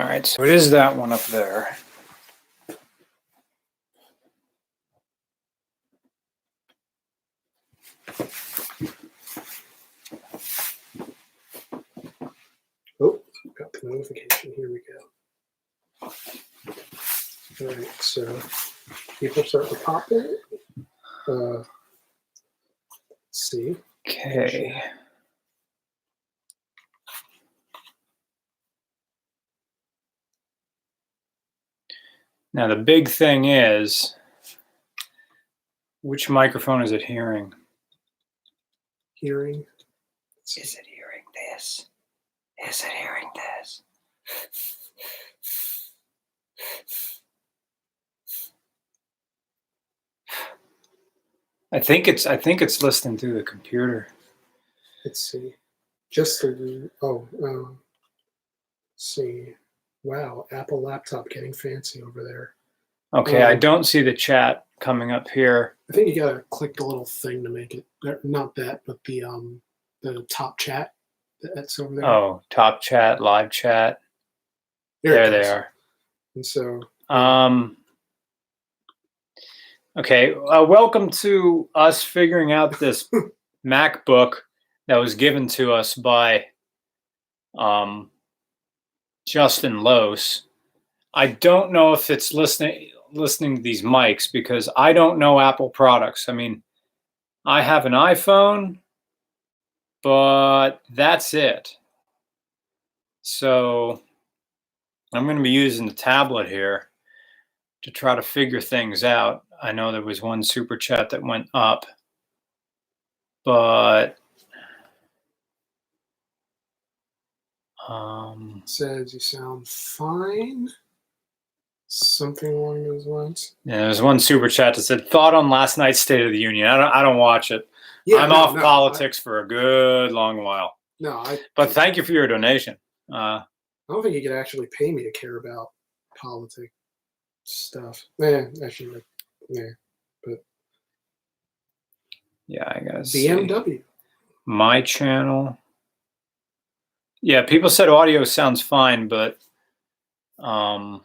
right, so it is that one up there. Oh, got the notification. Here we go. All right, so people start to pop in. Let's see. Okay. Now the big thing is, which microphone is it hearing? Hearing. Is it hearing this? Is it hearing this? I think it's listening through the computer. Let's see. Just the let's see. Wow, Apple laptop getting fancy over there. Okay, I don't see the chat coming up here. I think you gotta click the little thing to make it. Not that, but the top chat that's over there. Oh, top chat, live chat. There they are. And so. Okay, welcome to us figuring out this MacBook that was given to us by Justin Lose. I don't know if it's listening to these mics because I don't know Apple products. I mean, I have an iPhone, but that's it. So I'm going to be using the tablet here to try to figure things out. I know there was one super chat that went up, but says you sound fine. Something along those lines. Yeah, there's one super chat that said, "Thought on last night's State of the Union." I don't watch it. Yeah, I'm off politics for a good long while. But thank you for your donation. I don't think you could actually pay me to care about politics stuff. Actually, but yeah, I gotta BMW. See. My channel. Yeah, people said audio sounds fine, but I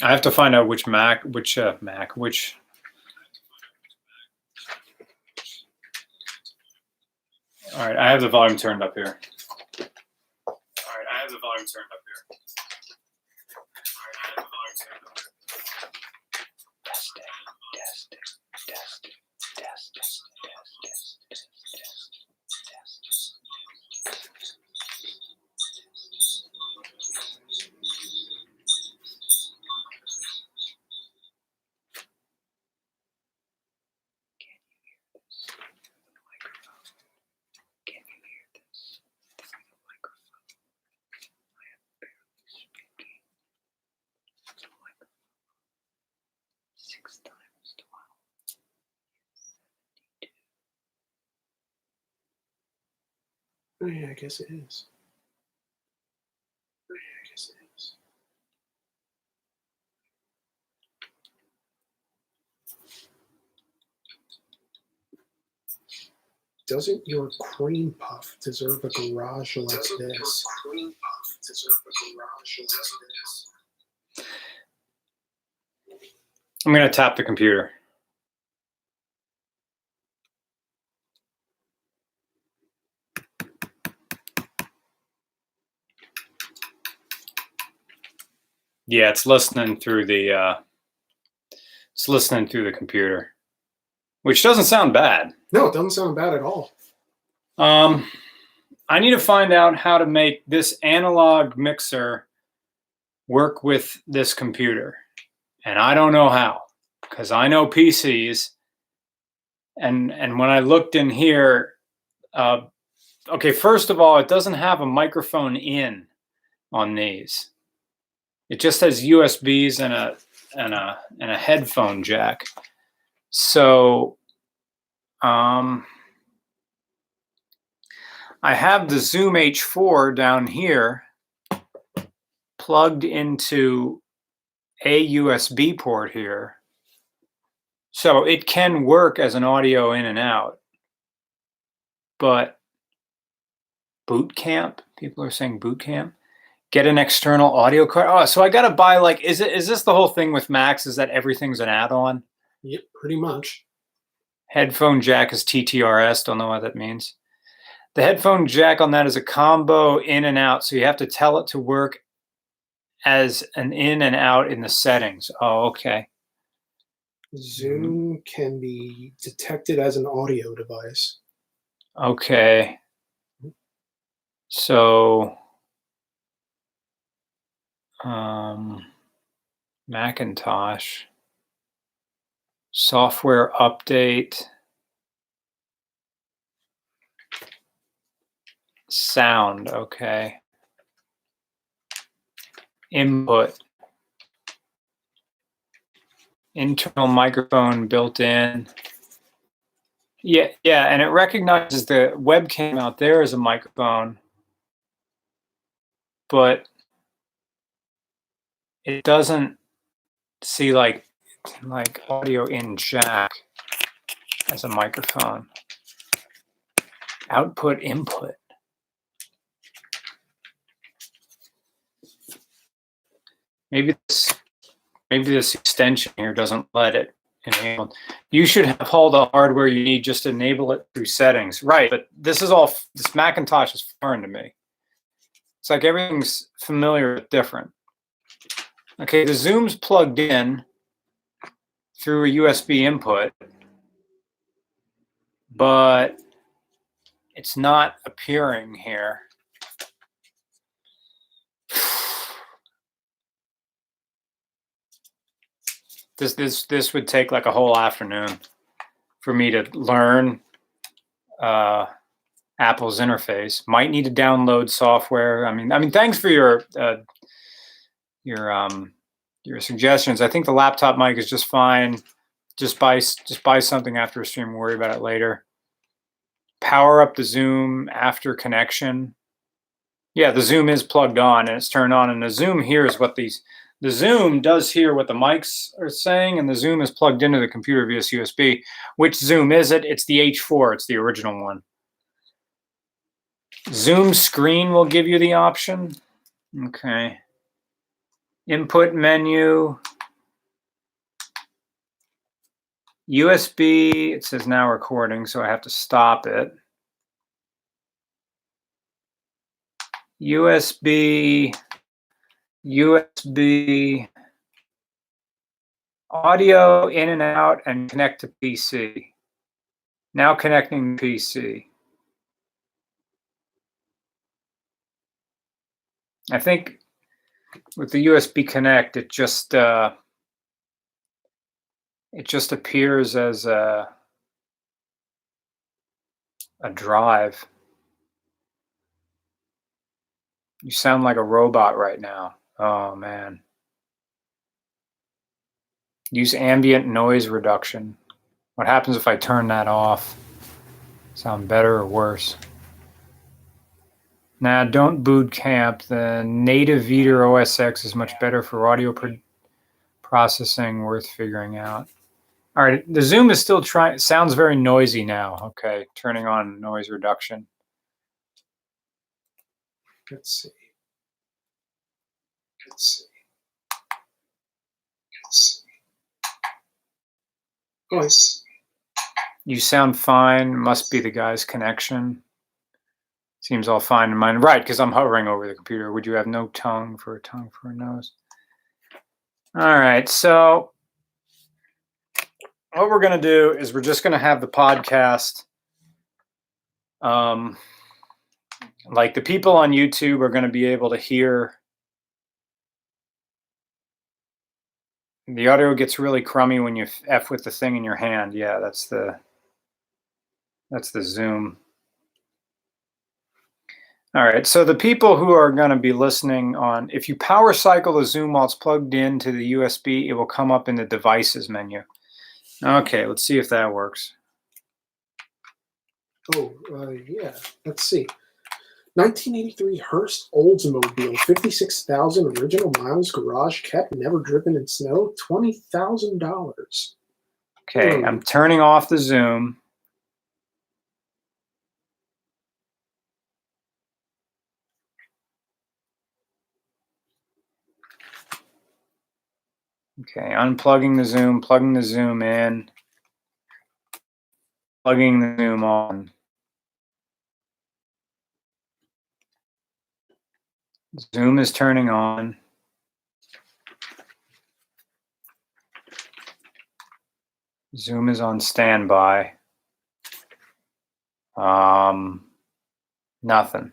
have to find out which Mac. All right, I have the volume turned up here. Oh, yeah, I guess it is. Doesn't your cream puff deserve a garage like this? I'm going to tap the computer. Yeah, it's listening through the computer, which doesn't sound bad. No, it doesn't sound bad at all. I need to find out how to make this analog mixer work with this computer, and I don't know how, because I know PCs, and when I looked in here, okay, first of all, it doesn't have a microphone in on these. It just has USBs and a headphone jack. So I have the Zoom H4 down here plugged into a USB port here. So it can work as an audio in and out. but boot camp. People are saying boot camp. Get an external audio card. Oh, so I got to buy like, is this the whole thing with Macs? Is that everything's an add-on? Yep, pretty much. Headphone jack is TTRS. Don't know what that means. The headphone jack on that is a combo in and out. So you have to tell it to work as an in and out in the settings. Oh, okay. Zoom can be detected as an audio device. Okay. So, Macintosh, software update, sound, okay. Input, internal microphone built in. Yeah, and it recognizes the webcam out there as a microphone, but it doesn't see like audio in jack as a microphone. Output, input. Maybe this extension here doesn't let it enable. You should have all the hardware you need, just enable it through settings. Right, but this Macintosh is foreign to me. It's like everything's familiar but different. Okay, the Zoom's plugged in through a USB input, but it's not appearing here. This would take like a whole afternoon for me to learn Apple's interface. Might need to download software. I mean, thanks for your suggestions. I think the laptop mic is just fine. Just buy something after a stream. Worry about it later. Power up the Zoom after connection. Yeah, the Zoom is plugged on and it's turned on, and the Zoom hears what the Zoom does hear what the mics are saying, and the Zoom is plugged into the computer via USB. Which Zoom is it? It's the H4. It's the original one. Zoom screen will give you the option. Okay. Input menu. USB, it says now recording, so I have to stop it. USB, audio in and out, and connect to PC. Now connecting to PC. I think with the USB connect, it just appears as a drive. You sound like a robot right now. Oh man. Use ambient noise reduction. What happens if I turn that off? Sound better or worse? Nah, don't boot camp. The native Veeder OS X is much better for audio processing, worth figuring out. All right, the Zoom is still trying. Sounds very noisy now. Okay, turning on noise reduction. Let's see. Voice. You sound fine. Must be the guy's connection. Seems all fine in mine. Right, because I'm hovering over the computer. Would you have no tongue for a nose? All right, so what we're going to do is we're just going to have the podcast. Like the people on YouTube are going to be able to hear. The audio gets really crummy when you F with the thing in your hand. Yeah, that's the Zoom. All right, so the people who are going to be listening on, if you power cycle the Zoom while it's plugged into the USB, it will come up in the devices menu. Okay, let's see if that works. Oh, yeah. Let's see. 1983 Hearst Oldsmobile, 56,000 original miles, garage kept, never driven in snow, $20,000. Okay, I'm turning off the Zoom. Okay, unplugging the zoom, plugging the zoom in, plugging the zoom on. Zoom is turning on. Zoom is on standby. Nothing.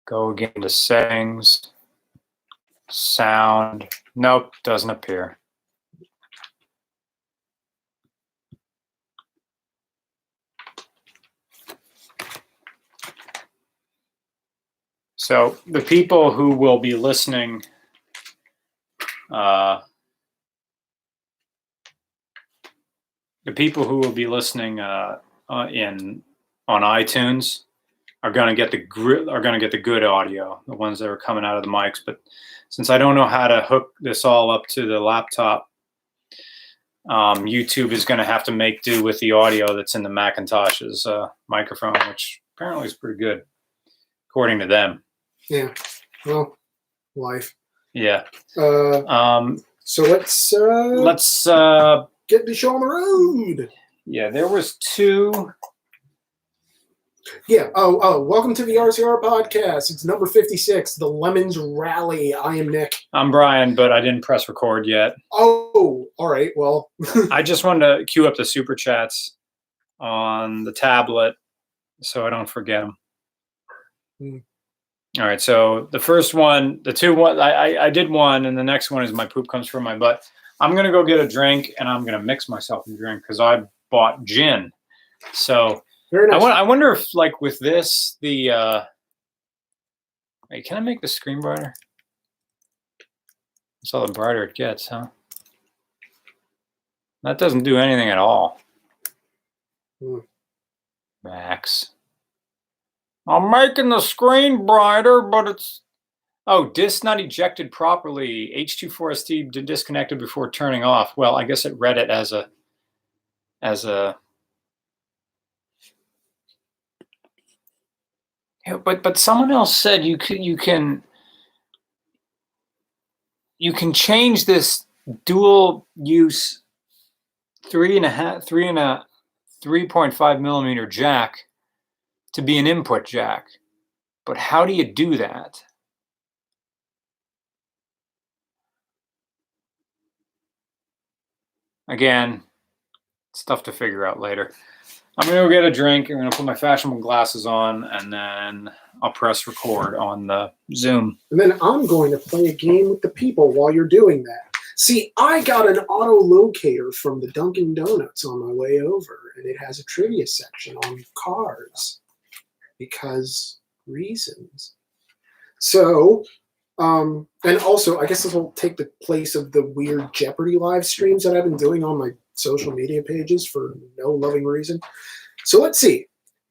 Go again to settings. Sound. Nope, doesn't appear. So the people who will be listening on iTunes are going to get the good audio, the ones that are coming out of the mics. But since I don't know how to hook this all up to the laptop, YouTube is going to have to make do with the audio that's in the Macintosh's microphone, which apparently is pretty good, according to them. Yeah. Well, life. Yeah. So let's get the show on the road. Yeah, there was two. Yeah. Oh, welcome to the RCR podcast. It's number 56, the LeMons Rally. I am Nick. I'm Brian, but I didn't press record yet. Oh, all right. Well, I just wanted to queue up the super chats on the tablet so I don't forget them. All right. So the first one, I did one, and the next one is my poop comes from my butt. I'm going to go get a drink, and I'm going to mix myself a drink because I bought gin. So very nice. I wonder if, like, with this, wait, can I make the screen brighter? That's all the brighter it gets, huh? That doesn't do anything at all. Max. I'm making the screen brighter, but it's... Oh, disk not ejected properly. H24ST disconnected before turning off. Well, I guess it read it as a... Yeah, but someone else said you can change this dual use 3.5 millimeter jack to be an input jack. But how do you do that? Again, stuff to figure out later. I'm going to go get a drink. I'm going to put my fashionable glasses on, and then I'll press record on the Zoom. And then I'm going to play a game with the people while you're doing that. See, I got an auto locator from the Dunkin' Donuts on my way over, and it has a trivia section on cars because reasons. So, and also, I guess this will take the place of the weird Jeopardy live streams that I've been doing on my social media pages for no loving reason. So let's see.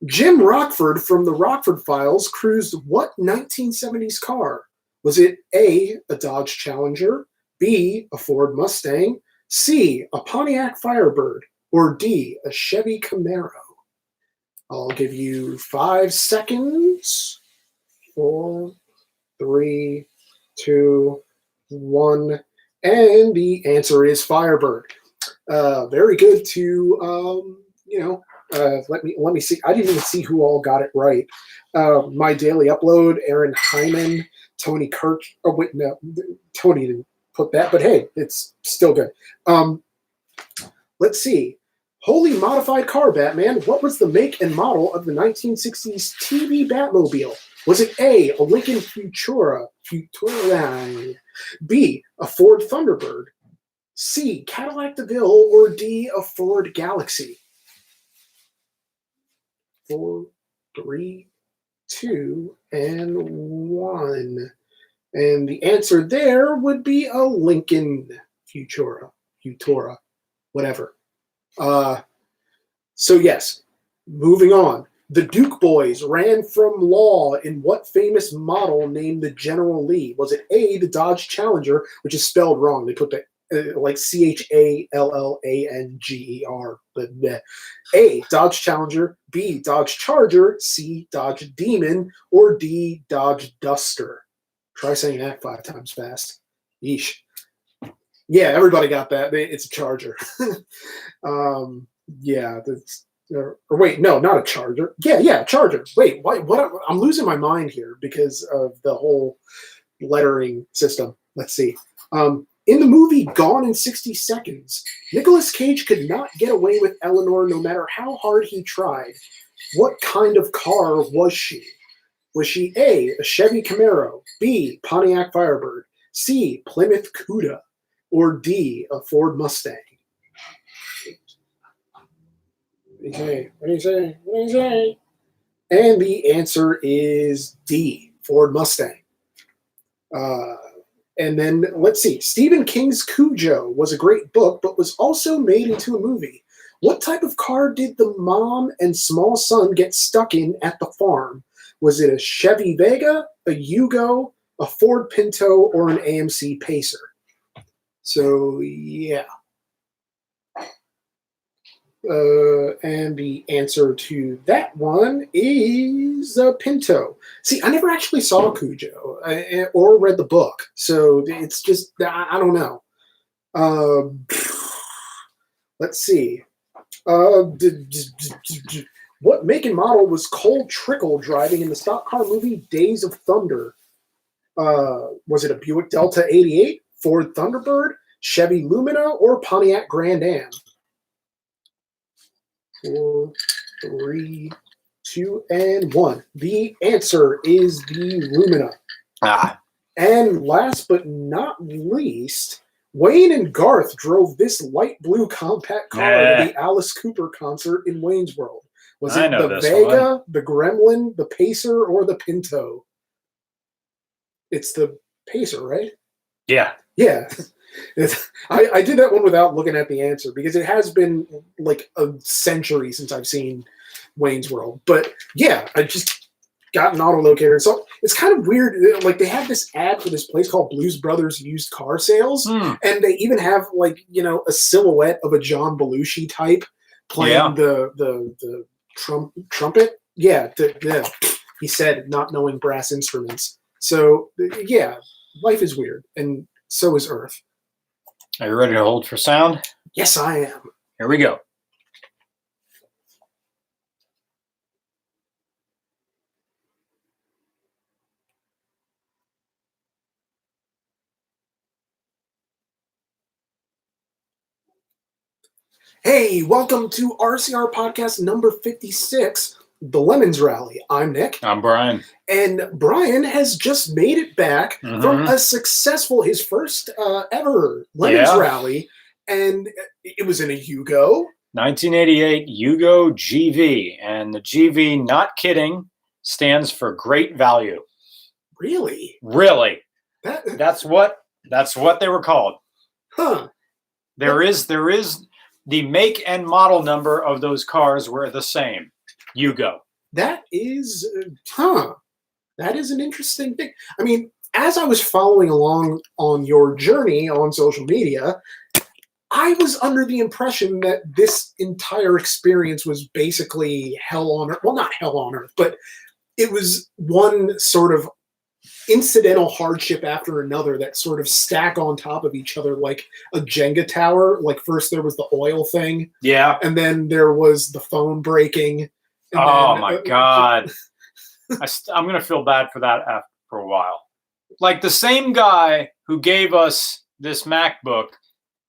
Jim Rockford from the Rockford Files cruised what 1970s car? Was it A, a Dodge Challenger, B, a Ford Mustang, C, a Pontiac Firebird, or D, a Chevy Camaro? I'll give you 5 seconds. 4, 3, 2, 1, and the answer is Firebird. Very good to let me see. I didn't even see who all got it right. My Daily Upload, Aaron Hyman, Tony Kirk. Oh wait, no, Tony didn't put that, but hey, it's still good. Let's see. Wholly modified car, Batman. What was the make and model of the 1960s TV Batmobile? Was it A, a Lincoln Futura, B, a Ford Thunderbird, C, Cadillac DeVille, or D, a Ford Galaxy? 4, 3, 2, and 1. And the answer there would be a Lincoln Futura, whatever. So yes, moving on. The Duke boys ran from law in what famous model named the General Lee? Was it A, the Dodge Challenger, which is spelled wrong? They put the like Challanger. But A, Dodge Challenger, B, Dodge Charger, C, Dodge Demon, or D, Dodge Duster. Try saying that 5 times fast. Yeesh. Yeah, everybody got that. It's a Charger. Yeah, that's, or wait, no, not a Charger. Yeah, Charger. Wait, what? I'm losing my mind here because of the whole lettering system. Let's see. In the movie Gone in 60 Seconds, Nicolas Cage could not get away with Eleanor no matter how hard he tried. What kind of car was she? Was she A, a Chevy Camaro, B, Pontiac Firebird, C, Plymouth Cuda, or D, a Ford Mustang? What do you say? And the answer is D, Ford Mustang. And then, let's see. Stephen King's Cujo was a great book, but was also made into a movie. What type of car did the mom and small son get stuck in at the farm? Was it a Chevy Vega, a Yugo, a Ford Pinto, or an AMC Pacer? So, yeah. And the answer to that one is Pinto. See, I never actually saw Cujo or read the book, so it's just, I don't know. Let's see. What make and model was Cole Trickle driving in the stock car movie Days of Thunder? Was it a Buick Delta 88, Ford Thunderbird, Chevy Lumina, or Pontiac Grand Am? 4, 3, 2, and 1. The answer is the Lumina. And last but not least, Wayne and Garth drove this light blue compact car to the Alice Cooper concert in Wayne's World. Was it the Vega, the Gremlin, the Pacer, or the Pinto? It's the Pacer, right? Yeah. Yeah. I did that one without looking at the answer because it has been like a century since I've seen Wayne's World. But yeah, I just got an autolocator. So it's kind of weird. Like they have this ad for this place called Blues Brothers Used Car Sales. And they even have like, a silhouette of a John Belushi type playing the trumpet. Yeah. He said, not knowing brass instruments. So yeah, life is weird. And so is Earth. Are you ready to hold for sound? Yes, I am. Here we go. Hey, welcome to RCR podcast number 56, the LeMons Rally. I'm Nick. I'm Brian. And Brian has just made it back from his first ever LeMons Rally. And it was in a Yugo. 1988 Yugo GV. And the GV, not kidding, stands for great value. Really? Really. That's what they were called. Huh. There is the make and model number of those cars were the same. Yugo. That is that is an interesting thing. I mean, as I was following along on your journey on social media, I was under the impression that this entire experience was basically hell on earth. Well, not hell on earth, but it was one sort of incidental hardship after another that sort of stack on top of each other like a Jenga tower. Like first there was the oil thing. Yeah. And then there was the phone breaking. My God. I'm going to feel bad for that for a while. Like the same guy who gave us this MacBook,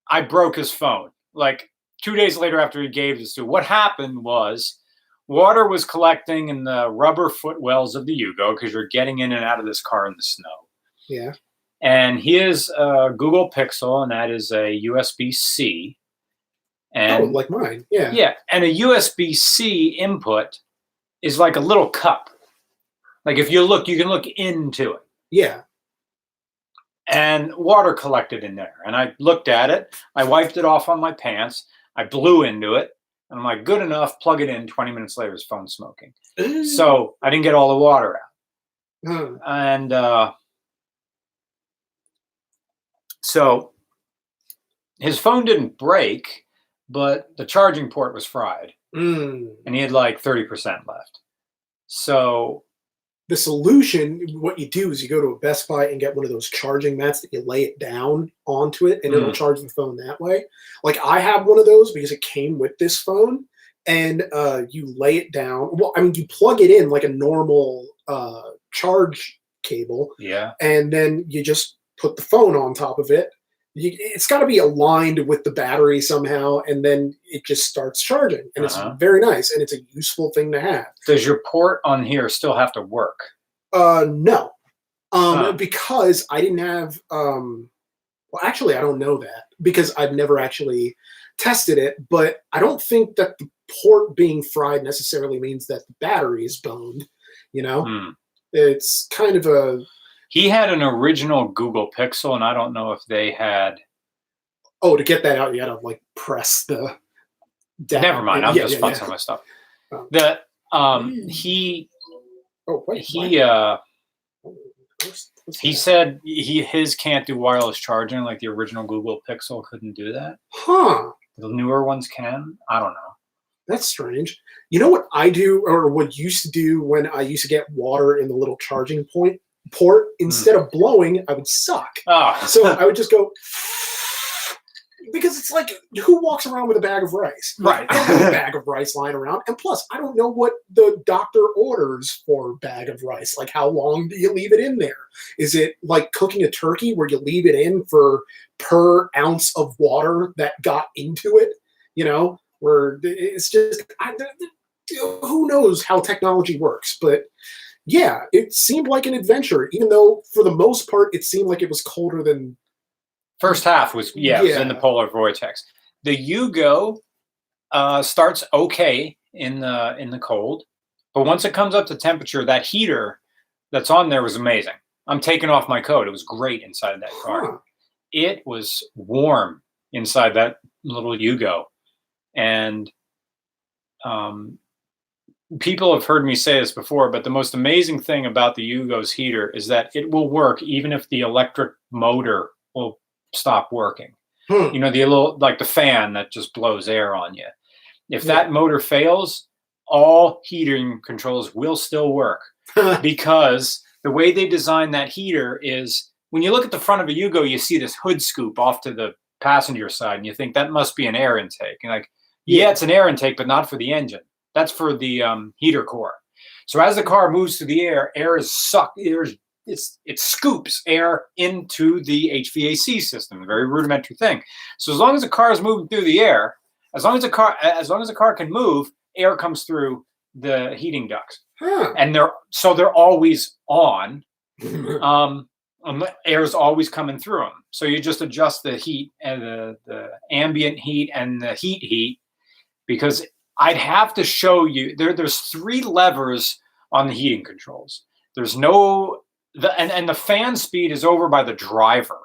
I broke his phone. Like 2 days later after he gave this to, what happened was water was collecting in the rubber footwells of the Yugo because you're getting in and out of this car in the snow. Yeah. And he is a Google Pixel, and that is a USB-C. And like mine. Yeah. Yeah. And a USB-C input is like a little cup. Like if you look, you can look into it. Yeah. And water collected in there. And I looked at it. I wiped it off on my pants. I blew into it. And I'm like, good enough, plug it in. 20 minutes later, his phone's smoking. So I didn't get all the water out. And so his phone didn't break, but the charging port was fried, and he had like 30% left. So the solution, what you do is you go to a Best Buy and get one of those charging mats that you lay it down onto it, and it'll charge the phone that way. Like I have one of those because it came with this phone, and you lay it down. Well, I mean, you plug it in like a normal charge cable, yeah, and then you just put the phone on top of it. It's got to be aligned with the battery somehow, and then it just starts charging, and it's very nice, and it's a useful thing to have. Does your port on here still have to work? No, because I didn't have. Well, actually, I don't know that because I've never actually tested it, but I don't think that the port being fried necessarily means that the battery is boned. You know, it's kind of a. He had an original Google Pixel, and I don't know if they had. Oh, to get that out, you gotta like press the. Down. Never mind. I'm just futzing with my stuff. The he. Oh wait. He said his can't do wireless charging like the original Google Pixel couldn't do that. Huh. The newer ones can. I don't know. That's strange. You know what I do, or what used to do when I used to get water in the little charging port, instead of blowing, I would suck. Oh. So I would just go, because it's like, who walks around with a bag of rice? Right. I don't have a bag of rice lying around. And plus, I don't know what the doctor orders for a bag of rice. Like, how long do you leave it in there? Is it like cooking a turkey where you leave it in for per ounce of water that got into it? You know, where it's just, who knows how technology works, but yeah, it seemed like an adventure, even though for the most part, it seemed like it was colder than. First half was, it was in the polar vortex. The Yugo starts okay in the cold, but once it comes up to temperature, that heater that's on there was amazing. I'm taking off my coat. It was great inside that car. It was warm inside that little Yugo. And people have heard me say this before, but the most amazing thing about the Yugo's heater is that it will work even if the electric motor will stop working. You know, the little, like the fan that just blows air on you. If that motor fails, all heating controls will still work because the way they design that heater is when you look at the front of a Yugo, you see this hood scoop off to the passenger side and you think that must be an air intake. And like, yeah, it's an air intake, but not for the engine. That's for the heater core. So as the car moves through the air is sucked. It scoops air into the HVAC system, a very rudimentary thing. So as long as the car is moving through the air, as long as the car can move, air comes through the heating ducts, and they're always on. Air is always coming through them. So you just adjust the heat and the ambient heat and the heat, because I'd have to show you there's 3 levers on the heating controls. There's no and the fan speed is over by the driver.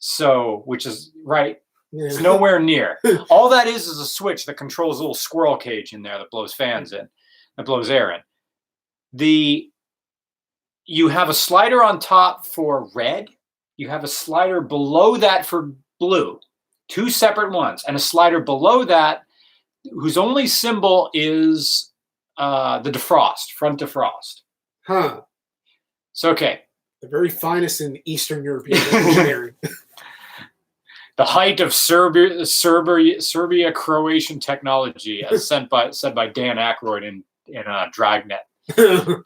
So, which is right. It's nowhere near. All that is a switch that controls a little squirrel cage in there that blows fans in, that blows air in. You have a slider on top for red. You have a slider below that for blue. 2 separate ones, and a slider below that whose only symbol is the defrost, front defrost. So, okay. The very finest in Eastern European engineering. The height of Serbia-Croatian technology, as said by Dan Aykroyd in Dragnet,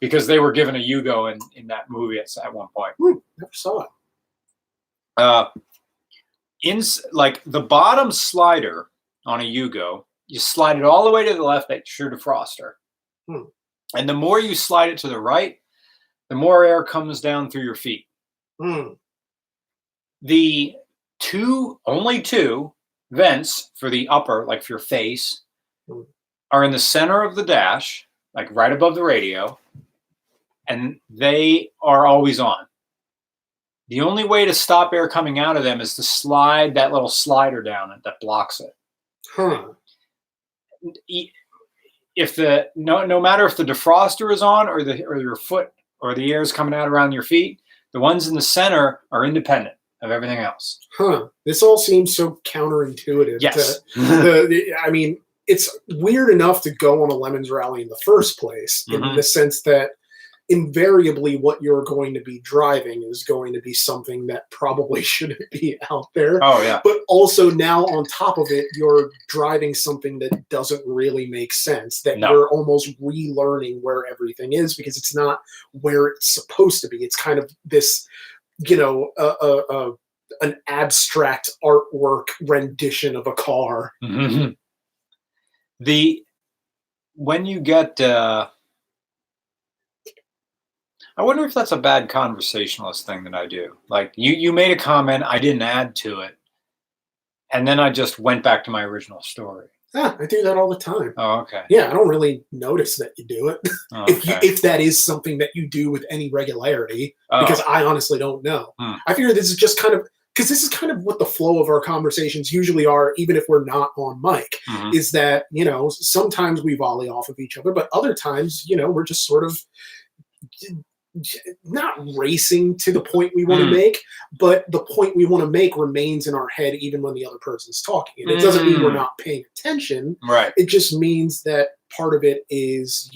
because they were given a Yugo in that movie at one point. Never saw it. In like the bottom slider on a Yugo, you slide it all the way to the left. That's your defroster, and the more you slide it to the right, the more air comes down through your feet. The only two vents for the upper, like for your face, are in the center of the dash, like right above the radio, and they are always on. The only way to stop air coming out of them is to slide that little slider down that blocks it. If no matter if the defroster is on or your foot or the air is coming out around your feet, the ones in the center are independent. of everything else. Huh. This all seems so counterintuitive. Yes. I mean, it's weird enough to go on a LeMons rally in the first place, in Mhm. the sense that invariably what you're going to be driving is going to be something that probably shouldn't be out there. Oh, yeah. But also now on top of it, you're driving something that doesn't really make sense, that No. you're almost relearning where everything is because it's not where it's supposed to be. It's kind of this, an abstract artwork rendition of a car. Mhm. When you get, I wonder if that's a bad conversationalist thing that I do. Like you made a comment, I didn't add to it, and then I just went back to my original story. Yeah, I do that all the time. Oh, okay. Yeah, I don't really notice that you do it. Oh, if okay. if that is something that you do with any regularity, because I honestly don't know. Hmm. I figure this is just kind of because this is kind of what the flow of our conversations usually are, even if we're not on mic. Mhm. Is that sometimes we volley off of each other, but other times we're just sort of not racing to the point we want to make, but the point we want to make remains in our head even when the other person's talking. And it doesn't mean we're not paying attention. Right. It just means that part of it is,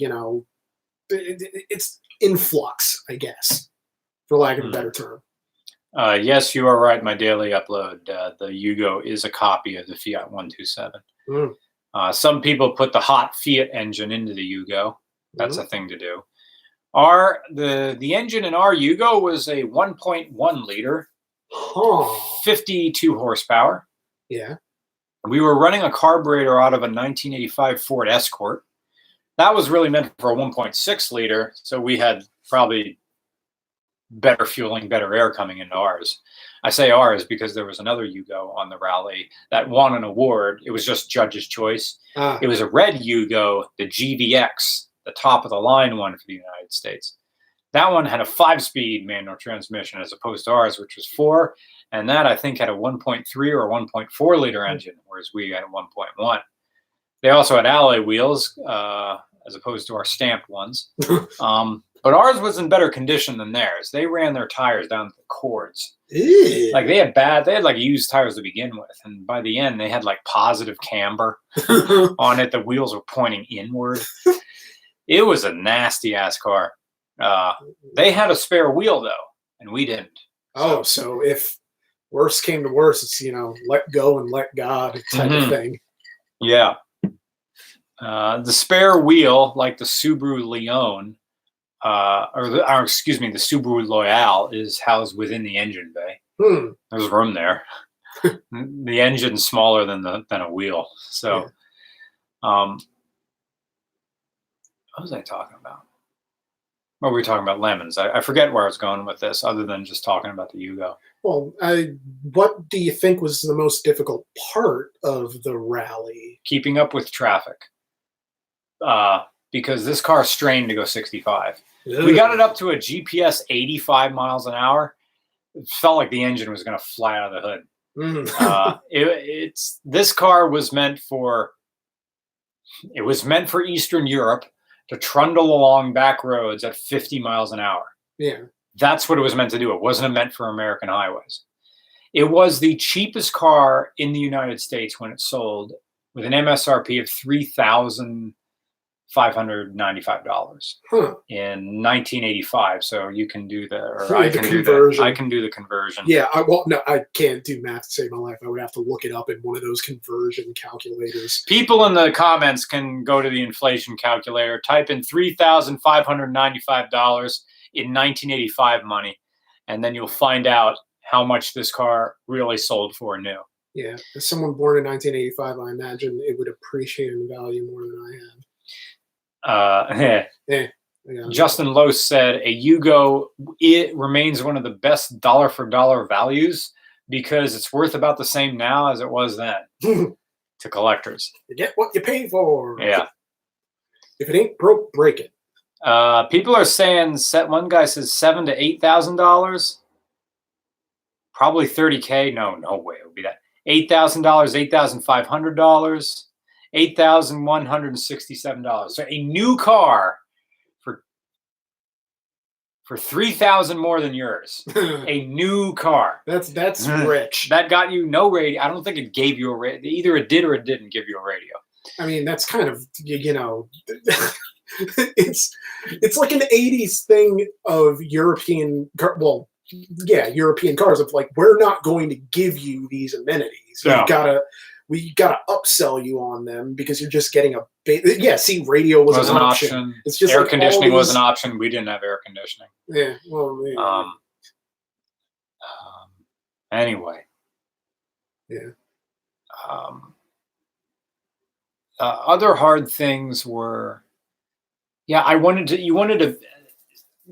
it's in flux, I guess, for lack of a better term. Yes, you are right. My daily upload, the Yugo is a copy of the Fiat 127. Some people put the hot Fiat engine into the Yugo. That's a thing to do. The engine in our Yugo was a 1.1 liter, 52 horsepower. Yeah. We were running a carburetor out of a 1985 Ford Escort. That was really meant for a 1.6 liter, so we had probably better fueling, better air coming into ours. I say ours because there was another Yugo on the rally that won an award. It was just judge's choice. It was a red Yugo, the GVX, the top of the line one for the United States. That one had a 5-speed manual transmission as opposed to ours, which was 4. And that I think had a 1.3 or 1.4 liter engine, whereas we had a 1.1. They also had alloy wheels as opposed to our stamped ones. But ours was in better condition than theirs. They ran their tires down to the cords. Like they had like used tires to begin with. And by the end, they had like positive camber on it. The wheels were pointing inward. It was a nasty ass car. They had a spare wheel though, and we didn't. So if worse came to worse, it's let go and let God type of thing. Yeah. The spare wheel, like the Subaru Leon, the Subaru Loyale, is housed within the engine bay. There's room there. The engine's smaller than a wheel. So, what was I talking about? What were we talking about? LeMons. I forget where I was going with this, other than just talking about the Yugo. Well, what do you think was the most difficult part of the rally? Keeping up with traffic. Because this car strained to go 65. We got it up to a GPS 85 miles an hour. It felt like the engine was going to fly out of the hood. This car was meant for Eastern Europe to trundle along back roads at 50 miles an hour. Yeah. That's what it was meant to do. It wasn't meant for American highways. It was the cheapest car in the United States when it sold, with an MSRP of $3,595 in 1985. So you can do I can do the conversion. Yeah, I can't do math to save my life. I would have to look it up in one of those conversion calculators. People in the comments can go to the inflation calculator, type in $3,595 in 1985 money, and then you'll find out how much this car really sold for new. Yeah, as someone born in 1985, I imagine it would appreciate in value more than I have. Justin Lowe said a Yugo, it remains one of the best dollar for dollar values because it's worth about the same now as it was then to collectors. You get what you pay for. Yeah. If it ain't broke, break it. People are saying, one guy says $7,000 to $8,000. Probably $30K. No way it would be that. $8,000, $8,500, $8,167. So a new car for $3,000 more than yours. A new car. That's rich. That got you no radio. I don't think it gave you a radio. Either it did or it didn't give you a radio. I mean, that's kind of, you know, it's like an 80s thing of European, European cars of like, we're not going to give you these amenities. We gotta upsell you on them because you're just getting radio was an option. It's just air conditioning was an option. We didn't have air conditioning. Yeah. Well. Yeah. Anyway. Yeah. Other hard things were, the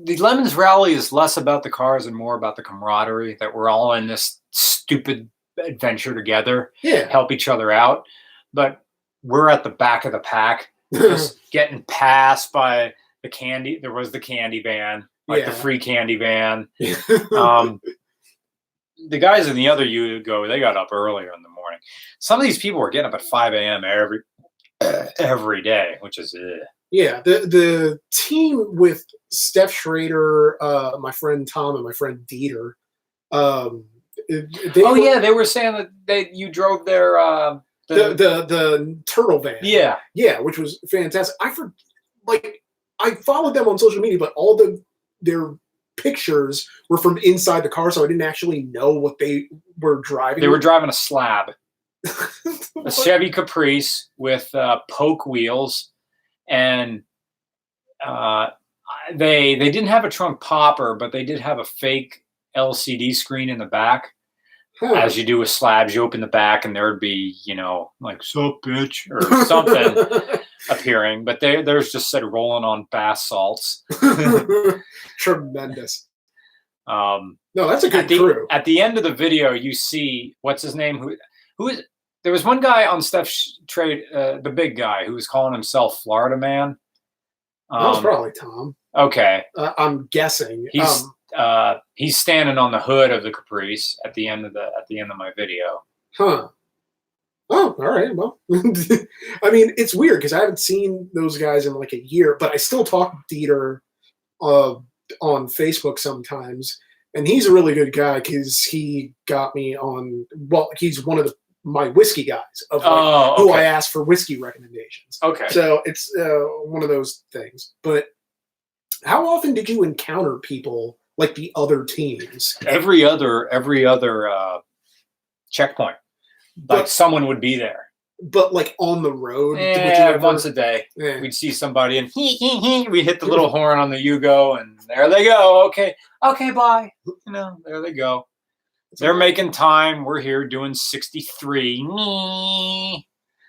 LeMons rally is less about the cars and more about the camaraderie that we're all in this stupid adventure together, help each other out. But we're at the back of the pack, just getting passed by the candy. There was the candy van, the free candy van. The guys in the other Yugo, they got up earlier in the morning. Some of these people were getting up at 5 a.m. every day, which is yeah. The team with Steph Schrader, my friend Tom, and my friend Dieter. They were saying that you drove their the turtle van. Yeah, which was fantastic. I followed them on social media, but all their pictures were from inside the car, so I didn't actually know what they were driving. They were driving a slab, a Chevy Caprice with poke wheels, and they didn't have a trunk popper, but they did have a fake LCD screen in the back. As you do with slabs, you open the back and there'd be, like, "Sup, bitch," or something appearing. But there's just said "rolling on bath salts." Tremendous. No, that's a good crew. At the end of the video, you see, what's his name? Who is? There was one guy on Steph's trade, the big guy, who was calling himself Florida Man. That was probably Tom. Okay. I'm guessing. He's standing on the hood of the Caprice at the end of my video. Huh. Oh, all right. Well, I mean, it's weird because I haven't seen those guys in like a year, but I still talk to Dieter on Facebook sometimes, and he's a really good guy because he got me on. Well, he's one of my whiskey guys of who I asked for whiskey recommendations. Okay. So it's one of those things. But how often did you encounter people like the other teams? Every other checkpoint. Like someone would be there. But like on the road? Once a day. Yeah. We'd see somebody and we hit the little horn on the Yugo and there they go. Okay, bye. There they go. They're making time. We're here doing 63. I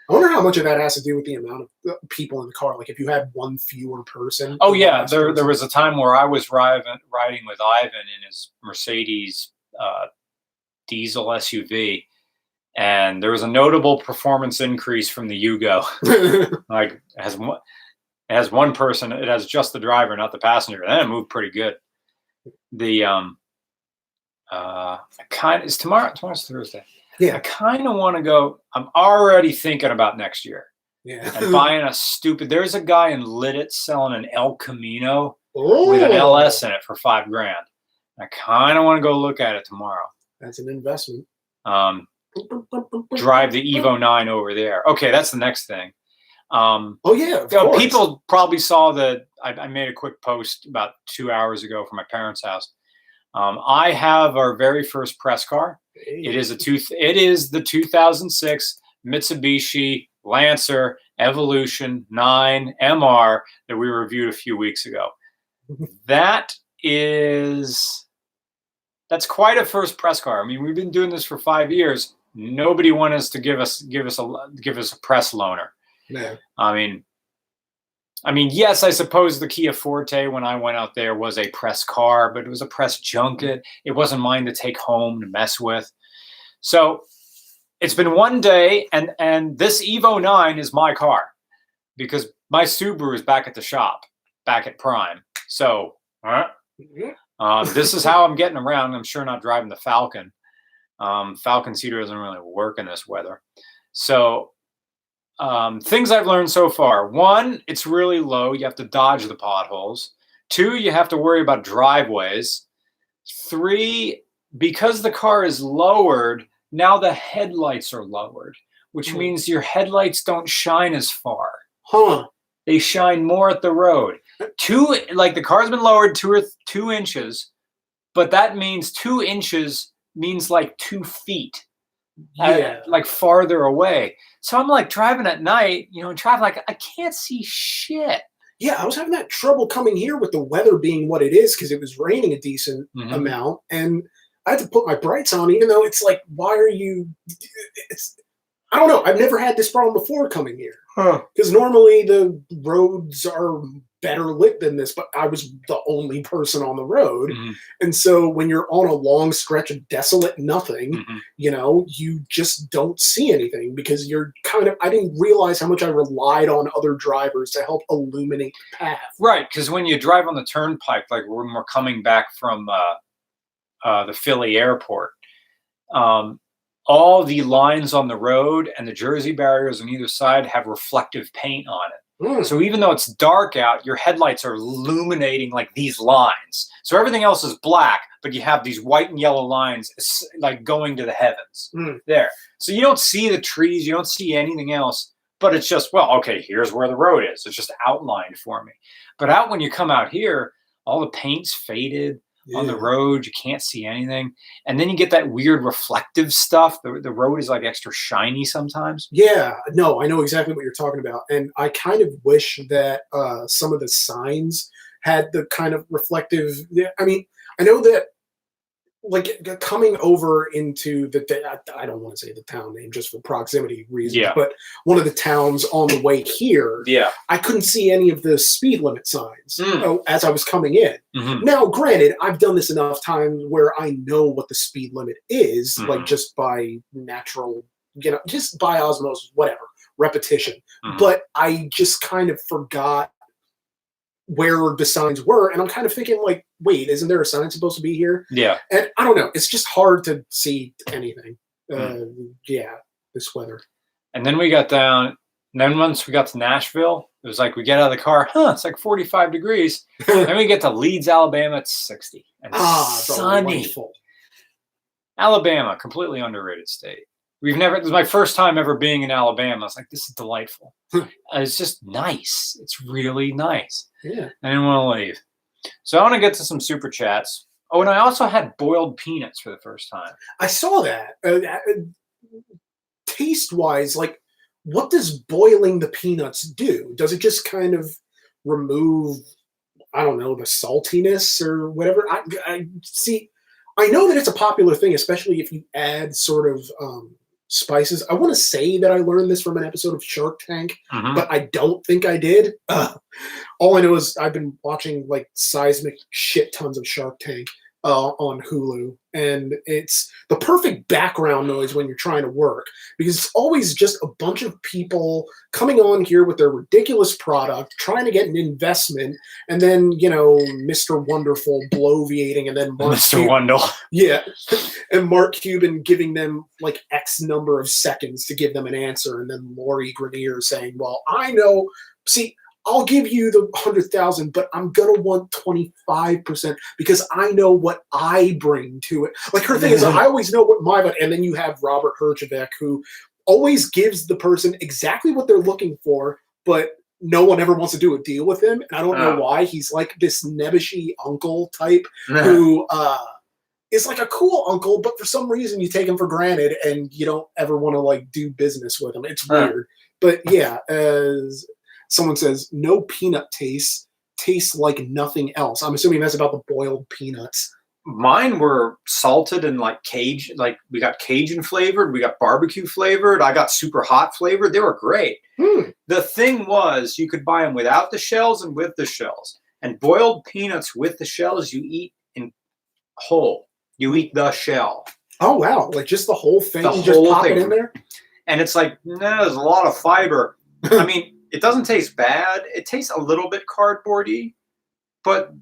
wonder how much of that has to do with the amount of people in the car. Like if you had one fewer person. Oh yeah, there was a time where I was riding with Ivan in his Mercedes diesel SUV, and there was a notable performance increase from the Yugo. Like it has one person. It has just the driver, not the passenger. And it moved pretty good. Tomorrow's Thursday. Yeah. I kind of want to go. I'm already thinking about next year. Yeah. And buying there's a guy in Lidditz selling an El Camino with an LS in it for $5,000. I kind of want to go look at it tomorrow. That's an investment. Drive the Evo 9 over there. Okay, that's the next thing. Of course. People probably saw that I made a quick post about 2 hours ago from my parents' house. I have our very first press car. It is the 2006 Mitsubishi Lancer Evolution 9 MR that we reviewed a few weeks ago. That's quite a first press car. I mean, we've been doing this for 5 years. Nobody wanted us to give us a press loaner. No. I mean, yes, I suppose the Kia Forte when I went out there was a press car, but it was a press junket. It wasn't mine to take home to mess with. So it's been one day, and this Evo 9 is my car because my Subaru is back at the shop, back at Prime. So this is how I'm getting around. I'm sure not driving the Falcon. Falcon seater doesn't really work in this weather. So things I've learned so far. One, it's really low. You have to dodge the potholes. 2, you have to worry about driveways. 3, because the car is lowered, now the headlights are lowered, which means your headlights don't shine as far. Huh. They shine more at the road. 2, like the car's been lowered 2 inches, but that means 2 inches means like 2 feet. Yeah. Like farther away. So I'm like driving at night, in traffic, like I can't see shit. Yeah, I was having that trouble coming here with the weather being what it is because it was raining a decent amount, and I had to put my brights on, even though it's like, why are you? I don't know. I've never had this problem before coming here because normally the roads are better lit than this, but I was the only person on the road, and so when you're on a long stretch of desolate nothing, you just don't see anything because you're kind of. I didn't realize how much I relied on other drivers to help illuminate the path. Right, because when you drive on the turnpike, like when we're coming back from the Philly airport, all the lines on the road and the Jersey barriers on either side have reflective paint on it. So even though it's dark out, your headlights are illuminating like these lines. So everything else is black, but you have these white and yellow lines like going to the heavens there. So you don't see the trees, you don't see anything else, but it's just, well, okay, here's where the road is. It's just outlined for me. But out when you come out here, all the paint's faded. On the road, you can't see anything, and then you get that weird reflective stuff. The road is like extra shiny sometimes. Yeah, no, I know exactly what you're talking about, and I kind of wish that some of the signs had the kind of reflective. I mean, I know that like coming over into I don't want to say the town name just for proximity reasons, but one of the towns on the way here, I couldn't see any of the speed limit signs as I was coming in. Now, granted, I've done this enough times where I know what the speed limit is, like just by natural, just by osmosis, whatever, repetition. But I just kind of forgot where the signs were, and I'm kind of thinking like, wait, isn't there a sign supposed to be here? Yeah. And I don't know, it's just hard to see anything. This weather. And then we got down, and then once we got to Nashville, it was like we get out of the car, it's like 45 degrees. Then we get to Leeds, Alabama, it's 60 and sunny. Delightful. Alabama, completely underrated state. This is my first time ever being in Alabama. I was like, this is delightful. It's just nice. It's really nice. Yeah. I didn't want to leave. So I want to get to some super chats. Oh, and I also had boiled peanuts for the first time. I saw that. Taste-wise, like, what does boiling the peanuts do? Does it just kind of remove, I don't know, the saltiness or whatever? I see. I know that it's a popular thing, especially if you add sort of spices. I want to say that I learned this from an episode of Shark Tank, but I don't think I did. All I know is I've been watching like seismic shit tons of Shark Tank on Hulu, and it's the perfect background noise when you're trying to work because it's always just a bunch of people coming on here with their ridiculous product, trying to get an investment, and then Mr. Wonderful bloviating, and then Mr. Wondle, and Mark Cuban giving them like X number of seconds to give them an answer, and then Lori Greiner saying, "Well, I know, see." I'll give you the 100,000, but I'm gonna want 25% because I know what I bring to it. Like her thing is, I always know what my. And then you have Robert Herjavec, who always gives the person exactly what they're looking for, but no one ever wants to do a deal with him. And I don't know why. He's like this nebbishy uncle type who is like a cool uncle, but for some reason you take him for granted and you don't ever want to like do business with him. It's weird, but yeah, as someone says, no peanut tastes like nothing else. I'm assuming that's about the boiled peanuts. Mine were salted and like Cajun, like we got Cajun flavored, we got barbecue flavored, I got super hot flavored. They were great. The thing was, you could buy them without the shells and with the shells. And boiled peanuts with the shells, you eat in whole. You eat the shell. Oh wow! Like just the whole thing. The you just whole pop thing. It in there. And it's like, no, there's a lot of fiber. I mean. It doesn't taste bad. It tastes a little bit cardboardy, but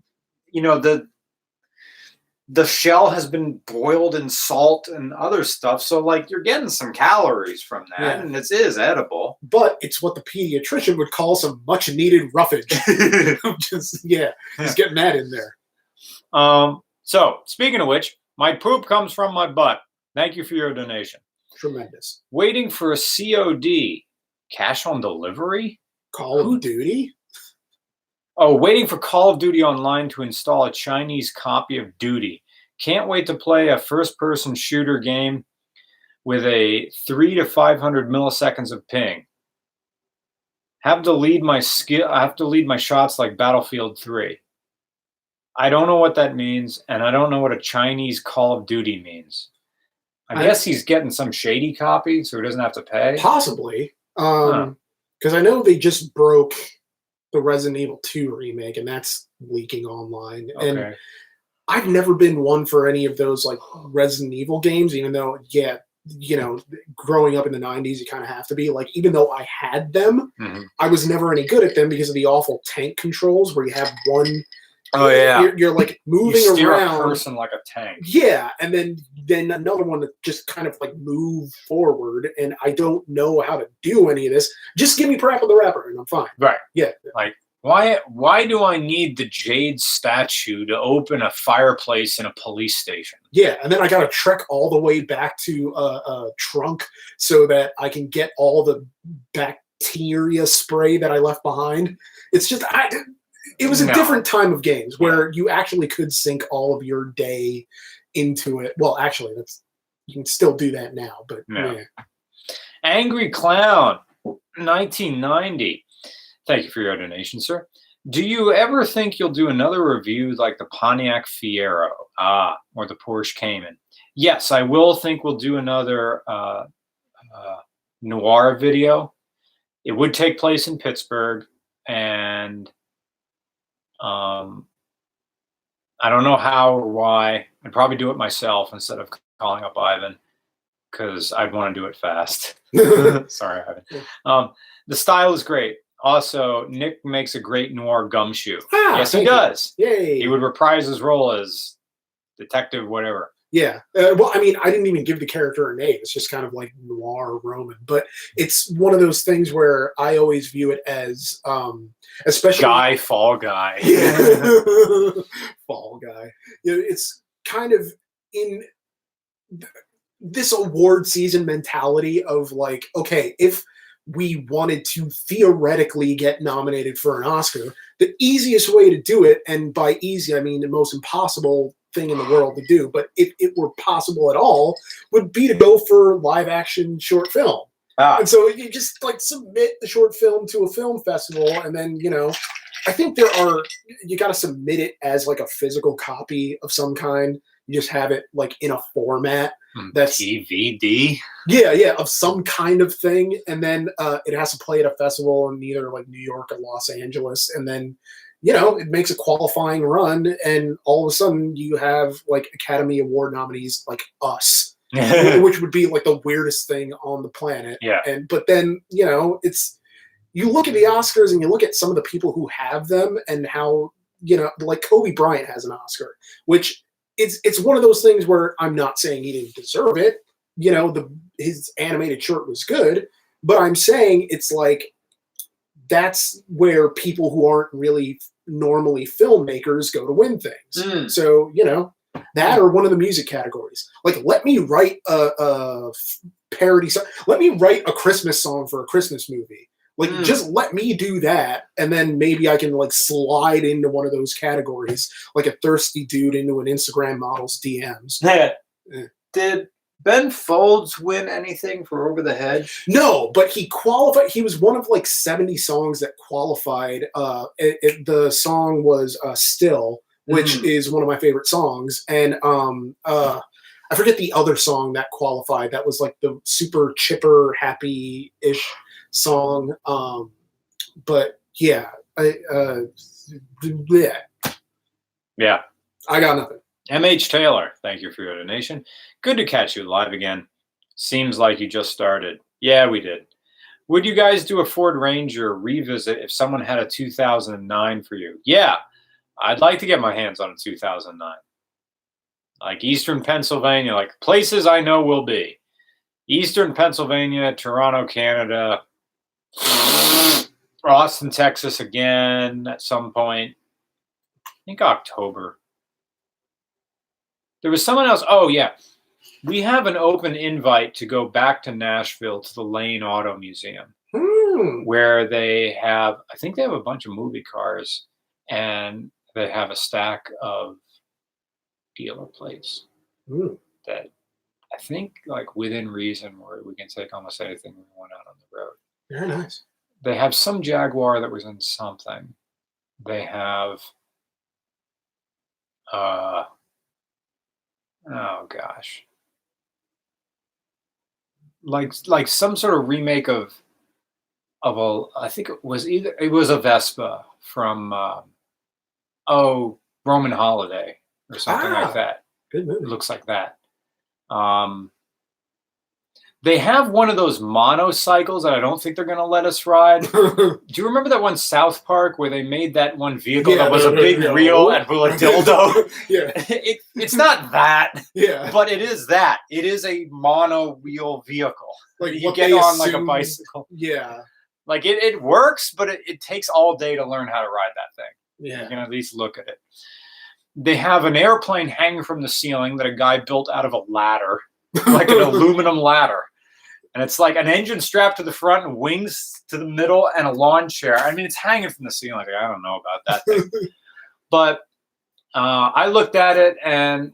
the shell has been boiled in salt and other stuff. So like you're getting some calories from that, and it is edible. But it's what the pediatrician would call some much needed roughage. just getting that in there. So speaking of which, my poop comes from my butt. Thank you for your donation. Tremendous. Waiting for a COD. Cash on delivery? Call of Duty? Oh, waiting for Call of Duty Online to install a Chinese copy of Duty. Can't wait to play a first-person shooter game with a 300 to 500 milliseconds of ping. I have to lead my shots like Battlefield 3. I don't know what that means, and I don't know what a Chinese Call of Duty means. I guess he's getting some shady copy, so he doesn't have to pay. Possibly. Because I know they just broke the Resident Evil 2 remake, and that's leaking online. Okay. And I've never been one for any of those like Resident Evil games, even though, growing up in the 90s, you kind of have to be. Like, even though I had them, I was never any good at them because of the awful tank controls where you have one. Oh yeah, you're like moving you steer around, a person like a tank. Yeah, and then another one that just kind of like move forward, and I don't know how to do any of this. Just give me Parappa the Rapper, and I'm fine. Right? Yeah. Like why do I need the jade statue to open a fireplace in a police station? Yeah, and then I got to trek all the way back to a trunk so that I can get all the bacteria spray that I left behind. It's just It was a different time of games where you actually could sink all of your day into it. Well, actually, you can still do that now, but yeah. Angry Clown, 1990. Thank you for your donation, sir. Do you ever think you'll do another review like the Pontiac Fiero, or the Porsche Cayman? Yes, I will think we'll do another noir video. It would take place in Pittsburgh, and I don't know how or why. I'd probably do it myself instead of calling up Ivan because I'd want to do it fast. Sorry, Ivan. The style is great. Also, Nick makes a great noir gumshoe. Yes, he does. Yay. He would reprise his role as detective, whatever. Yeah. Well, I mean, I didn't even give the character a name. It's just kind of like noir Roman. But it's one of those things where I always view it as, especially Fall Guy. Fall Guy. It's kind of in this award season mentality of like, okay, if we wanted to theoretically get nominated for an Oscar, the easiest way to do it, and by easy I mean the most impossible thing in the world to do, but if it were possible at all, would be to go for live action short film. And so you just like submit the short film to a film festival, and then I think you got to submit it as like a physical copy of some kind. You just have it like in a format that's DVD. Yeah, of some kind of thing, and then it has to play at a festival in either like New York or Los Angeles, and then it makes a qualifying run, and all of a sudden you have like Academy Award nominees like us, which would be like the weirdest thing on the planet. Yeah. But then it's, you look at the Oscars and you look at some of the people who have them and how like Kobe Bryant has an Oscar, which it's one of those things where I'm not saying he didn't deserve it. His animated short was good, but I'm saying it's like that's where people who aren't really normally filmmakers go to win things. So, that or one of the music categories. Like, let me write a parody song. Let me write a Christmas song for a Christmas movie. Like, just let me do that, and then maybe I can like slide into one of those categories, like a thirsty dude into an Instagram model's DMs. Did Ben Folds win anything for Over the Hedge? No, but he qualified. He was one of like 70 songs that qualified. The song was Still, which is one of my favorite songs. And I forget the other song that qualified. That was like the super chipper, happy-ish song. But yeah. Yeah. I got nothing. M.H. Taylor, thank you for your donation. Good to catch you live again. Seems like you just started. Yeah, we did. Would you guys do a Ford Ranger revisit if someone had a 2009 for you? Yeah, I'd like to get my hands on a 2009. like Eastern Pennsylvania, like places I know will be Eastern Pennsylvania, Toronto, Canada, Austin, Texas again at some point. I think October. There was someone else. Oh, yeah. We have an open invite to go back to Nashville to the Lane Auto Museum, where they have, I think they have a bunch of movie cars, and they have a stack of dealer plates that I think, like, within reason, where we can take almost anything we want out on the road. Very nice. They have some Jaguar that was in something. They have, oh gosh, like some sort of remake of I think it was a Vespa from Roman Holiday or something like that. Good movie. It looks like that. They have one of those monocycles that I don't think they're going to let us ride. Do you remember that one South Park where they made that one vehicle that was a big reel and with a dildo? Yeah. It's not that. Yeah. But it is that. It is a mono wheel vehicle. Like you get on like a bicycle. Yeah. Like it works, but it takes all day to learn how to ride that thing. Yeah. You can at least look at it. They have an airplane hanging from the ceiling that a guy built out of a ladder, like an aluminum ladder. And it's like an engine strapped to the front and wings to the middle and a lawn chair. I mean, it's hanging from the ceiling. I don't know about that thing. But I looked at it, and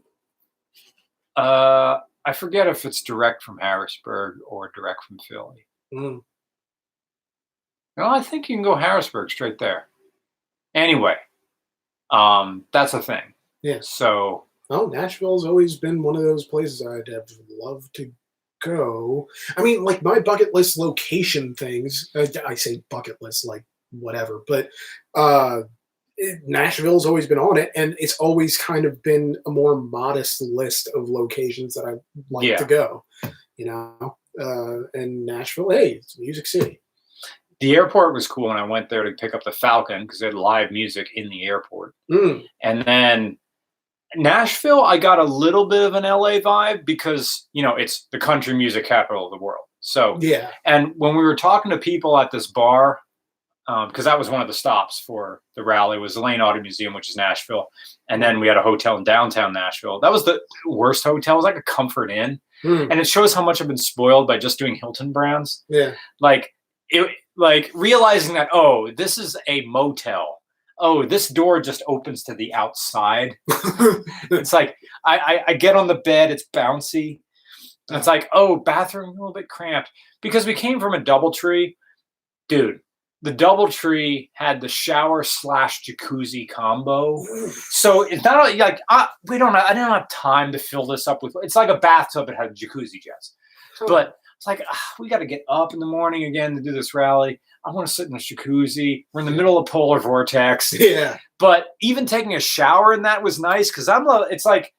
I forget if it's direct from Harrisburg or direct from Philly. No, I think you can go Harrisburg straight there. Anyway, that's a thing. Yeah. So. Oh, Nashville's always been one of those places I'd have loved to go. I mean, like my bucket list location things, I say bucket list like whatever, but Nashville's always been on it, and it's always kind of been a more modest list of locations that I'd like to go, you know. And Nashville, hey, it's Music City. The airport was cool when I went there to pick up the Falcon because they had live music in the airport. And then Nashville, I got a little bit of an LA vibe because, you know, it's the country music capital of the world. So, yeah. And when we were talking to people at this bar, because that was one of the stops for the rally, was the Lane Auto Museum, which is Nashville. And then we had a hotel in downtown Nashville. That was the worst hotel. It was like a Comfort Inn. And it shows how much I've been spoiled by just doing Hilton brands. Yeah. Like realizing that, oh, this is a motel. Oh, this door just opens to the outside. It's like, I get on the bed, it's bouncy. And it's like, oh, bathroom, a little bit cramped. Because we came from a DoubleTree. Dude, the DoubleTree had the shower / jacuzzi combo. So it's not like, I didn't have time to fill this up with, it's like a bathtub that had jacuzzi jets. But it's like, we got to get up in the morning again to do this rally. I want to sit in the jacuzzi. We're in the middle of polar vortex. Yeah. But even taking a shower in that was nice because it's like,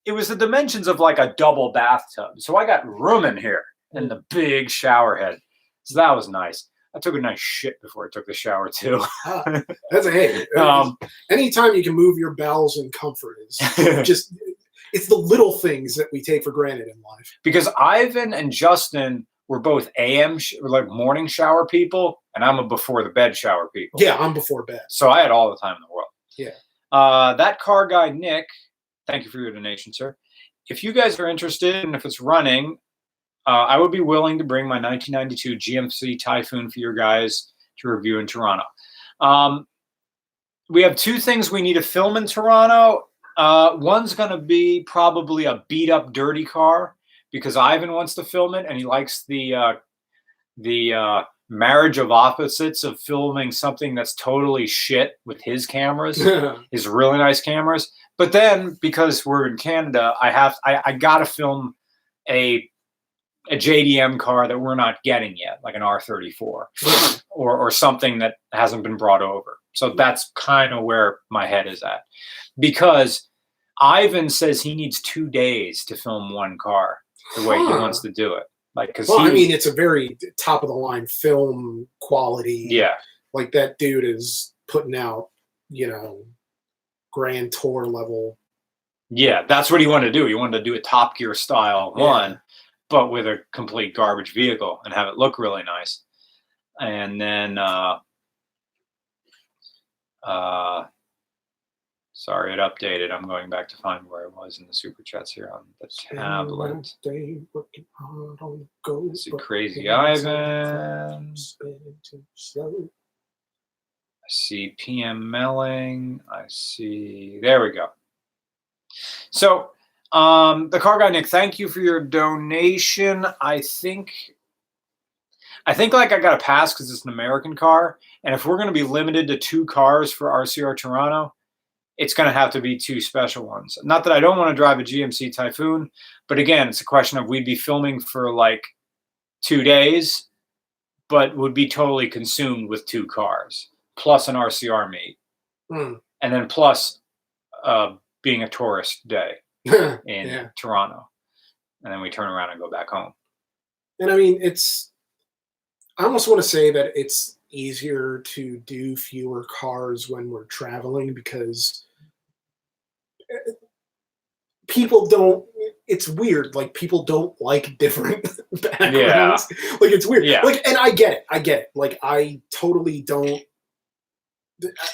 it was the dimensions of like a double bathtub. So I got room in here in the big shower head. So that was nice. I took a nice shit before I took the shower too. That's a hey. Anytime you can move your bowels in comfort is just, it's the little things that we take for granted in life. Because Ivan and Justin were both like morning shower people, and I'm a before the bed shower people. Yeah, I'm before bed. So I had all the time in the world. Yeah. That car guy, Nick, thank you for your donation, sir. If you guys are interested and if it's running, I would be willing to bring my 1992 GMC Typhoon for your guys to review in Toronto. We have two things we need to film in Toronto. One's going to be probably a beat up dirty car because Ivan wants to film it and he likes the marriage of opposites of filming something that's totally shit with his cameras, his really nice cameras. But then because we're in Canada, I got to film a JDM car that we're not getting yet, like an R34 or something that hasn't been brought over. So that's kind of where my head is at. Because Ivan says he needs 2 days to film one car the way he wants to do it. Like, I mean, it's a very top of the line film quality. Yeah. Like that dude is putting out, Grand Tour level Yeah, that's what he wanted to do. He wanted to do a Top Gear style one, but with a complete garbage vehicle and have it look really nice. And then, sorry, it updated. I'm going back to find where I was in the super chats here on the tablet. Let's see, Crazy Ivan. I see PM Melling. I see. There we go. So, the car guy, Nick, thank you for your donation. I think like I got a pass because it's an American car. And if we're going to be limited to 2 cars for RCR Toronto, it's going to have to be 2 special ones. Not that I don't want to drive a GMC Typhoon, but again, it's a question of we'd be filming for like 2 days, but would be totally consumed with 2 cars, plus an RCR meet. And then plus being a tourist day in Toronto. And then we turn around and go back home. And I mean, I almost want to say that it's easier to do fewer cars when we're traveling because people don't, it's weird. Like, people don't like different backgrounds. Like, it's weird. Like, and I get it. Like, I totally don't,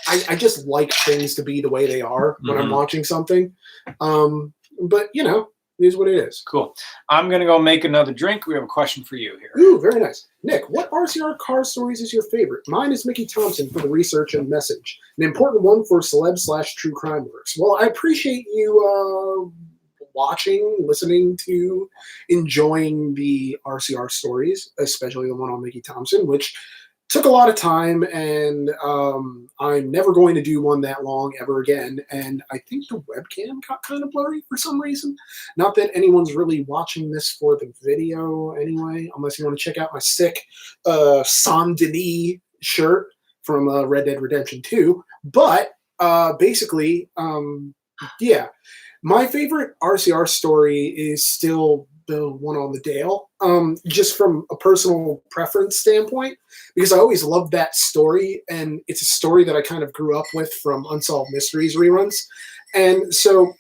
I just like things to be the way they are when I'm watching something. But, you know, it is what it is. Cool. I'm going to go make another drink. We have a question for you here. Ooh, very nice. Nick, what RCR car stories is your favorite? Mine is Mickey Thompson for the research and message. An important one for celeb/true crime works. Well, I appreciate you watching, listening to, enjoying the RCR stories, especially the one on Mickey Thompson, which took a lot of time, and I'm never going to do one that long ever again. And I think the webcam got kind of blurry for some reason. Not that anyone's really watching this for the video anyway, unless you want to check out my sick Saint Denis shirt from Red Dead Redemption 2. But basically, yeah, my favorite RCR story is still the one on the Dale, just from a personal preference standpoint, because I always loved that story, and it's a story that I kind of grew up with from Unsolved Mysteries reruns. And so,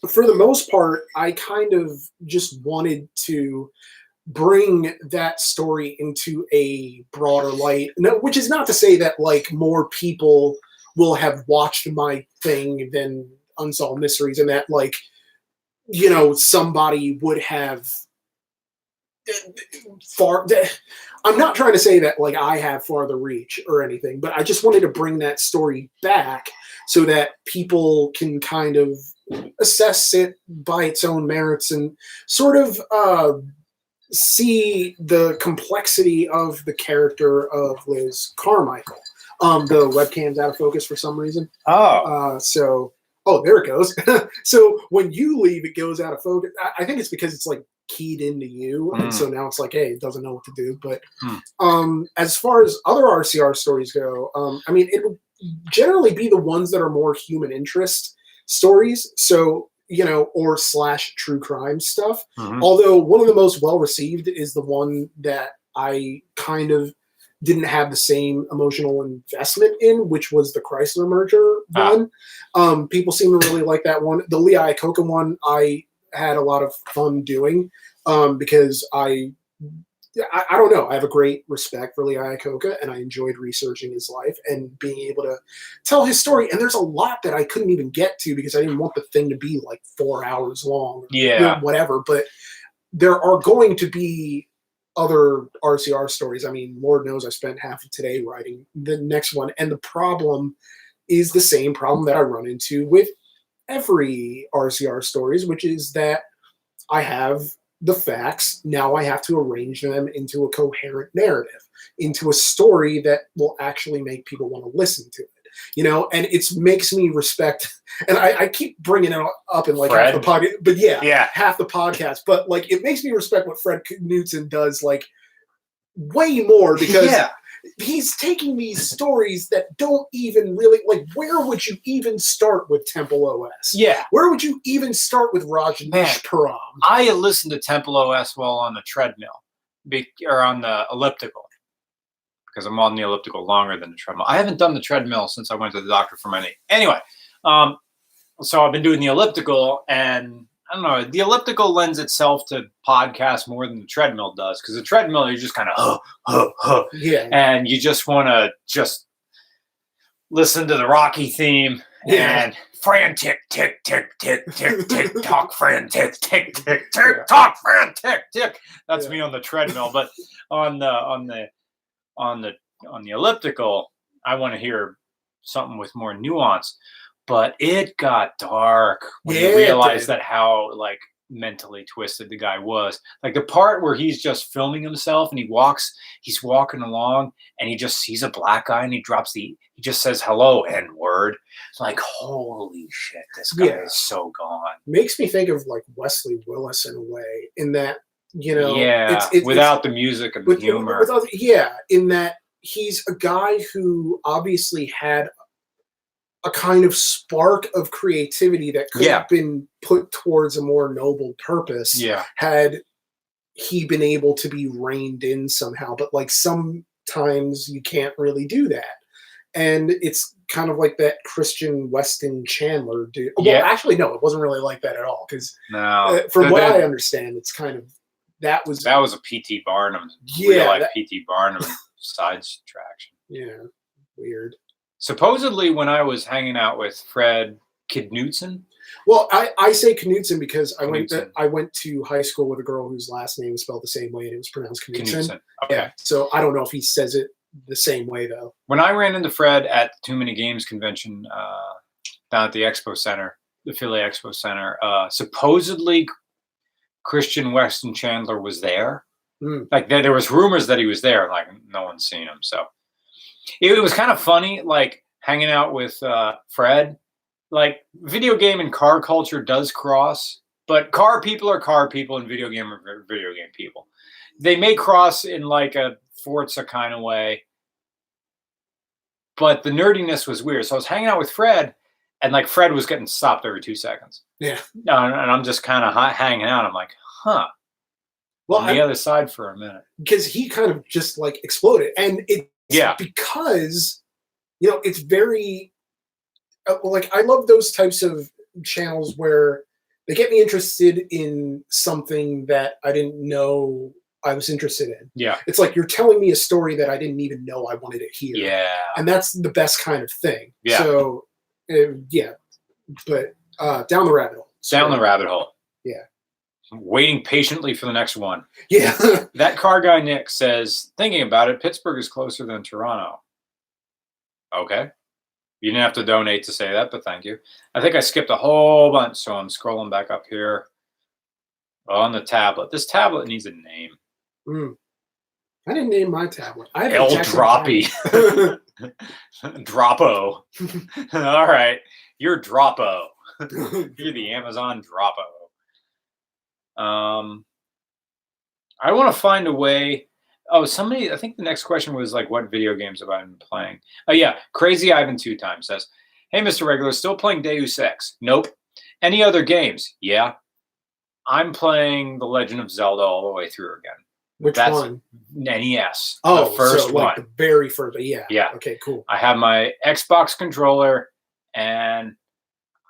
for the most part, I kind of just wanted to bring that story into a broader light, which is not to say that, like, more people will have watched my thing than Unsolved Mysteries, and that, like, you know, somebody would have I'm not trying to say that, like, I have farther reach or anything, but I just wanted to bring that story back so that people can kind of assess it by its own merits and sort of see the complexity of the character of Liz Carmichael. The webcam's out of focus for some reason. Oh, there it goes. So when you leave, it goes out of focus. I think it's because it's like keyed into you, and so now it's like, hey, it doesn't know what to do. But as far as other RCR stories go, I mean, it would generally be the ones that are more human interest stories. So, you know, or / true crime stuff. Although one of the most well received is the one that I kind of didn't have the same emotional investment in, which was the Chrysler Merger one. People seem to really like that one. The Lee Iacocca one, I had a lot of fun doing because I don't know. I have a great respect for Lee Iacocca, and I enjoyed researching his life and being able to tell his story. And there's a lot that I couldn't even get to because I didn't want the thing to be like 4 hours long, or whatever. But there are going to be other RCR stories. I mean, Lord knows I spent half of today writing the next one. And the problem is the same problem that I run into with every RCR stories, which is that I have the facts. Now I have to arrange them into a coherent narrative, into a story that will actually make people want to listen to it. You know, and it makes me respect, and I keep bringing it up in like half the podcast, but half the podcast, but like it makes me respect what Fred Knutson does like way more because he's taking these stories that don't even really, like, where would you even start with Temple OS? Where would you even start with Rajneesh Param? I listened to Temple OS while on the treadmill or on the elliptical. Because I'm on the elliptical longer than the treadmill. I haven't done the treadmill since I went to the doctor for my knee. Anyway, so I've been doing the elliptical, and I don't know, the elliptical lends itself to podcasts more than the treadmill does, because the treadmill, you're just kind of, Yeah. and you just want to just listen to the Rocky theme and frantic, tick, tick, tick, tick, tick, tock, frantic, tick, tick, tick, tock, frantic, tick. That's me on the treadmill, but on the elliptical, I want to hear something with more nuance. But it got dark when you realized that how like mentally twisted the guy was. Like the part where he's just filming himself and he's walking along and he just sees a black guy and he just says hello, N-word. It's like, holy shit, this guy is so gone. Makes me think of like Wesley Willis in a way, in that, you know, without the music and the humor. In that he's a guy who obviously had a kind of spark of creativity that could have been put towards a more noble purpose had he been able to be reined in somehow. But like sometimes you can't really do that. And it's kind of like that Christian Weston Chandler dude. Well, actually, no, it wasn't really like that at all. Because from what I understand, it's kind of that was a P.T. Barnum. Real life P.T. Barnum side traction. Yeah, weird. Supposedly, when I was hanging out with Fred Knudsen. Well, I say Knudsen because I went to high school with a girl whose last name is spelled the same way and it was pronounced Knudsen. Okay. Yeah, so I don't know if he says it the same way though. When I ran into Fred at the Too Many Games convention down at the Expo Center, the Philly Expo Center, supposedly Christian Weston Chandler was there. Like there was rumors that he was there. Like no one's seen him, so. It was kind of funny, like hanging out with Fred. Like video game and car culture does cross, but car people are car people and video game are video game people. They may cross in like a Forza kind of way, but the nerdiness was weird. So I was hanging out with Fred, and like Fred was getting stopped every 2 seconds. Yeah, and I'm just kind of hanging out. I'm like, huh. Well, on the other side for a minute, because he kind of just like exploded, and because, you know, it's very, like, I love those types of channels where they get me interested in something that I didn't know I was interested in. Yeah. It's like you're telling me a story that I didn't even know I wanted to hear. Yeah. And that's the best kind of thing. Yeah. So, but down the rabbit hole. Down the rabbit hole. Yeah. Waiting patiently for the next one. Yeah. That car guy Nick says, thinking about it, Pittsburgh is closer than Toronto. Okay. You didn't have to donate to say that, but thank you. I think I skipped a whole bunch, so I'm scrolling back up here on the tablet. This tablet needs a name. I didn't name my tablet. I have El Droppy. Droppo. All right. You're Droppo. You're the Amazon Droppo. I want to find a way. Oh, somebody, I think the next question was like, what video games have I been playing? Oh, yeah. Crazy Ivan 2 times says, hey, Mr. Regular, still playing Deus Ex? Nope. Any other games? Yeah. I'm playing The Legend of Zelda all the way through again. Which one? NES. Oh, the first so like one. The very first. Yeah. Yeah. Okay, cool. I have my Xbox controller, and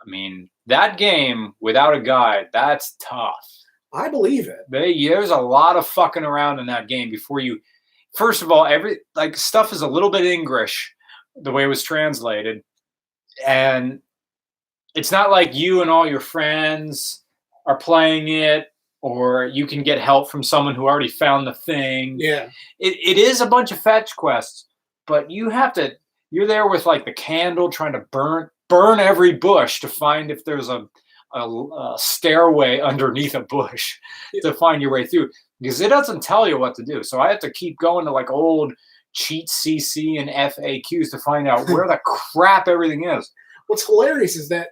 I mean, that game without a guide, that's tough. I believe it. There's a lot of fucking around in that game before you. First of all, stuff is a little bit English, the way it was translated, and it's not like you and all your friends are playing it, or you can get help from someone who already found the thing. Yeah, it is a bunch of fetch quests, but you have to. You're there with like the candle, trying to burn every bush to find if there's a stairway underneath a bush to find your way through, because it doesn't tell you what to do. So I have to keep going to like old cheat CC and FAQs to find out where the crap everything is. What's hilarious is that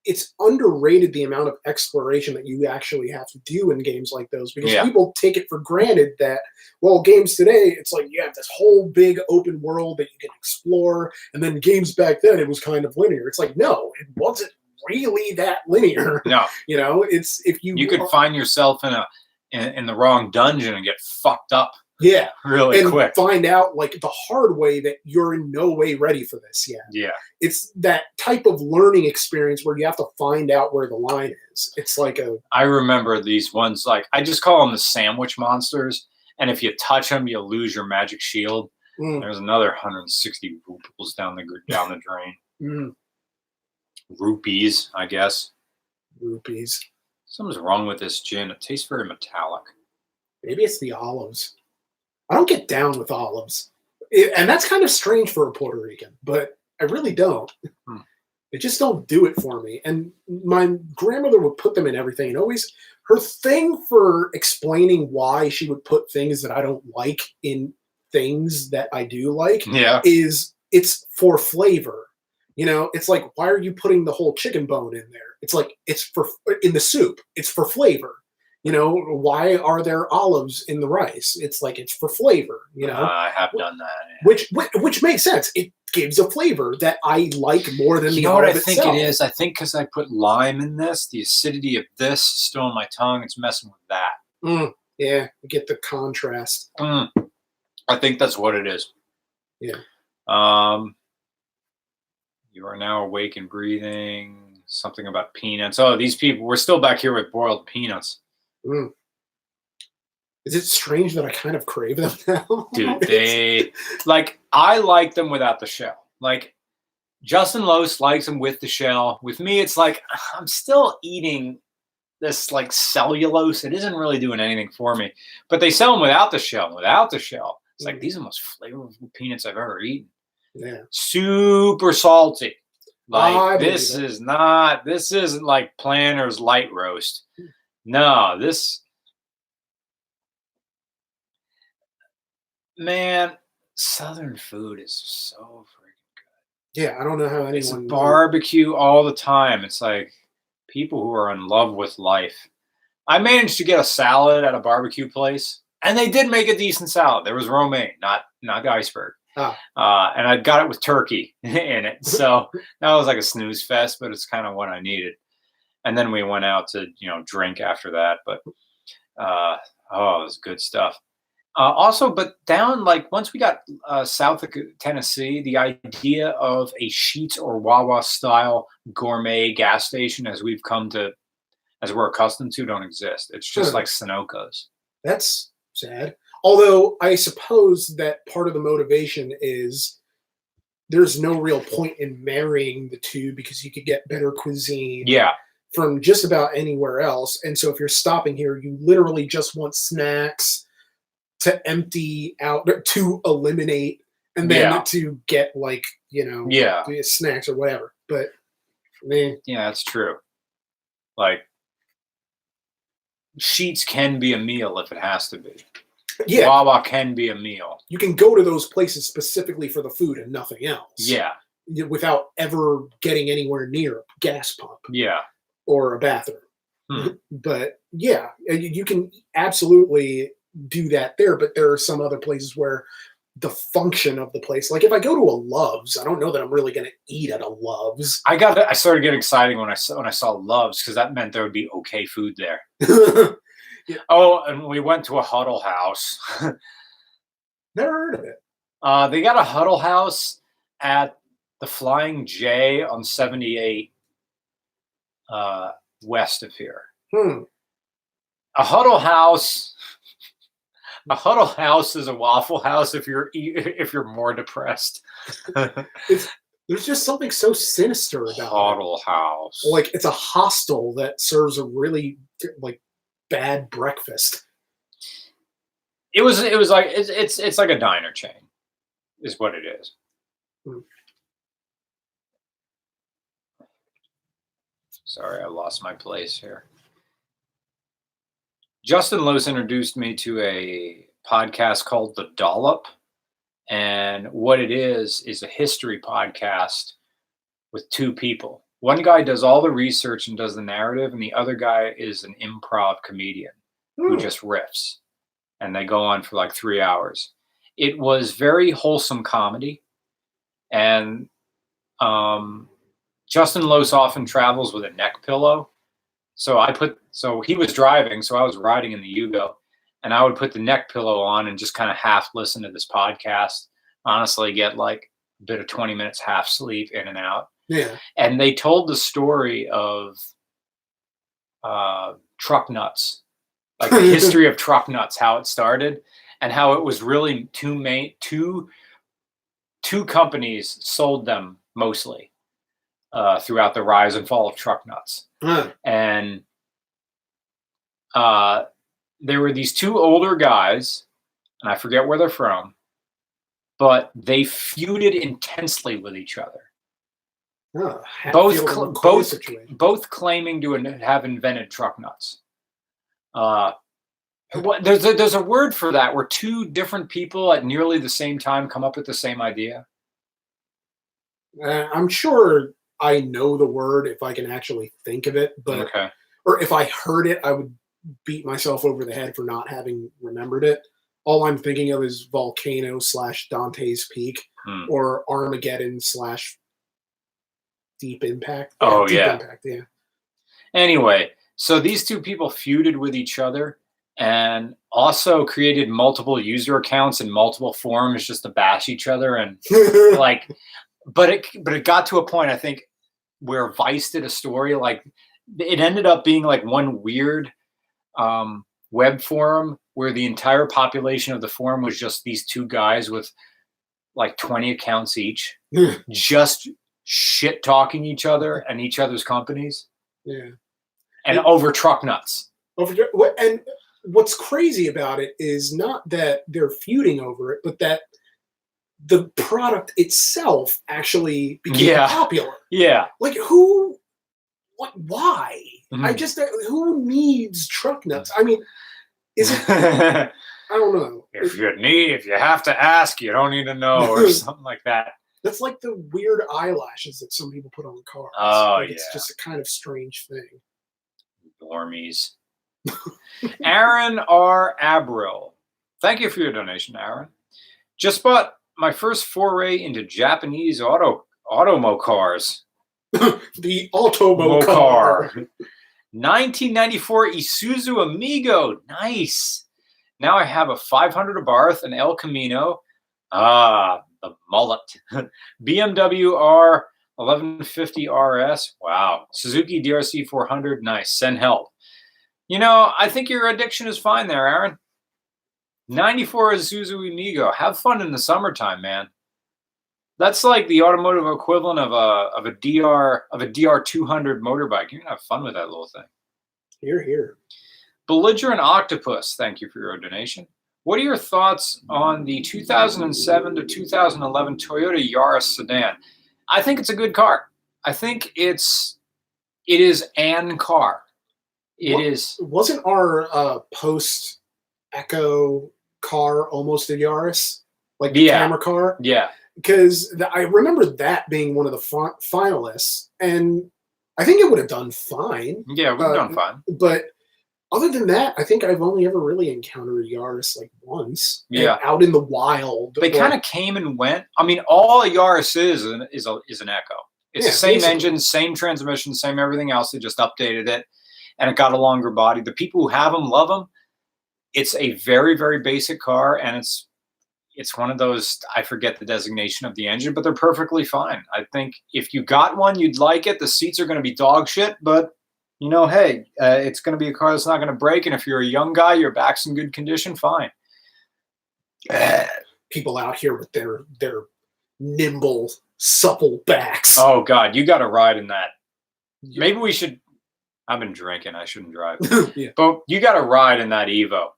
it's underrated the amount of exploration that you actually have to do in games like those, because people take it for granted that, well, games today, it's like you have this whole big open world that you can explore, and then games back then, it was kind of linear. It's like, no, it wasn't really that linear. No. You know, it's if you could find yourself in the wrong dungeon and get fucked up. Yeah. really And quick. find out like the hard way that you're in no way ready for this yet. Yeah. It's that type of learning experience where you have to find out where the line is. It's like I remember these ones, like, I just call them the sandwich monsters. And if you touch them, you'll lose your magic shield. There's another 160 rupees down the drain. Rupees, I guess. Rupees. Something's wrong with this gin. It tastes very metallic. Maybe it's the olives. I don't get down with olives. And that's kind of strange for a Puerto Rican, but I really don't. They just don't do it for me. And my grandmother would put them in everything. And always, her thing for explaining why she would put things that I don't like in things that I do like is it's for flavor. You know, it's like, why are you putting the whole chicken bone in there? It's like, it's for in the soup. It's for flavor. You know, why are there olives in the rice? It's like, it's for flavor, you know. I have done that. Yeah. Which makes sense. It gives a flavor that I like more than the olive olive itself. You know what I think it is? I think because I put lime in this, the acidity of this is still in my tongue. It's messing with that. Yeah, you get the contrast. I think that's what it is. Yeah. You are now awake and breathing. Something about peanuts. Oh, these people, we're still back here with boiled peanuts. Is it strange that I kind of crave them now? Dude, they like, I like them without the shell. Like, Justin Lose likes them with the shell. With me, it's like, I'm still eating this like cellulose. It isn't really doing anything for me. But they sell them without the shell. Without the shell, it's like, these are the most flavorful peanuts I've ever eaten. Yeah. Super salty. Like, this isn't like Planter's light roast. No, man, Southern food is so freaking good. Yeah, I don't know how anyone. It's barbecue all the time. It's like people who are in love with life. I managed to get a salad at a barbecue place, and they did make a decent salad. There was romaine, not the iceberg. And I got it with turkey in it. So that was like a snooze fest, but it's kind of what I needed. And then we went out to, drink after that. But, it was good stuff. Also, but down, like, once we got south of Tennessee, the idea of a Sheetz or Wawa style gourmet gas station, as we're accustomed to, don't exist. It's just like Sunoco's. That's sad. Although I suppose that part of the motivation is there's no real point in marrying the two because you could get better cuisine from just about anywhere else. And so if you're stopping here, you literally just want snacks to empty out, to eliminate, and then to get like, snacks or whatever. But man. Yeah, that's true. Like, Sheetz can be a meal if it has to be. Yeah. Wawa can be a meal. You can go to those places specifically for the food and nothing else. Yeah. Without ever getting anywhere near a gas pump. Yeah. Or a bathroom. But yeah, you can absolutely do that there. But there are some other places where the function of the place, like if I go to a Love's, I don't know that I'm really going to eat at a Love's. I started getting excited when I saw Love's, because that meant there would be okay food there. Yeah. Oh, and we went to a Huddle House. Never heard of it. They got a Huddle House at the Flying J on 78 west of here. A Huddle House is a Waffle House if you're more depressed. There's just something so sinister about Huddle House. Like, it's a hostel that serves a really like bad breakfast. It was like it's like a diner chain, is what it is. Sorry, I lost my place here. Justin Lose introduced me to a podcast called The Dollop, and what it is a history podcast with two people. One guy does all the research and does the narrative, and the other guy is an improv comedian who just riffs. And they go on for like 3 hours. It was very wholesome comedy. And Justin Lose often travels with a neck pillow. So he was driving, so I was riding in the Yugo. and I would put the neck pillow on and just kind of half listen to this podcast. Honestly, get like a bit of 20 minutes half sleep in and out. Yeah. And they told the story of truck nuts, like the history of truck nuts, how it started, and how it was really two companies sold them mostly throughout the rise and fall of truck nuts. And there were these two older guys, and I forget where they're from, but they feuded intensely with each other. Both claiming to have invented truck nuts. There's a word for that where two different people at nearly the same time come up with the same idea. I'm sure I know the word if I can actually think of it, but Okay. or if I heard it, I would beat myself over the head for not having remembered it. All I'm thinking of is Volcano / Dante's Peak or Armageddon / Deep Impact. Oh, Deep yeah. Impact, yeah. Anyway, so these two people feuded with each other and also created multiple user accounts in multiple forums just to bash each other. And like, but it got to a point, I think, where Vice did a story, like it ended up being like one weird web forum where the entire population of the forum was just these two guys with like 20 accounts each, just shit talking each other and each other's companies. Yeah. And over truck nuts. And what's crazy about it is not that they're feuding over it, but that the product itself actually became popular. Yeah. Like who? What? Why? Mm-hmm. Who needs truck nuts? I mean, is it? I don't know. If you have to ask, you don't need to know, or something like that. That's like the weird eyelashes that some people put on cars. Oh, like it's just a kind of strange thing. Normies. Aaron R. Abril. Thank you for your donation, Aaron. Just bought my first foray into Japanese automo cars. The automo car. 1994 Isuzu Amigo. Nice. Now I have a 500 Abarth, an El Camino. The mullet. BMW R 1150 RS. Wow. Suzuki DRC 400. Nice. Send help. You know, I think your addiction is fine there, Aaron. 94 Isuzu Amigo. Have fun in the summertime, man. That's like the automotive equivalent of a DR 200 motorbike. You're gonna have fun with that little thing. Here. Belligerent Octopus. Thank you for your donation. What are your thoughts on the 2007 to 2011 Toyota Yaris sedan? I think it's a good car. I think it is an car. Wasn't our post Echo car almost a Yaris? Like the camera car? Yeah. Because I remember that being one of the finalists, and I think it would have done fine. Yeah, it would have done fine. But other than that, I think I've only ever really encountered a Yaris like once. Yeah. Out in the wild. They kind of came and went. I mean, all a Yaris is an Echo. It's the same basically. engine, same transmission, same everything else. They just updated it, and it got a longer body. The people who have them love them. It's a very, very basic car, and it's one of those, I forget the designation of the engine, but they're perfectly fine. I think if you got one, you'd like it. The seats are going to be dog shit, but you know, hey, it's going to be a car that's not going to break. And if you're a young guy, your back's in good condition, fine. People out here with their nimble, supple backs. Oh, God, you got to ride in that. Yeah. Maybe we should. I've been drinking. I shouldn't drive. Yeah. But you got to ride in that Evo.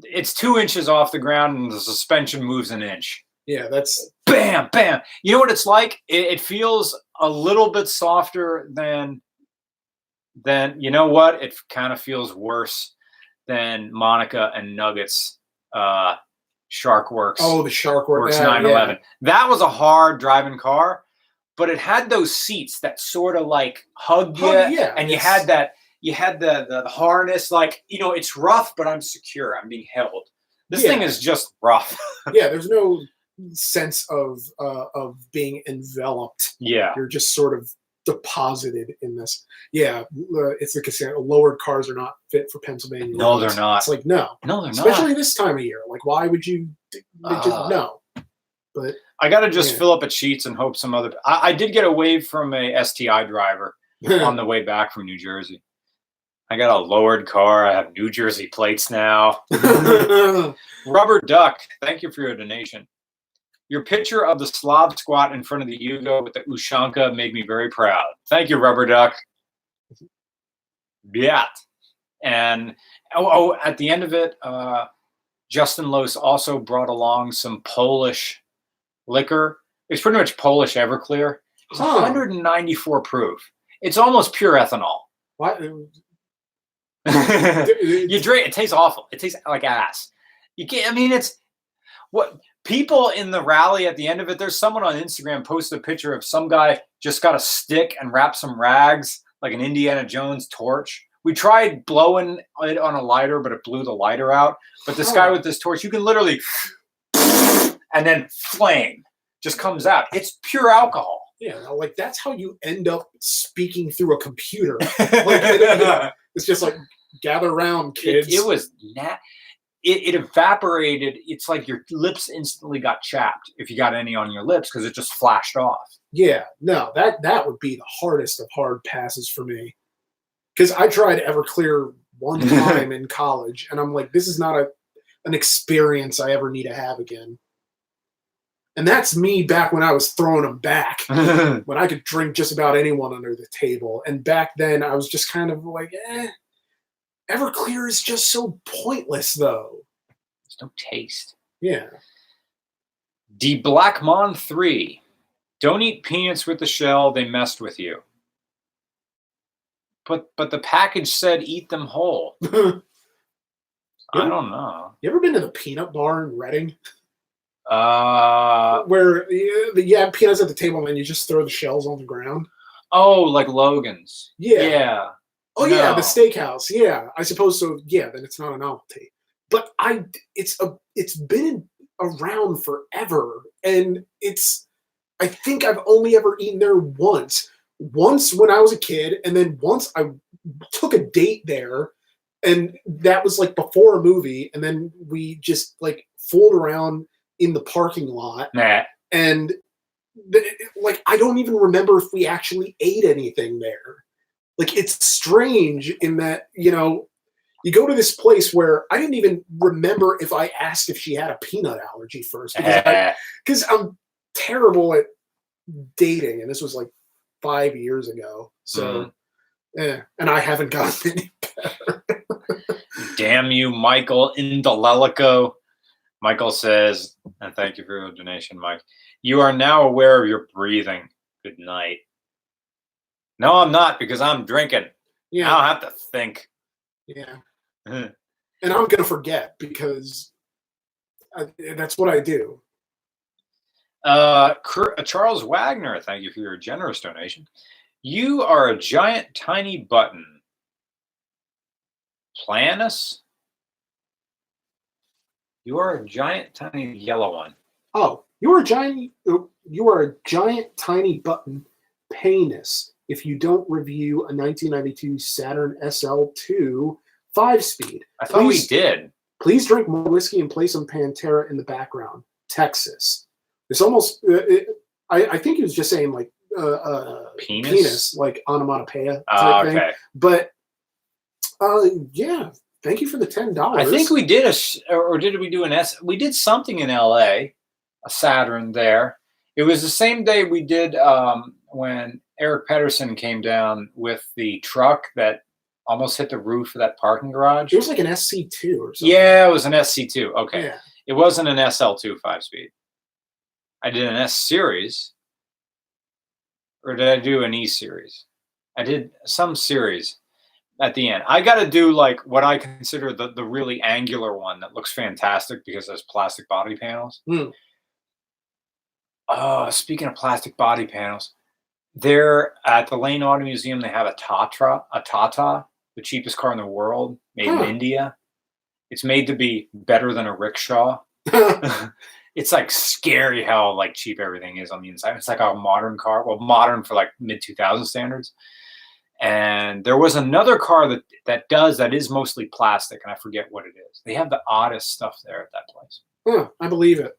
It's 2 inches off the ground and the suspension moves an inch. Yeah, that's bam, bam. You know what it's like? It feels a little bit softer than you know what? It kind of feels worse than Monica and Nuggets Sharkworks. Oh, the Sharkworks 911. Yeah. That was a hard driving car, but it had those seats that sort of like hugged you, and you had the harness, like, you know, it's rough, but I'm secure. I'm being held. This thing is just rough. Yeah, there's no sense of being enveloped. Yeah. You're just sort of deposited in this. Yeah, it's the casino. Lowered cars are not fit for Pennsylvania. No, roads. they're not. It's like, no. No, they're Especially not. this time of year. Like, why would you no. But I got to just fill up at Sheets and hope some other. I did get a wave from a STI driver on the way back from New Jersey. I got a lowered car. I have New Jersey plates now. Rubber Duck, thank you for your donation. Your picture of the Slav squat in front of the Yugo with the Ushanka made me very proud. Thank you, Rubber Duck. Yeah. And at the end of it, Justin Lose also brought along some Polish liquor. It's pretty much Polish Everclear. It's 194 proof. It's almost pure ethanol. What? You drink it tastes awful. It tastes like ass. You can't. I mean, it's what people in the rally at the end of it. There's someone on Instagram posted a picture of some guy just got a stick and wrapped some rags like an Indiana Jones torch. We tried blowing it on a lighter, but it blew the lighter out. But this guy with this torch, you can literally and then flame just comes out. It's pure alcohol. Yeah, like that's how you end up speaking through a computer. Like, it's just like, gather around, kids. It was it evaporated. It's like your lips instantly got chapped if you got any on your lips because it just flashed off. Yeah, no, that would be the hardest of hard passes for me. Because I tried Everclear one time in college, and I'm like, this is not an experience I ever need to have again. And that's me back when I was throwing them back, when I could drink just about anyone under the table. And back then, I was just kind of like, Everclear is just so pointless, though. There's no taste. Yeah. D Blackmon 3. Don't eat peanuts with the shell. They messed with you. But the package said eat them whole. I don't know. You ever been to the peanut bar in Reading? Where you have peanuts at the table and then you just throw the shells on the ground? Oh, like Logan's. Yeah. Oh, no. Yeah, the steakhouse. Yeah, I suppose so. Yeah, then it's not a novelty. But it's been around forever, and I think I've only ever eaten there once. Once when I was a kid, and then once I took a date there, and that was like before a movie, and then we just like fooled around in the parking lot. And like I don't even remember if we actually ate anything there. Like it's strange in that, you go to this place where I didn't even remember if I asked if she had a peanut allergy first because I'm terrible at dating, and this was like 5 years ago. So, and I haven't gotten any better. Damn you, Michael Indalelico. Michael says, and thank you for your donation, Mike. You are now aware of your breathing. Good night. No, I'm not, because I'm drinking. Yeah. I don't have to think. Yeah. And I'm going to forget because that's what I do. Charles Wagner, thank you for your generous donation. You are a giant tiny button. Planus? You are a giant tiny yellow one. Oh, you are a giant tiny button penis if you don't review a 1992 Saturn SL2 5-speed. I thought we did. Please drink more whiskey and play some Pantera in the background. Texas. It's almost, I think he was just saying like penis, like onomatopoeia type thing. But yeah, thank you for the $10. I think we did or did we do an S? We did something in LA, a Saturn there. It was the same day we did when Eric Pedersen came down with the truck that almost hit the roof of that parking garage. It was like an SC2 or something. Yeah, it was an SC2. Okay. Yeah. It wasn't an SL2 5-speed. I did an S series. Or did I do an E series? I did some series at the end. I got to do like what I consider the really angular one that looks fantastic because there's plastic body panels. Speaking of plastic body panels, there at the Lane Auto Museum, they have a Tata, the cheapest car in the world, made in India. It's made to be better than a rickshaw. it's like scary how like cheap everything is on the inside. It's like a modern car, well, modern for like mid 2000 standards. And there was another car that is mostly plastic, and I forget what it is. They have the oddest stuff there at that place. I believe it.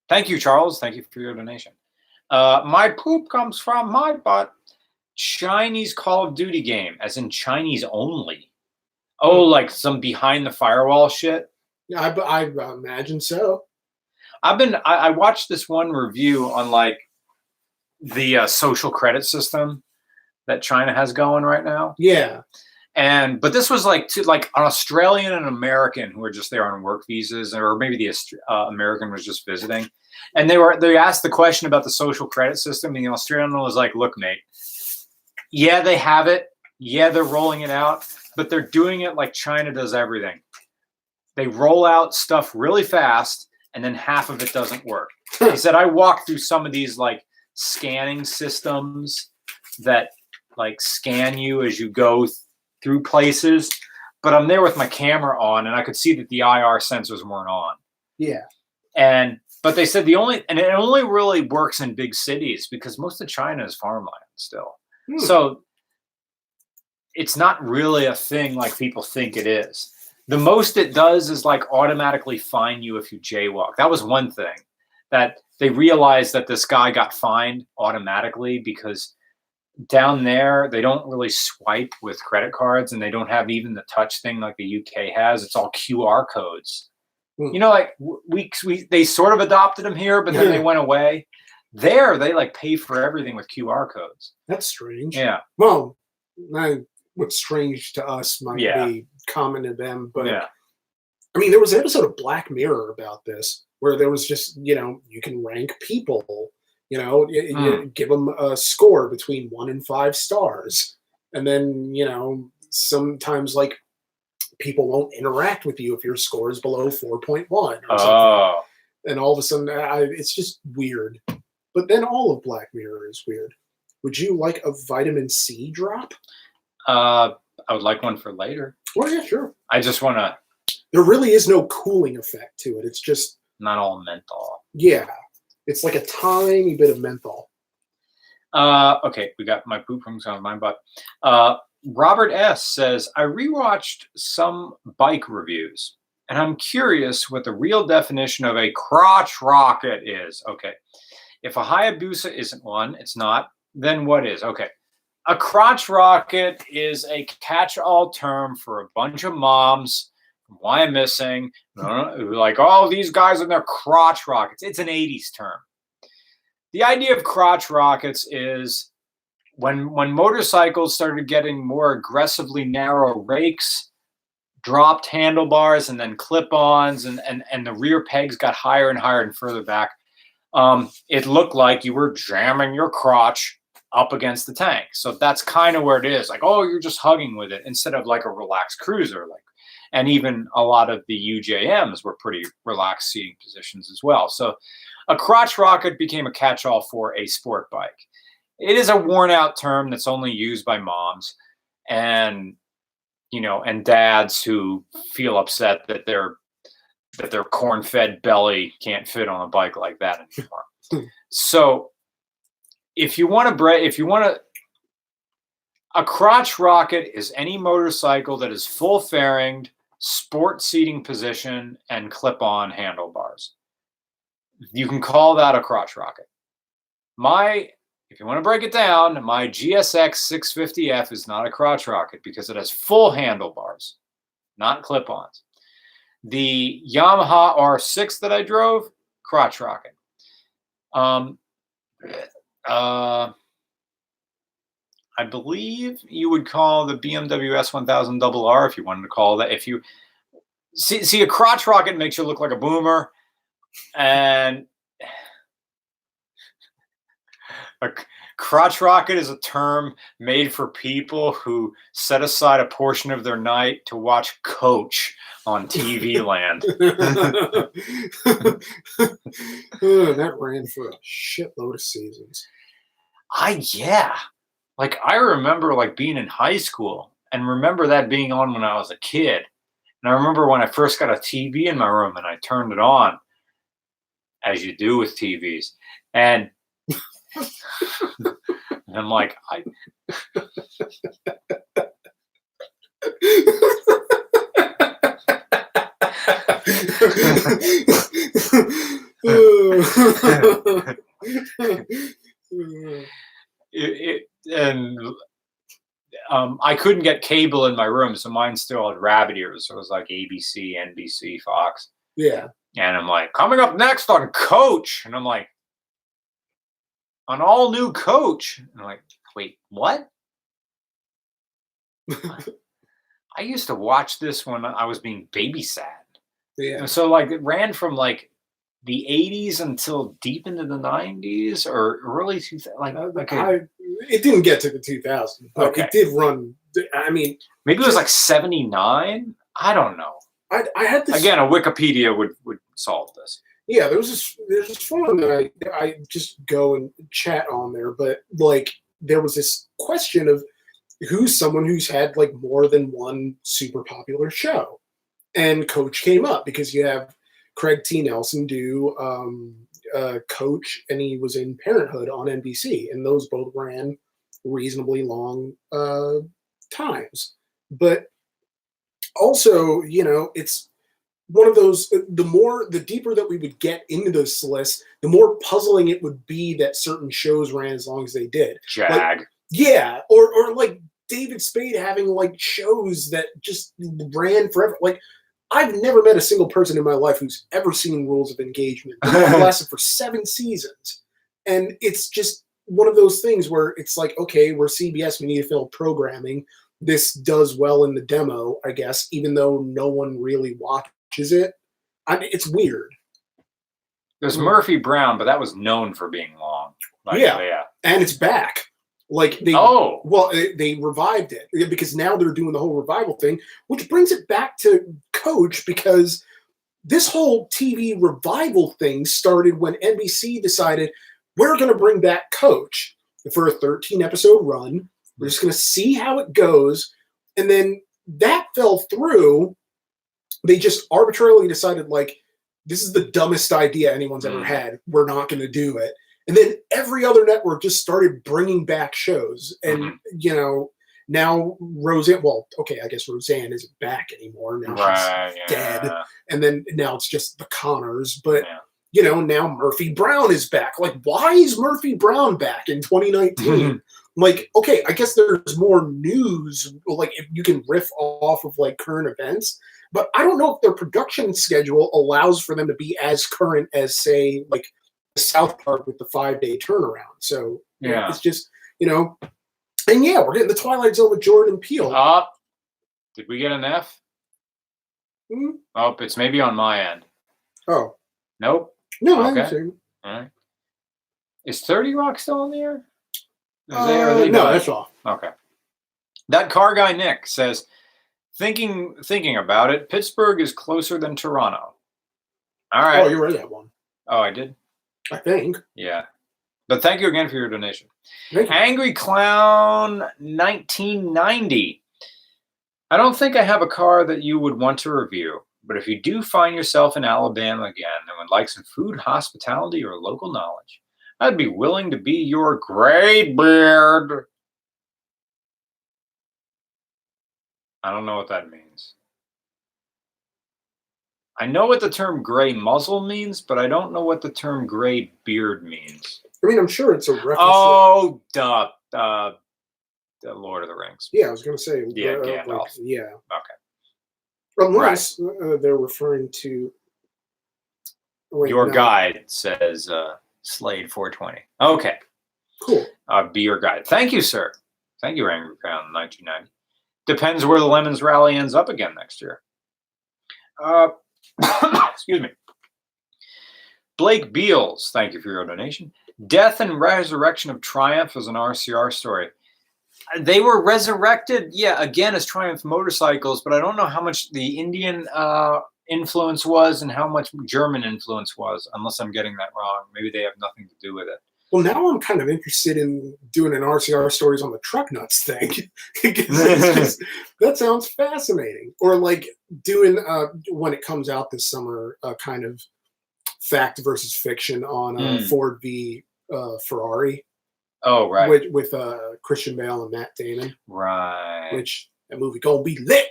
Thank you, Charles. Thank you for your donation. My poop comes from my butt. Chinese Call of Duty game, as in Chinese only. Oh, like some behind the firewall shit. Yeah, I imagine so. I watched this one review on like the social credit system that China has going right now. Yeah. But this was like an Australian and American who were just there on work visas, or maybe the American was just visiting. And they asked the question about the social credit system, and the Australian was like, "Look, mate, yeah, they have it. Yeah, they're rolling it out, but they're doing it like China does everything. They roll out stuff really fast, and then half of it doesn't work." He said, "I walked through some of these like scanning systems that like scan you as you go through places, but I'm there with my camera on, and I could see that the IR sensors weren't on." Yeah. But they said it only really works in big cities because most of China is farmland still. So it's not really a thing like people think it is. The most it does is like automatically fine you if you jaywalk. That was one thing that they realized, that this guy got fined automatically because down there they don't really swipe with credit cards, and they don't have even the touch thing like the UK has. It's all QR codes. You know, like they sort of adopted them here, but then they went away. There, they like pay for everything with QR codes. That's strange. Yeah. Well, what's strange to us might be common to them, but I mean, there was an episode of Black Mirror about this where there was just, you can rank people, you give them a score between 1 and 5 stars. And then, sometimes like people won't interact with you if your score is below 4.1 or something. And all of a sudden, it's just weird. But then all of Black Mirror is weird. Would you like a vitamin C drop? I would like one for later. Oh, yeah, sure. I just want to... There really is no cooling effect to it. It's just... Not all menthol. Yeah. It's like a tiny bit of menthol. Okay, we got my poop from my butt. Robert S. says, I rewatched some bike reviews, and I'm curious what the real definition of a crotch rocket is. Okay. If a Hayabusa isn't one, it's not, then what is? Okay. A crotch rocket is a catch-all term for a bunch of moms from Why I'm Missing, like, oh, these guys and their crotch rockets. It's an 80s term. The idea of crotch rockets is when motorcycles started getting more aggressively narrow rakes, dropped handlebars, and then clip-ons, and the rear pegs got higher and higher and further back, it looked like you were jamming your crotch up against the tank. So that's kind of where it is. Like, oh, you're just hugging with it instead of like a relaxed cruiser. And even a lot of the UJMs were pretty relaxed seating positions as well. So a crotch rocket became a catch-all for a sport bike. It is a worn-out term that's only used by moms and dads who feel upset that their corn-fed belly can't fit on a bike like that anymore. So if you want to, a crotch rocket is any motorcycle that is full fairinged, sport seating position, and clip-on handlebars. You can call that a crotch rocket. If you want to break it down, my GSX 650F is not a crotch rocket because it has full handlebars, not clip-ons. The Yamaha R6 that I drove, crotch rocket. I believe you would call the BMW S1000RR if you wanted to call that. If you see a crotch rocket makes you look like a boomer, and a crotch rocket is a term made for people who set aside a portion of their night to watch Coach on TV Land. That ran for a shitload of seasons. Yeah. Like, I remember like being in high school and remember that being on when I was a kid. And I remember when I first got a TV in my room and I turned it on, as you do with TVs, and I'm like, I couldn't get cable in my room, so mine still had rabbit ears. So it was like ABC, NBC, Fox. Yeah. And I'm like, coming up next on Coach. And I'm like, an all new Coach. And I'm like, wait, what? I used to watch this when I was being babysat. Yeah. And so like it ran from like the 80s until deep into the 90s or early 2000s. Like, okay. It didn't get to the 2000s, but Okay. it did run. I mean, maybe it was like 79. I don't know. I had this again. A Wikipedia would solve this. Yeah, there's this forum that I just go and chat on there, but like there was this question of who's someone who's had like more than one super popular show, and Coach came up because you have Craig T. Nelson do Coach, and he was in Parenthood on NBC, and those both ran reasonably long times. But also, you know, it's one of those, the deeper that we would get into those lists, the more puzzling it would be that certain shows ran as long as they did. Jag. Like, yeah, or like David Spade having like shows that just ran forever. Like, I've never met a single person in my life who's ever seen Rules of Engagement. It lasted for 7 seasons. And it's just one of those things where it's like, okay, we're CBS, we need to fill programming. This does well in the demo, I guess, even though no one really watches it. It's weird. There's Murphy Brown, but that was known for being long. Like, yeah. And it's back. Like they revived it because now they're doing the whole revival thing, which brings it back to Coach, because this whole TV revival thing started when NBC decided we're going to bring back Coach for a 13-episode run. We're just going to see how it goes. And then that fell through. They just arbitrarily decided, like, this is the dumbest idea anyone's ever had. We're not going to do it. And then every other network just started bringing back shows. And, you know, now Roseanne, well, okay, I guess Roseanne isn't back anymore. Now she's dead. And then now it's just the Connors. But, you know, now Murphy Brown is back. Like, why is Murphy Brown back in 2019? Like, okay, I guess there's more news, like, if you can riff off of, like, current events. But I don't know if their production schedule allows for them to be as current as, say, like, South Park with the 5-day turnaround. So it's just, you know, and we're getting the Twilight Zone with Jordan Peele. Did we get an F? Mm-hmm. Oh, it's maybe on my end. Oh. Nope. No, okay. I'm saying. All right. Is 30 Rock still on the air? No, that's off. Okay. That car guy Nick says, thinking about it, Pittsburgh is closer than Toronto. All right. Oh, you read that one. Oh, I did? I think. Yeah. But thank you again for your donation. Thank you. Angry Clown 1990. I don't think I have a car that you would want to review, but if you do find yourself in Alabama again and would like some food, hospitality, or local knowledge, I'd be willing to be your gray beard. I don't know what that means. I know what the term gray muzzle means, but I don't know what the term gray beard means. I mean, I'm sure it's a reference. Oh, the Lord of the Rings. Yeah, I was going to say. Yeah, Gandalf. Like, yeah. Okay. Unless they're referring to. Your guide says Slade 420. Okay. Cool. Be your guide. Thank you, sir. Thank you, Angry Crown 1990. Depends where the LeMons rally ends up again next year. Excuse me. Blake Beals, thank you for your donation. Death and Resurrection of Triumph is an RCR story. They were resurrected, again as Triumph motorcycles, but I don't know how much the Indian influence was and how much German influence was, unless I'm getting that wrong. Maybe they have nothing to do with it. Well, now I'm kind of interested in doing an RCR stories on the truck nuts thing. That sounds fascinating. Or like doing when it comes out this summer, kind of fact versus fiction on Ford v Ferrari. Oh, right. With Christian Bale and Matt Damon. Right. Which that movie gonna be lit.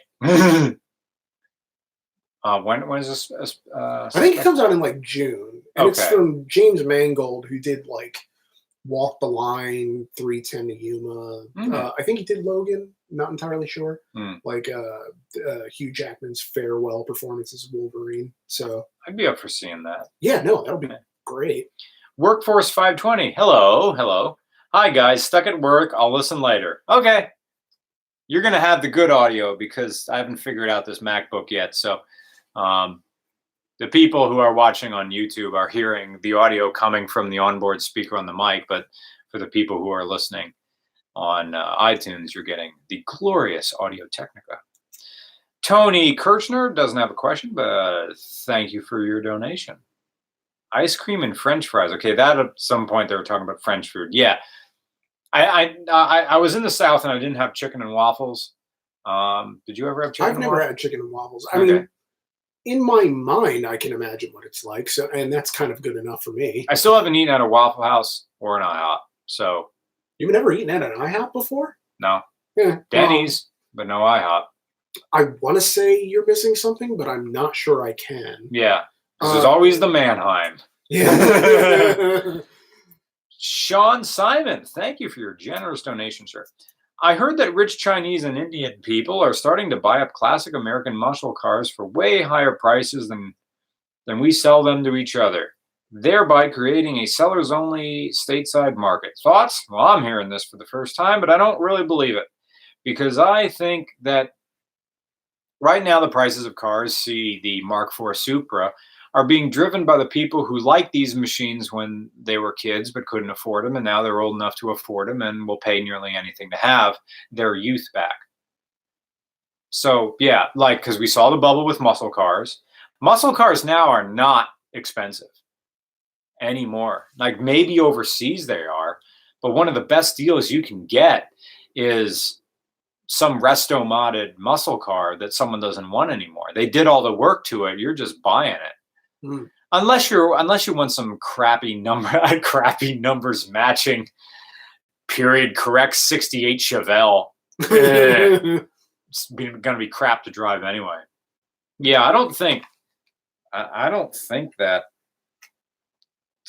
When is this? I think it comes out in like June, and it's from James Mangold, who did like Walk the Line, 310 to Yuma. I think he did Logan. Not entirely sure. Like Hugh Jackman's farewell performance as Wolverine. So I'd be up for seeing that. Yeah, no, that would be great. Workforce 520. Hello. Hi guys, stuck at work. I'll listen later. Okay. You're gonna have the good audio because I haven't figured out this MacBook yet. So the people who are watching on YouTube are hearing the audio coming from the onboard speaker on the mic, but for the people who are listening on iTunes, you're getting the glorious Audio Technica. Tony Kirchner doesn't have a question, but thank you for your donation. Ice cream and French fries. Okay, that at some point they were talking about French food. Yeah, I was in the South and I didn't have chicken and waffles. Did you ever have chicken? I've never had chicken and waffles. I mean, in my mind, I can imagine what it's like. So, and that's kind of good enough for me. I still haven't eaten at a Waffle House or an IHOP. So you've never eaten at an IHOP before? No. Yeah. Denny's, but no IHOP. I want to say you're missing something, but I'm not sure I can. Yeah. There's always the Mannheim. Yeah. Sean Simon, thank you for your generous donation, sir. I heard that rich Chinese and Indian people are starting to buy up classic American muscle cars for way higher prices than we sell them to each other, thereby creating a sellers-only stateside market. Thoughts? Well, I'm hearing this for the first time, but I don't really believe it because I think that right now the prices of cars, see the Mark IV Supra, are being driven by the people who liked these machines when they were kids but couldn't afford them, and now they're old enough to afford them and will pay nearly anything to have their youth back. So, yeah, like, because we saw the bubble with muscle cars. Muscle cars now are not expensive anymore. Like, maybe overseas they are, but one of the best deals you can get is some resto-modded muscle car that someone doesn't want anymore. They did all the work to it. You're just buying it. Unless you want some crappy numbers matching period correct 68 Chevelle. It's gonna be crap to drive anyway. Yeah, I don't think that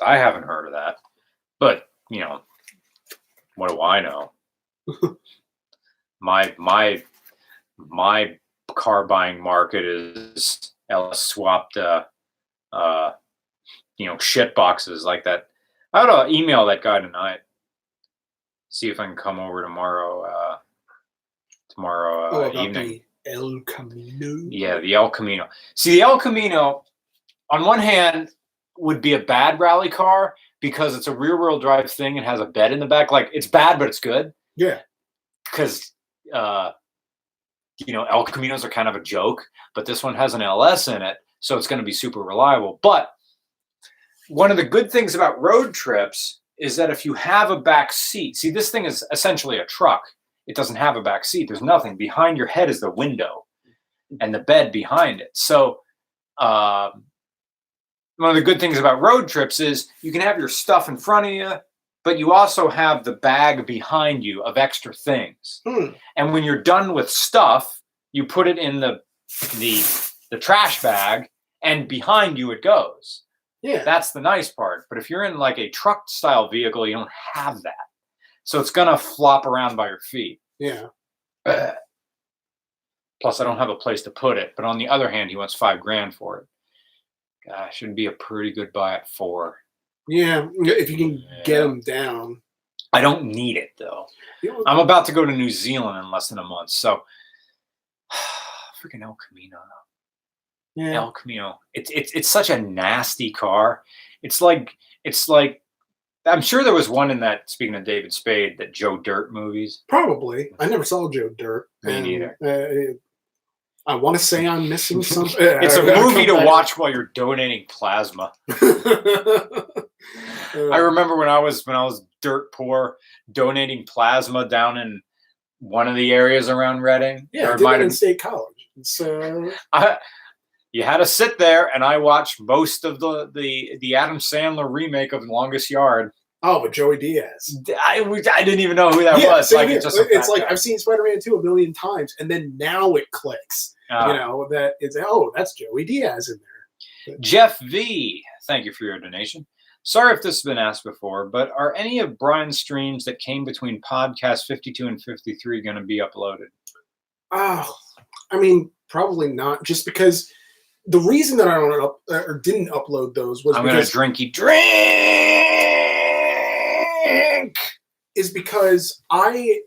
I haven't heard of that. But you know, what do I know? My car buying market is LS swapped shit boxes like that. I ought to email that guy tonight. See if I can come over tomorrow evening. The El Camino. Yeah, the El Camino. See, the El Camino, on one hand, would be a bad rally car because it's a rear-wheel drive thing and has a bed in the back. Like, it's bad, but it's good. Yeah. Because El Caminos are kind of a joke, but this one has an LS in it, so it's going to be super reliable. But one of the good things about road trips is that if you have a back seat, see, this thing is essentially a truck. It doesn't have a back seat. There's nothing. Behind your head is the window and the bed behind it. So one of the good things about road trips is you can have your stuff in front of you, but you also have the bag behind you of extra things. And when you're done with stuff, you put it in the trash bag, and behind you it goes. Yeah. That's the nice part. But if you're in like a truck style vehicle, you don't have that. So it's going to flop around by your feet. Yeah. Plus, I don't have a place to put it. But on the other hand, he wants $5,000 for it. Gosh, should be a pretty good buy at $4,000. Yeah, if you can get them down. I don't need it, though. I'm about to go to New Zealand in less than a month. So, freaking El Camino. Yeah. El Camino. It's such a nasty car. It's like I'm sure there was one in that, speaking of David Spade, that Joe Dirt movies. Probably. I never saw Joe Dirt. Me neither. I want to say I'm missing something. It's a movie to watch while you're donating plasma. I remember when I was dirt poor, donating plasma down in one of the areas around Reading. Yeah, I did that in State College. So you had to sit there, and I watched most of the Adam Sandler remake of The Longest Yard. Oh, with Joey Diaz. I didn't even know who that was. Like, it's like I've seen Spider-Man 2 a million times, and then now it clicks. That it's that's Joey Diaz in there. But Jeff V, thank you for your donation. Sorry if this has been asked before, but are any of Brian's streams that came between podcast 52 and 53 going to be uploaded? I mean, probably not. Just because the reason that I didn't upload those was I'm going to drinky drink is because I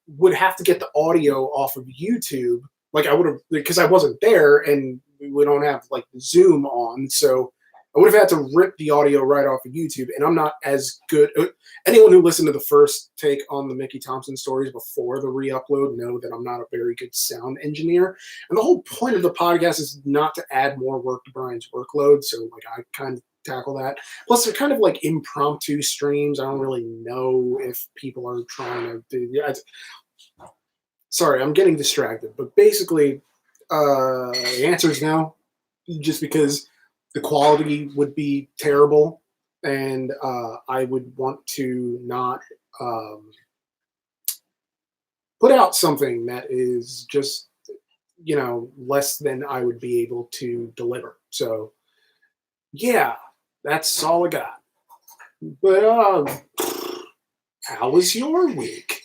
would have to get the audio off of YouTube. Like I would have, because I wasn't there and we don't have like Zoom on, so I would have had to rip the audio right off of YouTube, and I'm not as good. Anyone who listened to the first take on the Mickey Thompson stories before the re-upload know that I'm not a very good sound engineer. And the whole point of the podcast is not to add more work to Brian's workload, so like I kind of tackle that. Plus, they're kind of like impromptu streams. I don't really know if people are trying to do. Yeah, sorry, I'm getting distracted. But basically, the answer is no, just because the quality would be terrible, and I would want to not put out something that is just, less than I would be able to deliver. So, yeah, that's all I got. But how was your week?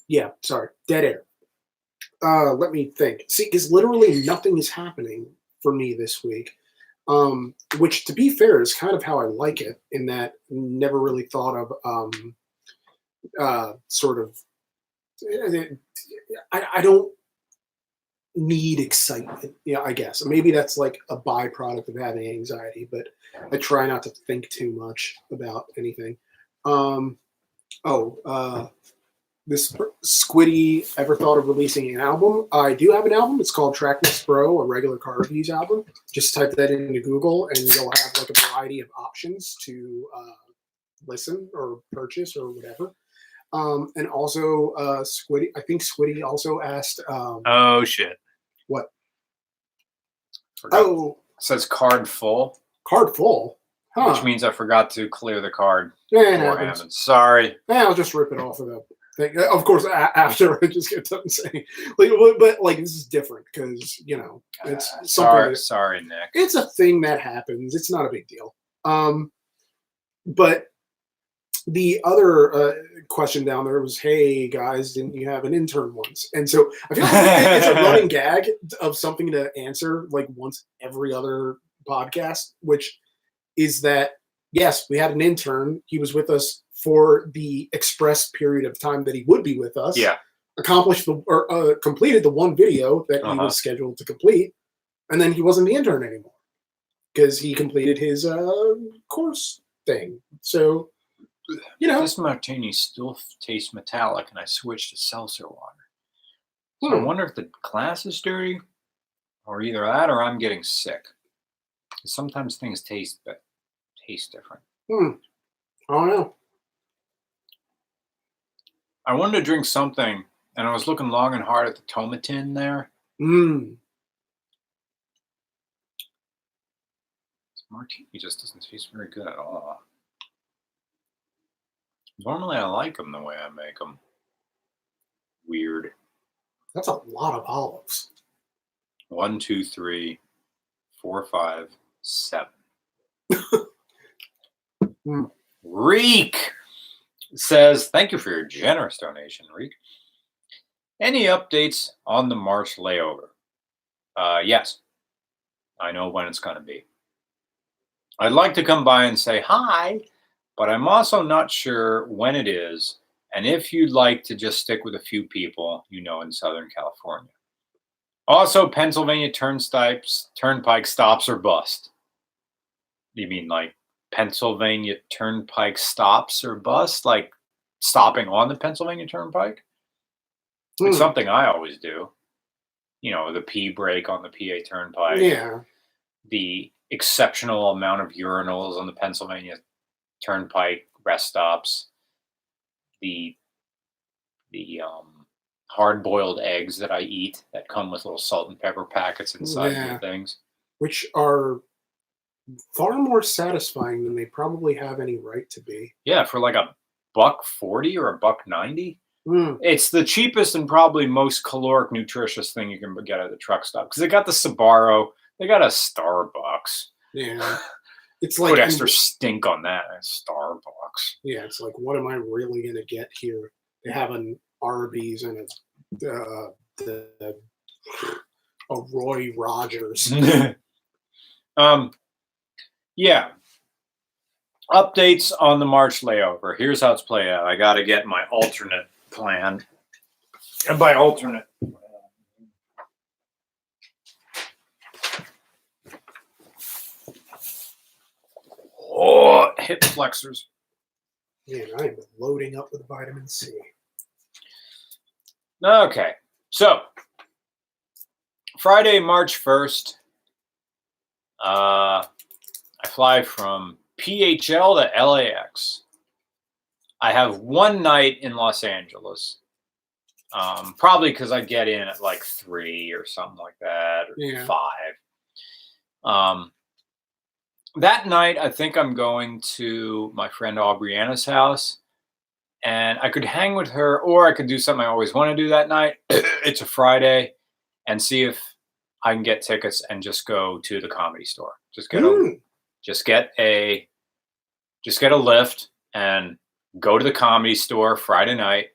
Yeah, sorry, dead air. Let me think. See, because literally nothing is happening for me this week, which, to be fair, is kind of how I like it, in that I never really thought of sort of. I don't need excitement. Yeah, I guess maybe that's like a byproduct of having anxiety, but I try not to think too much about anything. This Squiddy ever thought of releasing an album? I do have an album. It's called Trackless Bro, a regular car reviews album. Just type that into Google, and you'll have like a variety of options to listen or purchase or whatever. And also, Squiddy. I think Squiddy also asked. Oh shit! What? Forgot. Oh, it says card full. Card full. Huh. Which means I forgot to clear the card. Yeah, sorry. I'll just rip it off of the thing. Of course, after I just get done saying, like, but like this is different because it's something. Sorry, Nick. It's a thing that happens. It's not a big deal. But the other question down there was, "Hey guys, didn't you have an intern once?" And so I feel like it's a running gag of something to answer like once every other podcast, which is that yes, we had an intern. He was with us for the express period of time that he would be with us. Yeah. Completed the one video that he was scheduled to complete, and then he wasn't the intern anymore because he completed his course thing. So, this martini still tastes metallic, and I switched to seltzer water. So I wonder if the glass is dirty, or either that, or I'm getting sick. Sometimes things taste different. I don't know. I wanted to drink something, and I was looking long and hard at the tomatin there. This martini just doesn't taste very good at all. Normally, I like them the way I make them. Weird. That's a lot of olives. 1, 2, 3, 4, 5, 7. Reek says, "Thank you for your generous donation, Reek. Any updates on the March layover?" Yes. I know when it's going to be. I'd like to come by and say hi, but I'm also not sure when it is, and if you'd like to just stick with a few people in Southern California. Also, Pennsylvania Turnpike stops or bust. You mean like Pennsylvania Turnpike stops or bust? Like stopping on the Pennsylvania Turnpike? It's something I always do. the P brake on the PA Turnpike. Yeah. The exceptional amount of urinals on the Pennsylvania Turnpike rest stops. The hard-boiled eggs that I eat that come with little salt and pepper packets inside the things. Which are far more satisfying than they probably have any right to be. Yeah, for like $1.40 or $1.90. Mm. It's the cheapest and probably most caloric, nutritious thing you can get at the truck stop. Because they got the Sbarro, they got a Starbucks. Yeah. It's like put extra stink on that. Starbucks. Yeah, it's like, what am I really gonna get here? They have an Arby's and a Roy Rogers. Yeah. Updates on the March layover. Here's how it's played out. I got to get my alternate plan. And by alternate, hip flexors. Yeah, I'm loading up with vitamin C. Okay. So, Friday, March 1st, I fly from PHL to LAX. I have one night in Los Angeles. Probably because I get in at like 3 or something like that, or 5. That night, I think I'm going to my friend Aubriana's house, and I could hang with her, or I could do something I always want to do that night. It's a Friday, and see if I can get tickets and just go to the Comedy Store. Just get a lift and go to the Comedy Store Friday night,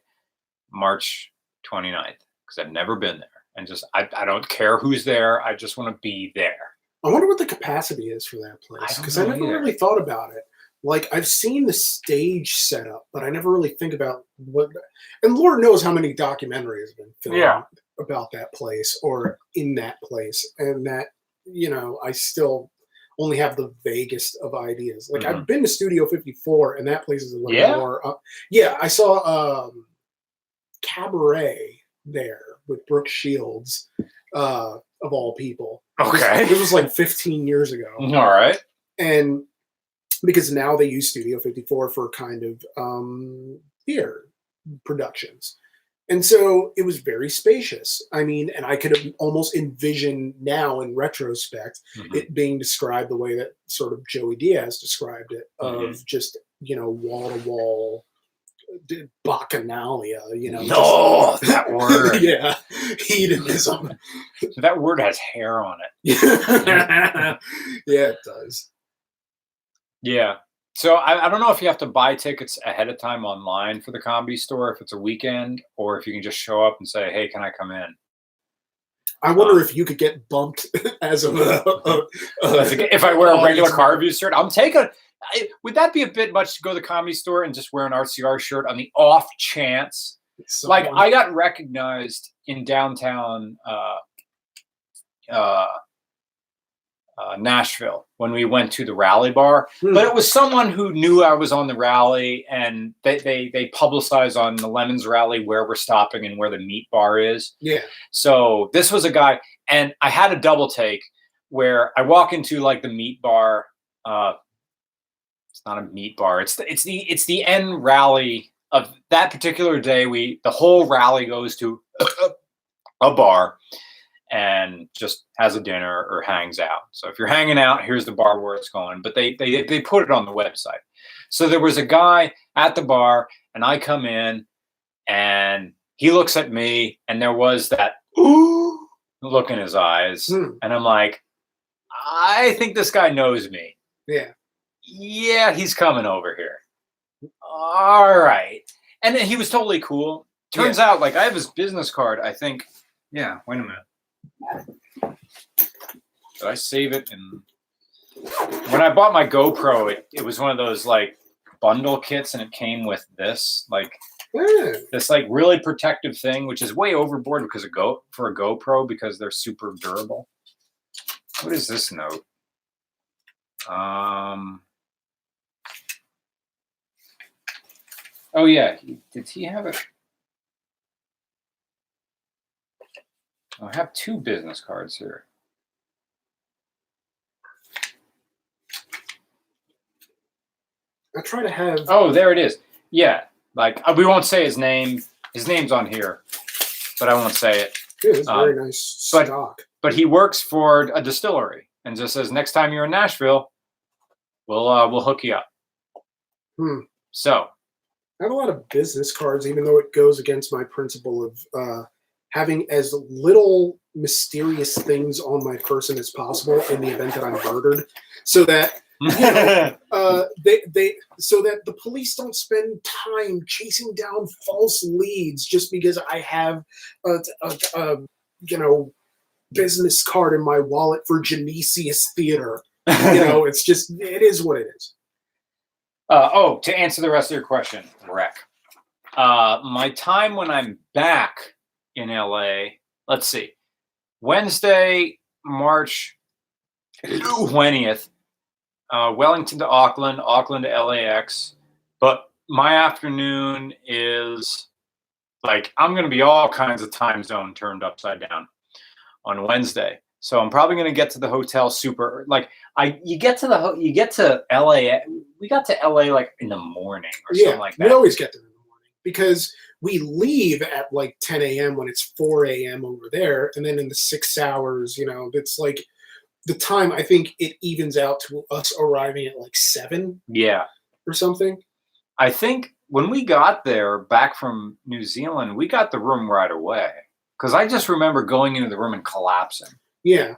March 29th, because I've never been there, and just I don't care who's there. I just want to be there. I wonder what the capacity is for that place, because I never really thought about it. Like, I've seen the stage set up, but I never really think about what. And Lord knows how many documentaries have been filmed about that place or in that place, and that I still only have the vaguest of ideas. Like, I've been to Studio 54, and that place is a little more. I saw Cabaret there with Brooke Shields, of all people. Okay. This was like 15 years ago. All right. And because now they use Studio 54 for kind of theater productions. And so it was very spacious. I mean, and I could almost envision now in retrospect it being described the way that sort of Joey Diaz described it, of just, wall-to-wall bacchanalia, No, that word. Yeah, hedonism. That word has hair on it. Yeah, it does. Yeah. So I don't know if you have to buy tickets ahead of time online for the Comedy Store, if it's a weekend, or if you can just show up and say, hey, can I come in? I wonder if you could get bumped as if I wear a regular car review shirt. I'm taking. Would that be a bit much to go to the Comedy Store and just wear an RCR shirt on the off chance? Like, I got recognized in downtown Nashville when we went to the Rally Bar, but it was someone who knew I was on the Rally, and they publicized on the LeMons Rally where we're stopping and where the meat bar is. Yeah. So this was a guy, and I had a double take where I walk into like the meat bar. It's not a meat bar. It's the end rally of that particular day. The whole rally goes to a bar and just has a dinner or hangs out. So if you're hanging out, here's the bar where it's going. But they put it on the website. So there was a guy at the bar, and I come in, and he looks at me, and there was that ooh look in his eyes, and I'm like, I think this guy knows me. Yeah, he's coming over here. All right. And he was totally cool. Turns out, like, I have his business card, I think. Yeah, wait a minute. Did I save it? And when I bought my GoPro, it was one of those, like, bundle kits, and it came with this, like, this, like, really protective thing, which is way overboard for a GoPro because they're super durable. What is this note? Oh, yeah. Did he have it? I have 2 business cards here. I try to have. Oh, there it is. Yeah, like we won't say his name. His name's on here, but I won't say it. It's very nice stock. But he works for a distillery and just says, next time you're in Nashville, we'll hook you up. So I have a lot of business cards, even though it goes against my principle of having as little mysterious things on my person as possible in the event that I'm murdered, so that so that the police don't spend time chasing down false leads just because I have a business card in my wallet for Genesius Theater. It's just, it is what it is. To answer the rest of your question, Rec. My time when I'm back in LA, let's see, Wednesday, March 20th, Wellington to Auckland, Auckland to LAX. But my afternoon is like, I'm going to be all kinds of time zone turned upside down on Wednesday. So I'm probably going to get to the hotel super, like you get to LA. We got to LA like in the morning or something like that. We always get there in the morning because we leave at like 10 a.m. when it's 4 a.m. over there. And then in the 6 hours, it's like the time, I think it evens out to us arriving at like 7. Yeah. Or something. I think when we got there back from New Zealand, we got the room right away. Because I just remember going into the room and collapsing. Yeah.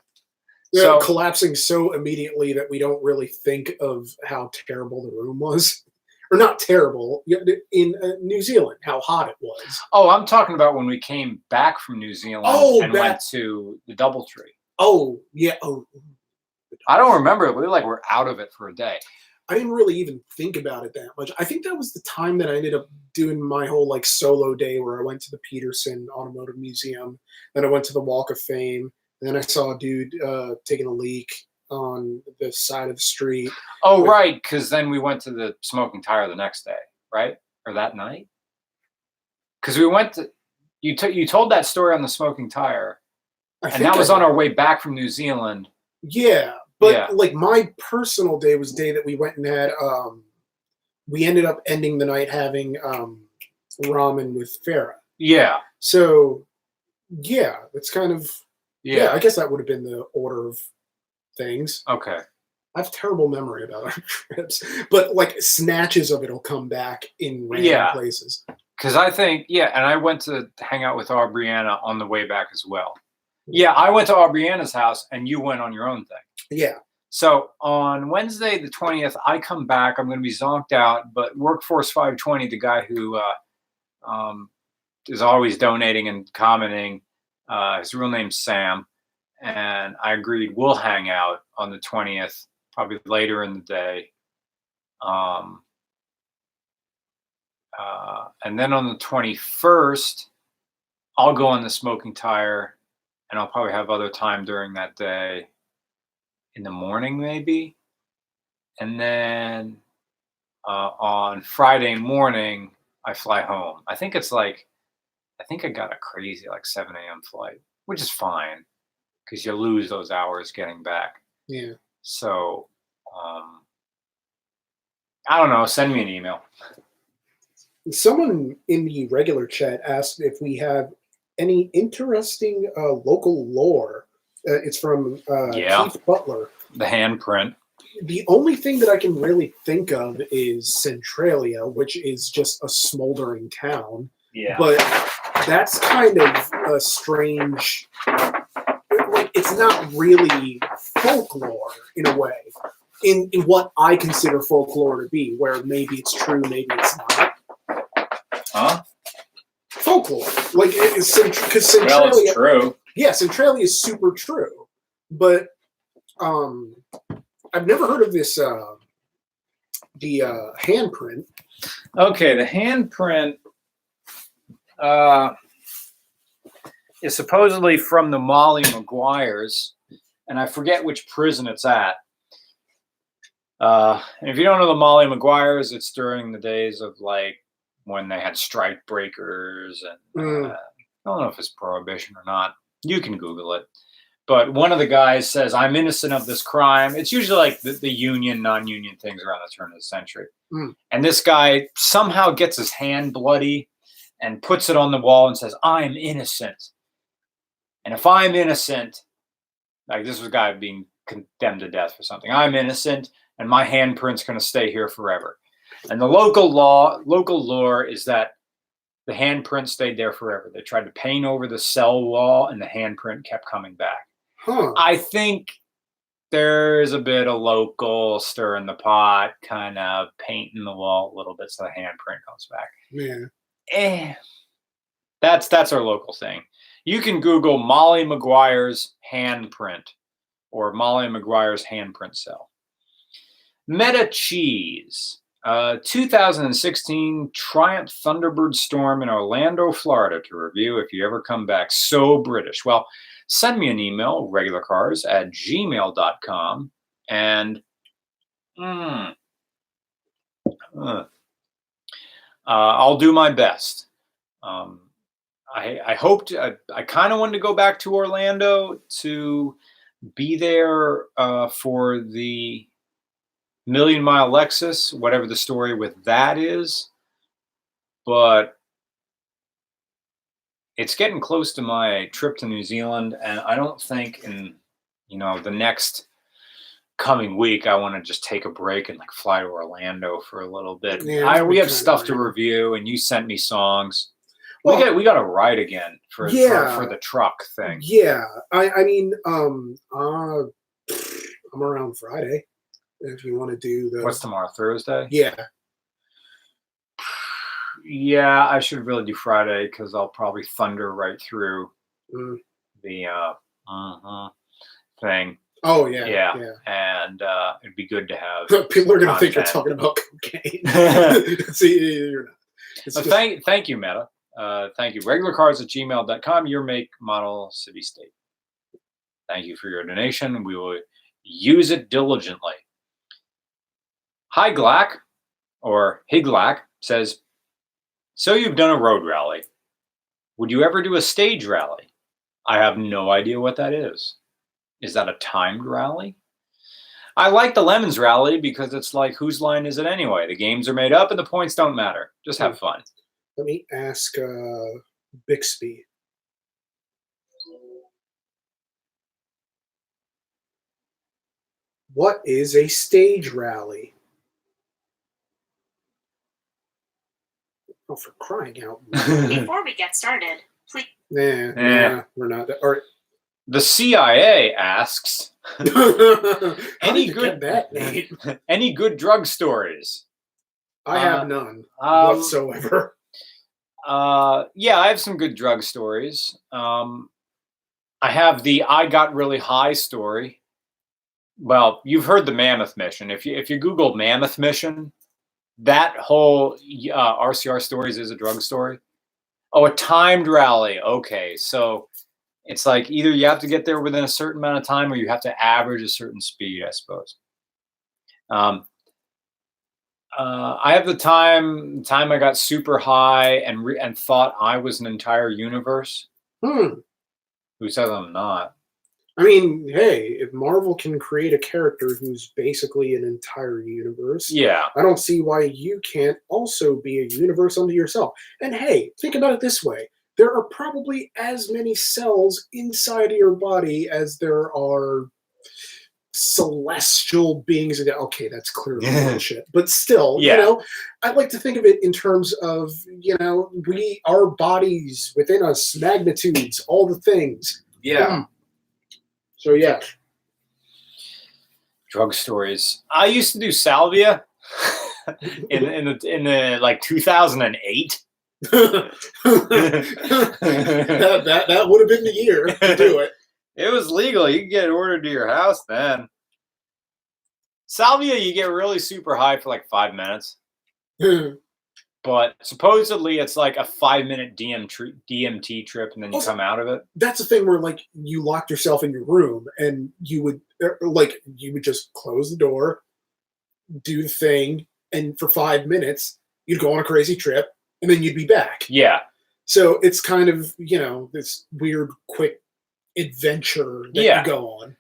So, collapsing so immediately that we don't really think of how terrible the room was. Or not terrible, in New Zealand, how hot it was. Oh, I'm talking about when we came back from New Zealand went to the DoubleTree. Oh, yeah. Oh, I don't remember. We were out of it for a day. I didn't really even think about it that much. I think that was the time that I ended up doing my whole solo day where I went to the Peterson Automotive Museum, then I went to the Walk of Fame, and then I saw a dude taking a leak on the side of the street. Oh, right, because then we went to the Smoking Tire the next day, right? Or that night? Because we went to you told that story on the Smoking Tire, and that was on our way back from New Zealand. Yeah. But my personal day was the day that we went and had we ended up ending the night having ramen with Farah. Yeah. So yeah, it's kind of I guess that would have been the order of things. Okay. I have terrible memory about our trips, but snatches of it'll come back in random places. Because I think and I went to hang out with Aubriana on the way back as well. Yeah, I went to Aubriana's house and you went on your own thing. Yeah. So on Wednesday, the 20th, I come back. I'm going to be zonked out, but Workforce 520, the guy who is always donating and commenting, his real name's Sam, and I agreed we'll hang out on the 20th, probably later in the day. And then on the 21st, I'll go on the Smoking Tire, and I'll probably have other time during that day. In the morning, maybe. And then on Friday morning, I fly home. I think it's I got a crazy 7 a.m. flight, which is fine because you lose those hours getting back. Yeah. So, I don't know. Send me an email. Someone in the regular chat asked if we have any interesting local lore. It's from Keith Butler. The handprint. The only thing that I can really think of is Centralia, which is just a smoldering town. Yeah. But that's kind of a strange... it's not really folklore, in a way. In what I consider folklore to be, where maybe it's true, maybe it's not. Huh? Folklore. Because Centralia... Well, it's true. Yeah, Centralia is super true, but I've never heard of this. The handprint. Okay, the handprint is supposedly from the Molly Maguires, and I forget which prison it's at. And if you don't know the Molly Maguires, it's during the days of when they had strike breakers, and I don't know if it's prohibition or not. You can Google it. But one of the guys says, I'm innocent of this crime. It's usually like the union, non-union things around the turn of the century. Mm. And this guy somehow gets his hand bloody and puts it on the wall and says, I'm innocent. And if I'm innocent, like this was a guy being condemned to death for something. I'm innocent, and my handprint's going to stay here forever. And the local lore is that the handprint stayed there forever. They tried to paint over the cell wall, and the handprint kept coming back. Huh. I think there's a bit of local stir in the pot, kind of painting the wall a little bit so the handprint comes back. Yeah. That's our local thing. You can Google Molly Maguire's handprint or Molly Maguire's handprint cell. Meta Cheese. 2016 Triumph Thunderbird Storm in Orlando, Florida to review if you ever come back. So British. Well, send me an email, regularcars@gmail.com, and I'll do my best. I hoped, I kind of wanted to go back to Orlando to be there for the Million Mile Lexus, whatever the story with that is, but it's getting close to my trip to New Zealand, and I don't think in the next coming week I want to just take a break and like fly to Orlando for a little bit. Yeah, we have stuff to review, and you sent me songs. Well, we got to ride again for the truck thing. Yeah, I mean, I'm around Friday if you want to do the. What's tomorrow? Thursday? Yeah. Yeah, I should really do Friday because I'll probably thunder right through the thing. Oh yeah. And it'd be good to have. People are gonna think you're talking about cocaine. See, you're not. Thank you, Meta. Thank you. Regularcars@gmail.com. Your make, model, city, state. Thank you for your donation. We will use it diligently. Hi Glack, or Higlack says, so you've done a road rally. Would you ever do a stage rally? I have no idea what that is. Is that a timed rally? I like the LeMons rally because it's like, whose line is it anyway? The games are made up and the points don't matter. Just have fun. Let me ask Bixby. What is a stage rally? Oh, for crying out loud. Before we get started, please. Nah, we're not. All right. The CIA asks, any good drug stories? I have none whatsoever. Yeah, I have some good drug stories. I have the I got really high story. Well, you've heard the Mammoth Mission. If you Google Mammoth Mission, that whole RCR Stories is a drug story. Oh, a timed rally. Okay, so it's like either you have to get there within a certain amount of time or you have to average a certain speed, I suppose. I have the time I got super high and thought I was an entire universe. Who says I'm not? I mean, hey, if Marvel can create a character who's basically an entire universe, yeah, I don't see why you can't also be a universe unto yourself. And hey, think about it this way. There are probably as many cells inside of your body as there are celestial beings. Okay, that's clearly bullshit. But still, I like to think of it in terms of, our bodies within us, magnitudes, all the things. Yeah. So yeah. Drug stories. I used to do salvia in the like 2008. that would have been the year to do it. It was legal. You could get it ordered to your house then. Salvia, you get really super high for like 5 minutes. But supposedly it's like a 5-minute DMT trip, and then you come out of it. That's the thing where like you locked yourself in your room, and you would just close the door, do the thing, and for 5 minutes you'd go on a crazy trip, and then you'd be back. Yeah. So it's kind of this weird quick adventure that Yeah. you go on.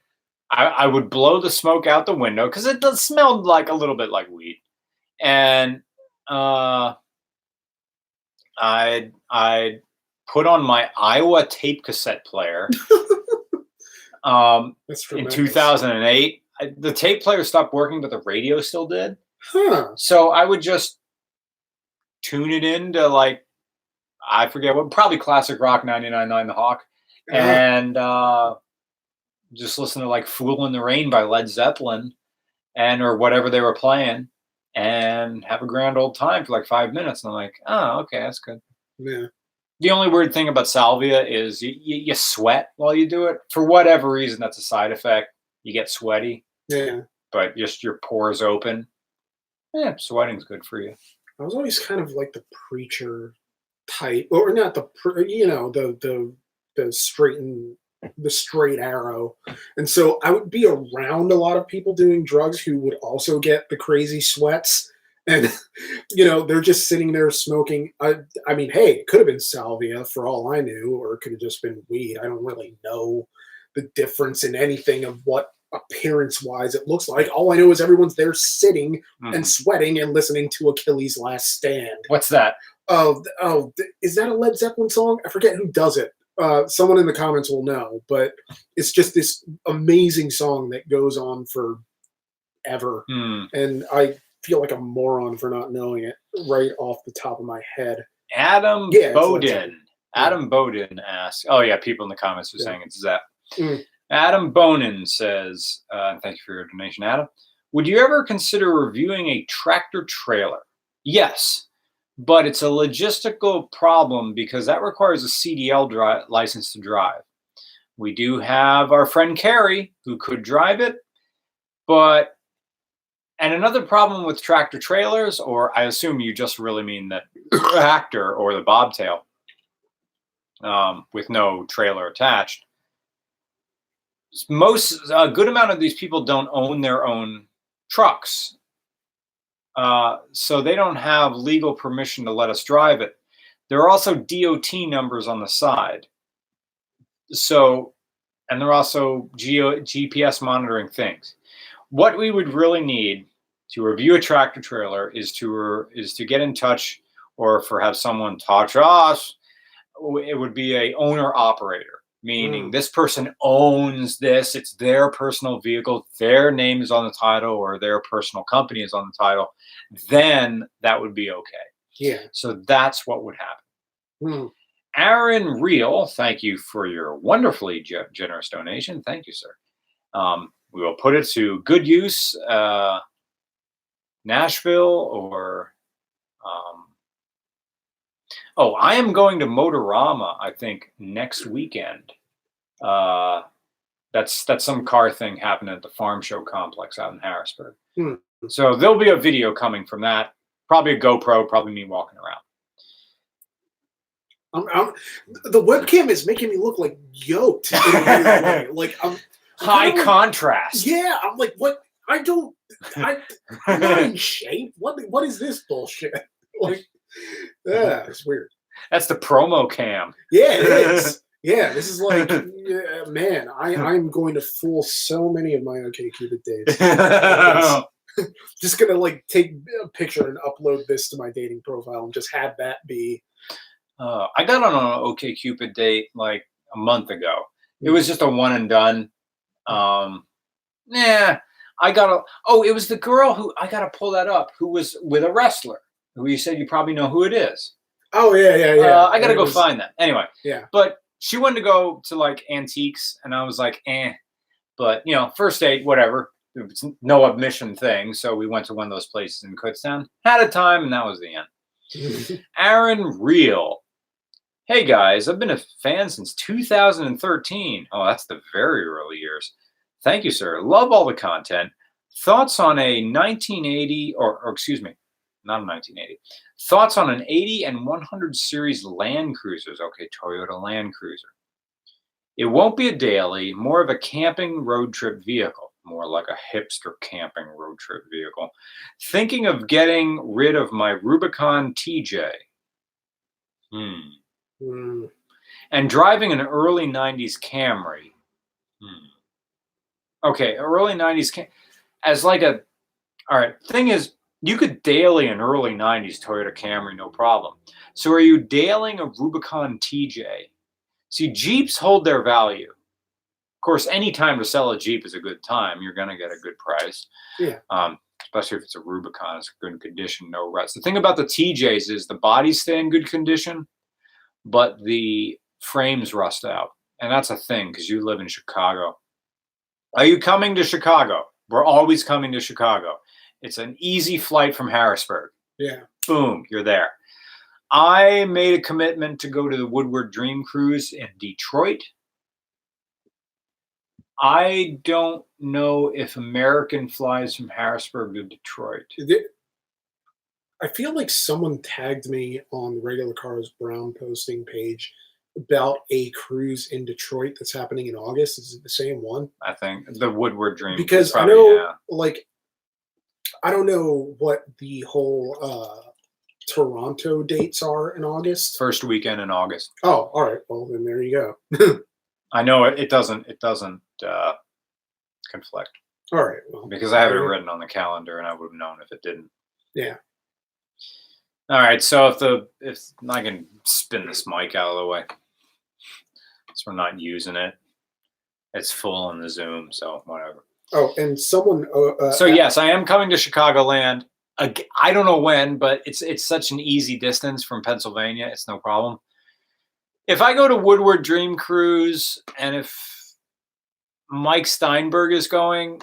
I would blow the smoke out the window because it does smell like a little bit like weed, and I'd put on my Iowa tape cassette player. That's In tremendous. 2008, the tape player stopped working, but the radio still did. Huh. So I would just tune it into like, I forget what, probably classic rock 99.9 The Hawk, and just listen to like "Fool in the Rain" by Led Zeppelin, or whatever they were playing, and have a grand old time for like 5 minutes. And I'm like, oh, okay, that's good. Yeah. The only weird thing about salvia is you sweat while you do it. For whatever reason, that's a side effect. You get sweaty, Yeah. but just your pores open. Yeah, sweating's good for you. I was always kind of like the preacher type, or not the the straight arrow, and so I would be around a lot of people doing drugs who would also get the crazy sweats, and they're just sitting there smoking. I mean, hey, it could have been salvia for all I knew, or it could have just been weed. I don't really know the difference in anything of what appearance wise it looks like. All I know is everyone's there sitting and sweating and listening to Achilles' Last Stand. What's that? Oh, is that a Led Zeppelin song? I forget who does it. Someone in the comments will know, but it's just this amazing song that goes on forever. And I feel like a moron for not knowing it right off the top of my head. Adam Bowden. Adam Bowden asks, oh yeah, people in the comments are saying it's Zepp. Adam Bonin says, thank you for your donation, Adam. Would you ever consider reviewing a tractor trailer? Yes, but it's a logistical problem because that requires a CDL license to drive. We do have our friend Carrie who could drive it, and another problem with tractor trailers, or I assume you just really mean the tractor or the bobtail with no trailer attached. A good amount of these people don't own their own trucks. So they don't have legal permission to let us drive it. There are also DOT numbers on the side. So, and they're also GPS monitoring things. What we would really need to review a tractor trailer is to get in touch, or have someone talk to us. It would be a owner operator, meaning this person owns this. It's their personal vehicle. Their name is on the title, or their personal company is on the title. Then that would be okay. Yeah. So that's what would happen. Aaron Reel, thank you for your wonderfully generous donation. Thank you, sir. We will put it to good use. Nashville or I am going to Motorama, I think, next weekend. That's some car thing happening at the Farm Show Complex out in Harrisburg. So there'll be a video coming from that. Probably a GoPro, probably me walking around. The webcam is making me look like yoked in a weird way. Like I'm high contrast. Yeah, I'm like, what? I'm not in shape. What is this bullshit? Like, yeah, it's weird. That's the promo cam. Yeah, it is. Yeah, this is like, man, I'm going to fool so many of my OkCupid dates. Just gonna like take a picture and upload this to my dating profile and just have that be. I got on an OkCupid date like a month ago. It was just a one and done. It was the girl who, I gotta pull that up, who was with a wrestler who you said you probably know who it is. Oh yeah. I gotta go find that. Anyway. Yeah. But she wanted to go to like antiques, and I was like, But first date, whatever. It's no admission thing. So we went to one of those places in Kutztown. Had a time, and that was the end. Aaron Reel. Hey guys, I've been a fan since 2013. Oh, that's the very early years. Thank you, sir. Love all the content. Thoughts on a 1980, or excuse me, not a 1980. Thoughts on an 80 and 100 series Land Cruisers. Okay, Toyota Land Cruiser. It won't be a daily, more of a camping road trip vehicle. More like a hipster camping road trip vehicle. Thinking of getting rid of my Rubicon TJ. And driving an early 90s Camry. Okay, early 90s as like a, all right, thing is, you could daily an early 90s Toyota Camry, no problem. So are you dailing a Rubicon TJ? See, Jeeps hold their value. Of course, any time to sell a Jeep is a good time. You're going to get a good price. Yeah. Especially if it's a Rubicon, it's good condition, no ruts. The thing about the TJs is the bodies stay in good condition, but the frames rust out. And that's a thing because you live in Chicago. Are you coming to Chicago? We're always coming to Chicago. It's an easy flight from Harrisburg. Yeah. Boom, you're there. I made a commitment to go to the Woodward Dream Cruise in Detroit. I don't know if American flies from Harrisburg to Detroit. I feel like someone tagged me on the Regular Cars Brown posting page about a cruise in Detroit that's happening in August. Is it the same one? I think the Woodward Dream. Because probably, I know, yeah. like, I don't know what the whole Toronto dates are in August. First weekend in August. Oh, all right. Well, then there you go. I know it doesn't conflict. All right. Well, because I have it written on the calendar, and I would have known if it didn't. Yeah. All right. So if I can spin this mic out of the way, so we're not using it. It's full in the Zoom, so whatever. Oh, and someone. So yes, I am coming to Chicagoland. I don't know when, but it's such an easy distance from Pennsylvania. It's no problem. If I go to Woodward Dream Cruise, and if Mike Steinberg is going,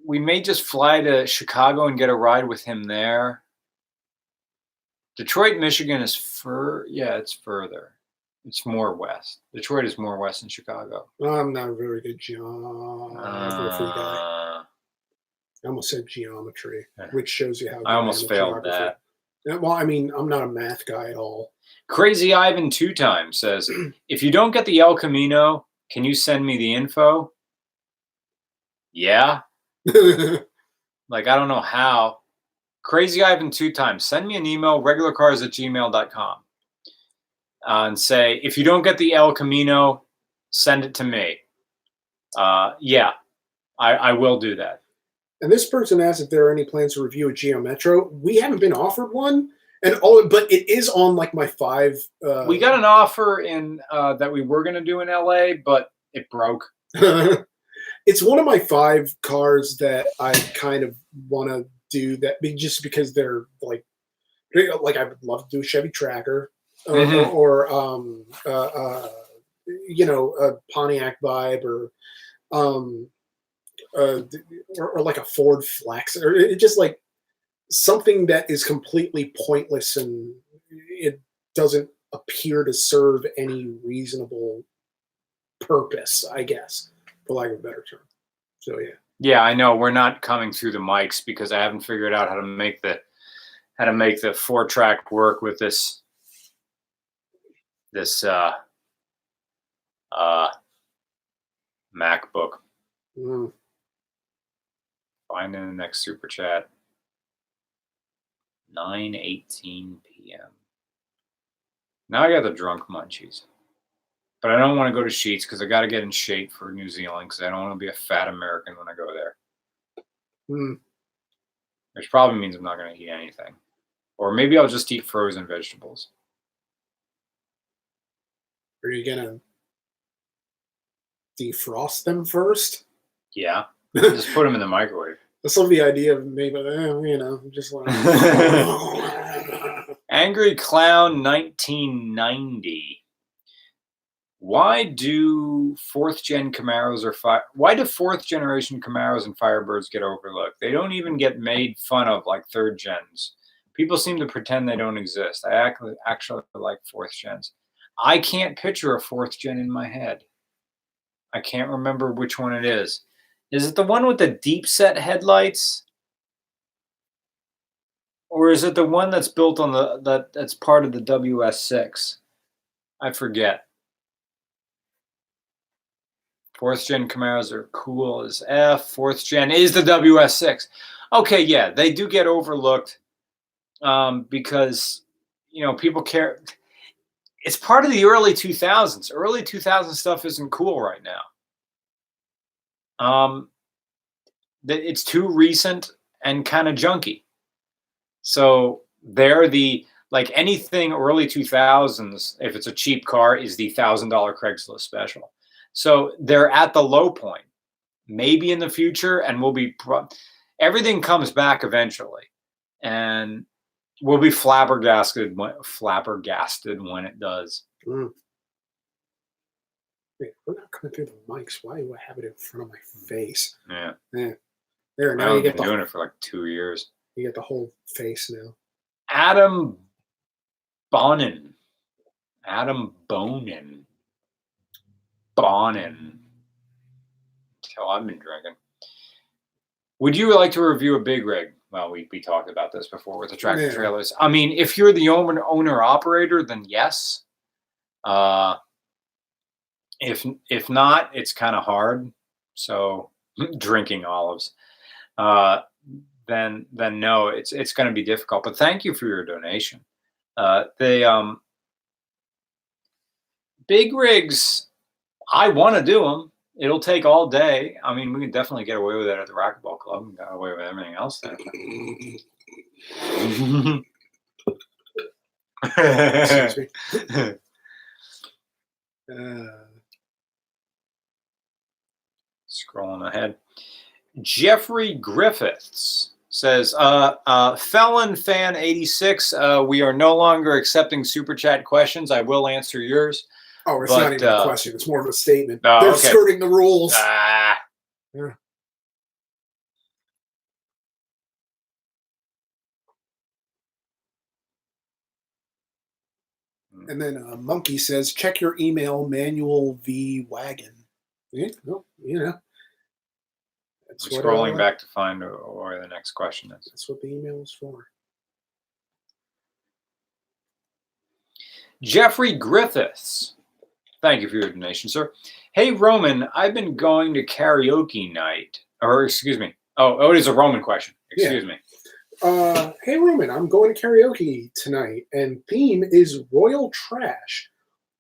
we may just fly to Chicago and get a ride with him there. Detroit, Michigan is it's further. It's more west. Detroit is more west than Chicago. I'm not a very good geography guy. I almost said geometry, which shows you how I almost failed geography. that. Well, I mean, I'm not a math guy at all. Crazy Ivan 2 times says, if you don't get the El Camino, can you send me the info? Yeah. Like, I don't know how. Crazy Ivan 2 times. Send me an email, regularcars@gmail.com. And say, if you don't get the El Camino, send it to me. Yeah, I will do that. And this person asked if there are any plans to review a Geo Metro. We haven't been offered one, but it is on like my 5. We got an offer in that we were going to do in LA, but it broke. It's one of my 5 cars that I kind of want to do that just because they're like I would love to do a Chevy Tracker or a Pontiac Vibe or like a Ford Flex, or it just like something that is completely pointless and it doesn't appear to serve any reasonable purpose, I guess, for lack of a better term. So yeah. Yeah, I know we're not coming through the mics because I haven't figured out how to make the 4-track work with this MacBook. Find in the next super chat. 9:18 p.m. Now I got the drunk munchies. But I don't want to go to Sheets because I got to get in shape for New Zealand because I don't want to be a fat American when I go there. Which probably means I'm not going to eat anything. Or maybe I'll just eat frozen vegetables. Are you going to defrost them first? Yeah. Just put them in the microwave. I love the idea of maybe, just like... Angry Clown 1990. Why do 4th-gen Camaros why do 4th-generation Camaros and Firebirds get overlooked? They don't even get made fun of like 3rd gens. People seem to pretend they don't exist. I actually like 4th gens. I can't picture a 4th gen in my head. I can't remember which one it is. Is it the one with the deep set headlights? Or is it the one that's built on that's part of the WS6? I forget. 4th gen Camaros are cool as F. 4th gen is the WS6. Okay, yeah, they do get overlooked because, people care. it's part of the early 2000s. Early 2000 stuff isn't cool right now. It's too recent and kind of junky. So they're like anything early 2000s, if it's a cheap car, is the $1,000 Craigslist special. So they're at the low point. Maybe in the future, and everything comes back eventually, and we'll be flabbergasted when it does. Wait, we're not coming through the mics. Why do I have it in front of my face? Yeah. There, now I've been doing it for like 2 years. You get the whole face now. Adam Bonin. That's how I've been drinking. Would you like to review a big rig? Well, we talked about this before with the tractor trailers. I mean, if you're the owner operator, then yes. If not, it's kind of hard. So drinking olives. Then no, it's going to be difficult. But thank you for your donation. Big rigs, I want to do them. It'll take all day. I mean, we can definitely get away with it at the Racquetball Club. We got away with everything else there. Scrolling ahead. Jeffrey Griffiths says, Felon Fan 86, we are no longer accepting Super Chat questions. I will answer yours. Oh, it's not even a question. It's more of a statement. They're okay. skirting the rules. Yeah. And then Monkey says, check your email, Manual V Wagon. Yeah, well, you know. I'm scrolling back to find where the next question is. That's what the email is for. Jeffrey Griffiths. Thank you for your donation, sir. Hey, Roman, I've been going to karaoke night. Or, excuse me. Oh, it is a Roman question. Excuse me. Hey, Roman, I'm going to karaoke tonight, and theme is Royal Trash.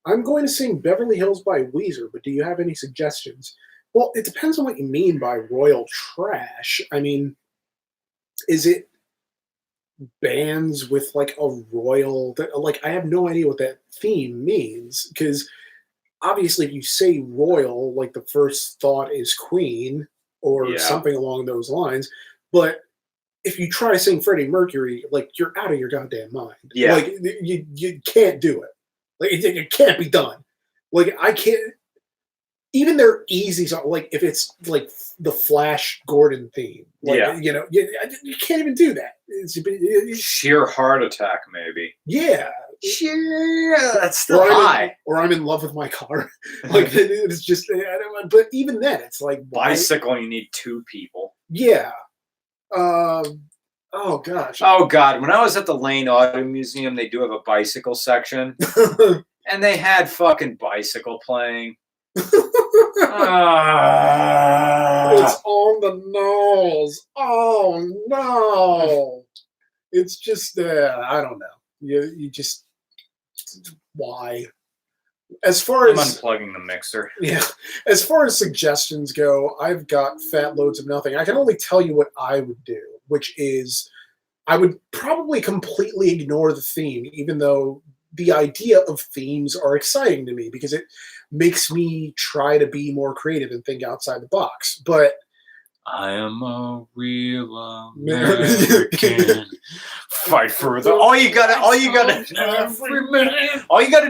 I'm going to sing Beverly Hills by Weezer, but do you have any suggestions? Well, it depends on what you mean by Royal Trash. I mean, is it bands with like a royal... Like, I have no idea what that theme means, because obviously if you say royal, like the first thought is Queen or something along those lines, but if you try to sing Freddie Mercury, like, you're out of your goddamn mind. Yeah. Like, you can't do it. Like, it can't be done. Like, I can't... Even their easy song, like, if it's, like, the Flash Gordon theme. Like, you know, you can't even do that. It's Sheer Heart Attack, maybe. Yeah. That's still high. Or I'm in love with my car. Like, it's just... But even then, it's like... Bicycle, you need two people. Yeah. Oh gosh. Oh God. When I was at the Lane Auto Museum, they do have a bicycle section. And they had fucking bicycle playing. It's on the nose. Oh no. It's just I don't know. You just why? As far I'm as unplugging the mixer. Yeah. As far as suggestions go, I've got fat loads of nothing. I can only tell you what I would do, which is I would probably completely ignore the theme, even though the idea of themes are exciting to me because it makes me try to be more creative and think outside the box. But I am a real American. Fight for the. All you gotta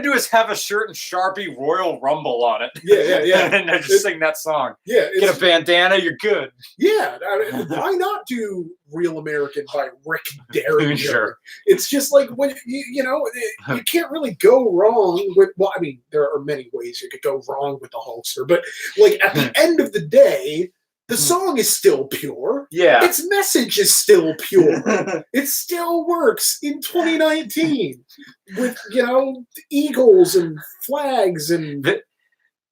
do is have a shirt and Sharpie Royal Rumble on it. Yeah. And then just sing that song. Yeah. Get a bandana, you're good. Yeah. Why not do Real American by Rick Derringer? Sure. It's just like when you can't really go wrong with. Well, I mean, there are many ways you could go wrong with the Hulkster, but like at the end of the day. The song is still pure. Yeah. Its message is still pure. It still works in 2019 with, eagles and flags and...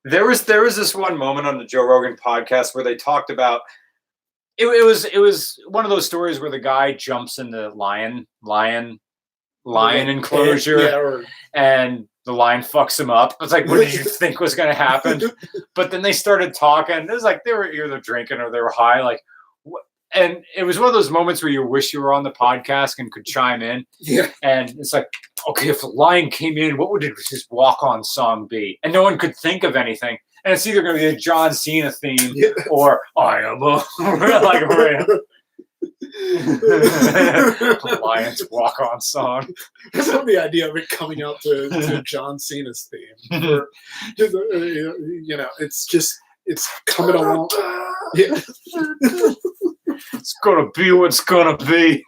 There was this one moment on the Joe Rogan podcast where they talked about... It was one of those stories where the guy jumps in the lion enclosure and the line fucks them up. It's like, what did you think was going to happen? But then they started talking. It was like they were either drinking or they were high. Like, and it was one of those moments where you wish you were on the podcast and could chime in. Yeah. And it's like, okay, if the lion came in, what would his walk-on song be? And no one could think of anything. And it's either going to be a John Cena theme or I am a like Lions walk-on song. I love the idea of it coming out to John Cena's theme. Or, you know, it's coming along. Yeah. It's gonna be what's gonna be.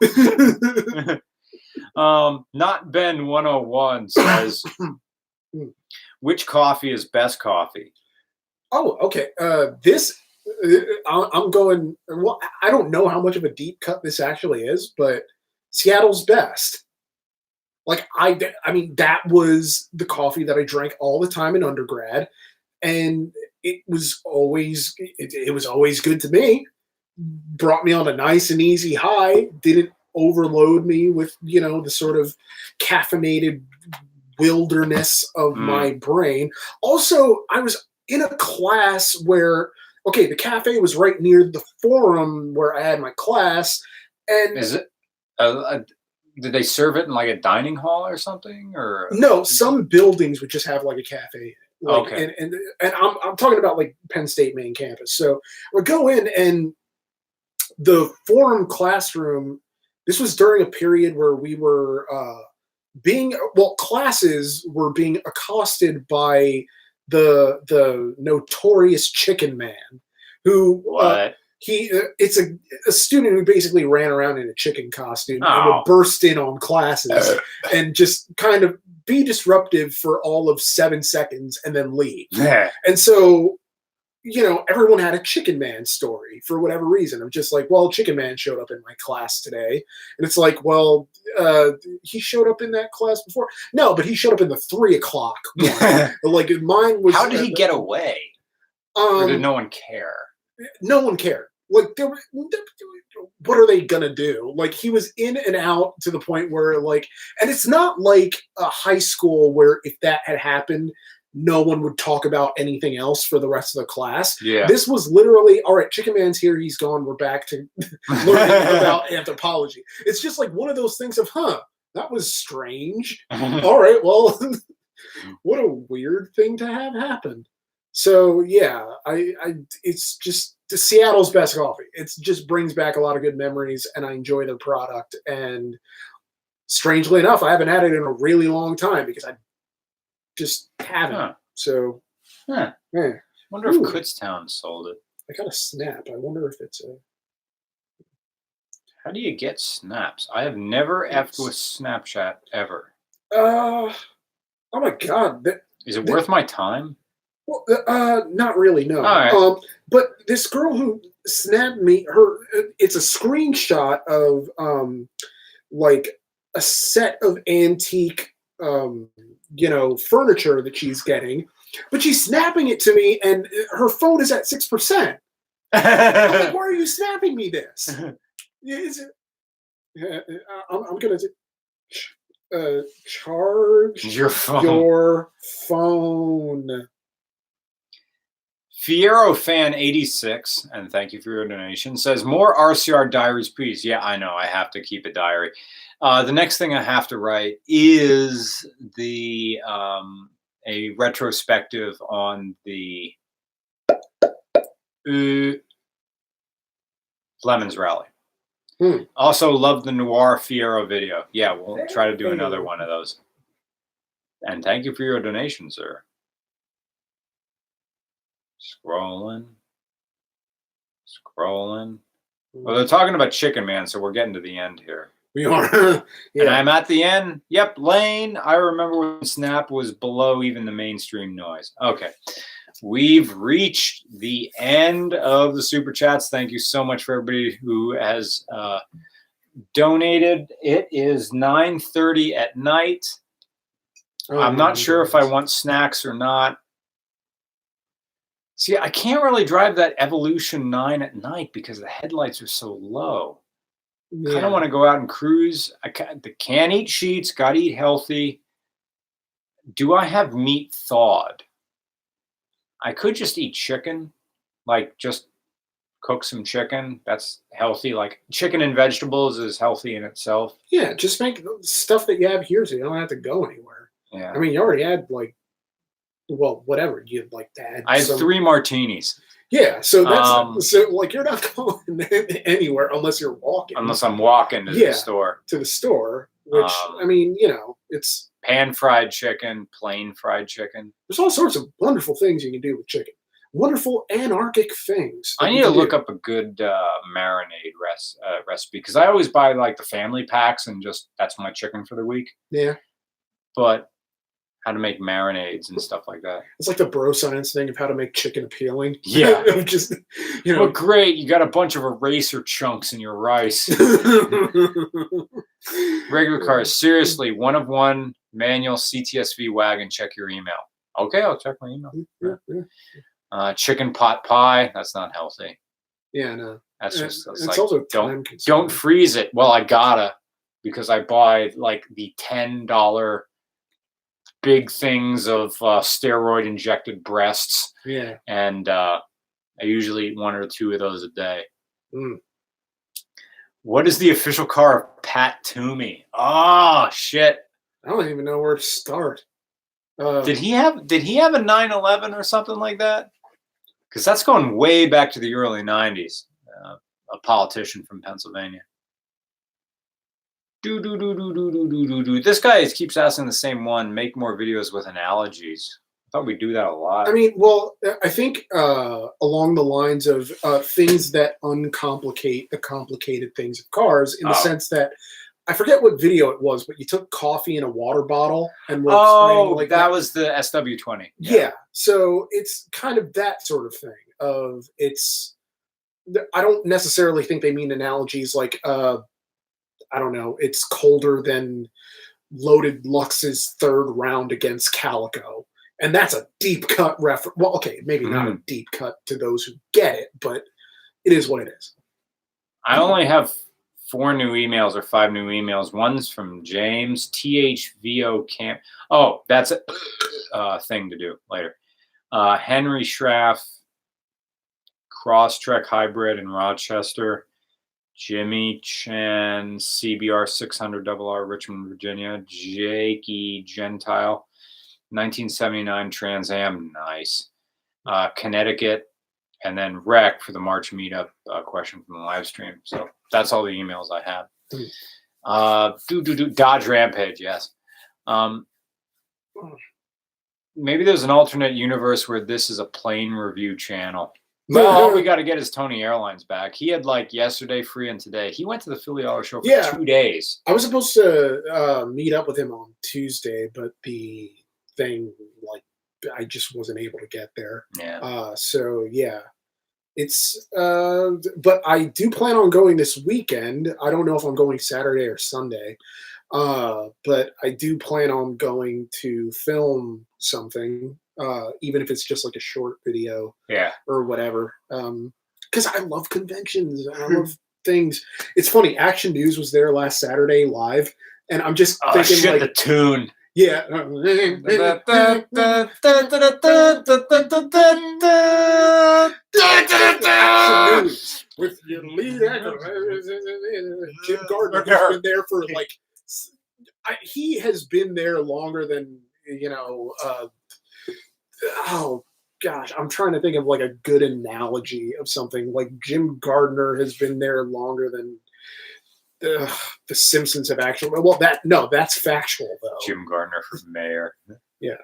Not Ben 101 says, which coffee is best coffee? Oh, okay. I'm going. Well, I don't know how much of a deep cut this actually is, but Seattle's Best. Like I mean, that was the coffee that I drank all the time in undergrad, and it was always good to me. Brought me on a nice and easy high. Didn't overload me with the sort of caffeinated wilderness of my brain. Also, I was in a class where the cafe was right near the forum where I had my class, and is it? Did they serve it in like a dining hall or something? Or no, some buildings would just have like a cafe. Like, okay, and I'm talking about like Penn State main campus. So we go in, and the forum classroom. This was during a period where we were classes were being accosted by the notorious Chicken Man, who it's a student who basically ran around in a chicken costume and would burst in on classes and just kind of be disruptive for all of 7 seconds and then leave. And so, everyone had a Chicken Man story for whatever reason. I'm just like, well, Chicken Man showed up in my class today. And it's like, well, he showed up in that class before. No, but he showed up in the 3 o'clock one. Like mine was. How did he get away? Or did no one care? No one cared. Like, what are they gonna do? Like, he was in and out to the point where, like, and it's not like a high school where if that had happened, no one would talk about anything else for the rest of the class. Yeah. This was literally, all right, Chicken Man's here, he's gone, we're back to learning about anthropology. It's just like one of those things of, that was strange. All right, well, what a weird thing to have happen. So yeah, it's just the Seattle's Best coffee. It just brings back a lot of good memories, and I enjoy their product. And strangely enough, I haven't had it in a really long time because I just haven't. So, yeah. Wonder if Kutztown sold it. I got a snap. I wonder if it's a. How do you get snaps? I have never effed with Snapchat ever. Oh my god! Is it worth my time? Well, not really, no. Right. But this girl who snapped me, it's a screenshot of like a set of antique, furniture that she's getting, but she's snapping it to me, and her phone is at 6%. I'm like, why are you snapping me this? I'm gonna charge your phone. Your phone. Fiero Fan 86, and thank you for your donation, says more RCR diaries, please. Yeah, I know. I have to keep a diary. The next thing I have to write is a retrospective on the LeMons rally. Also, love the Noir Fiero video. Yeah, we'll try to do another one of those. And thank you for your donation, sir. Scrolling. Well, they're talking about Chicken Man, so we're getting to the end here. We are. Yeah. And I'm at the end. Yep, Lane. I remember when Snap was below even the mainstream noise. Okay. We've reached the end of the Super Chats. Thank you so much for everybody who has donated. It is 9:30 at night. I'm not sure if I want snacks or not. See, I can't really drive that Evolution 9 at night because the headlights are so low. Yeah. I kind of want to go out and cruise. Can't eat sheets, got to eat healthy. do I have meat thawed? I could just eat chicken, like just cook some chicken. That's healthy. Like chicken and vegetables is healthy in itself. Yeah, just make the stuff that you have here so you don't have to go anywhere. Yeah. I mean, you already had like, well, whatever you'd like to add. I had 3 martinis. Yeah, so that's so like you're not going anywhere unless you're walking. Unless I'm walking to the store. To the store, which I mean, you know, it's pan-fried chicken, plain fried chicken. There's all sorts of wonderful things you can do with chicken. Wonderful anarchic things. I need to look up a good marinade recipe because I always buy like the family packs and just that's my chicken for the week. Yeah. But how to make marinades and stuff like that. It's like the bro science thing of how to make chicken appealing. Yeah. Just, you know. Well, great. You got a bunch of eraser chunks in your rice. Regular cars. Seriously, 1 of 1 manual CTSV wagon. Check your email. Okay, I'll check my email. Yeah. Chicken pot pie. That's not healthy. Yeah, no. That's just it's like, also don't freeze it. Well, I gotta because I buy like the $10 big things of steroid injected breasts. Yeah. And I usually eat 1 or 2 of those a day. Mm. What is the official car of Pat Toomey? Oh shit. I don't even know where to start. Did he have a 911 or something like that? Because that's going way back to the early 90s. A politician from Pennsylvania. This guy keeps asking the same one. Make more videos with analogies. I thought we'd do that a lot. I mean, well, I think along the lines of things that uncomplicate the complicated things of cars, in the sense that I forget what video it was, but you took coffee in a water bottle and were explaining like that was the SW20. Yeah. So it's kind of that sort of thing. Of it's, I don't necessarily think they mean analogies like. I don't know, it's colder than Loaded Lux's 3rd round against Calico. And that's a deep cut reference. Well, okay, maybe not a deep cut to those who get it, but it is what it is. I only have 4 new emails or 5 new emails. One's from James, THVO Camp. Oh, that's a thing to do later. Henry Schraff, Crosstrek Hybrid in Rochester. Jimmy Chan, CBR 600RR, Richmond, Virginia. Jakey Gentile, 1979 Trans Am, nice. Connecticut, and then Rec for the March meetup question from the live stream. So that's all the emails I have. Dodge Rampage, yes. Maybe there's an alternate universe where this is a plane review channel. Well, all we got to get is Tony Airlines back. He had like yesterday free and today. He went to the Philly Auto Show for 2 days. I was supposed to meet up with him on Tuesday, but the thing, like, I just wasn't able to get there. Yeah. So yeah, it's. But I do plan on going this weekend. I don't know if I'm going Saturday or Sunday. But I do plan on going to film something. Even if it's just like a short video, or whatever. Because I love conventions. I love things. It's funny. Action News was there last Saturday live, and I'm just thinking like the tune. Yeah. With your lead actor, Jim Gardner, has been there for like. He has been there longer than oh gosh, I'm trying to think of like a good analogy of something. Like Jim Gardner has been there longer than the Simpsons have actually. Well, that's factual though. Jim Gardner for mayor. Yeah.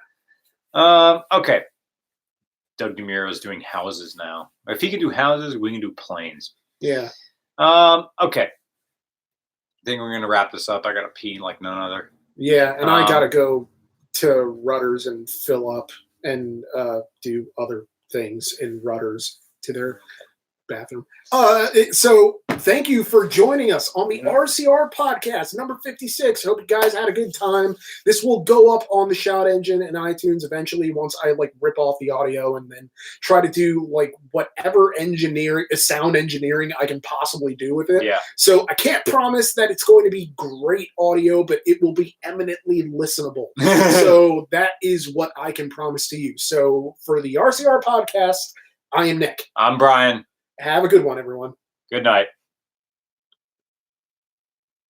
Okay. Doug DeMuro is doing houses now. If he can do houses, we can do planes. Yeah. Okay. I think we're gonna wrap this up. I gotta pee like none other. Yeah, and I gotta go to Rutter's and fill up and do other things in Rutter's to their bathroom. So Thank you for joining us on the RCR podcast, number 56. Hope you guys had a good time. This will go up on the Shout Engine and iTunes eventually once I rip off the audio and then try to do whatever sound engineering I can possibly do with it. Yeah. So I can't promise that it's going to be great audio, but it will be eminently listenable. So that is what I can promise to you. So for the RCR podcast, I am Nick. I'm Brian. Have a good one, everyone. Good night.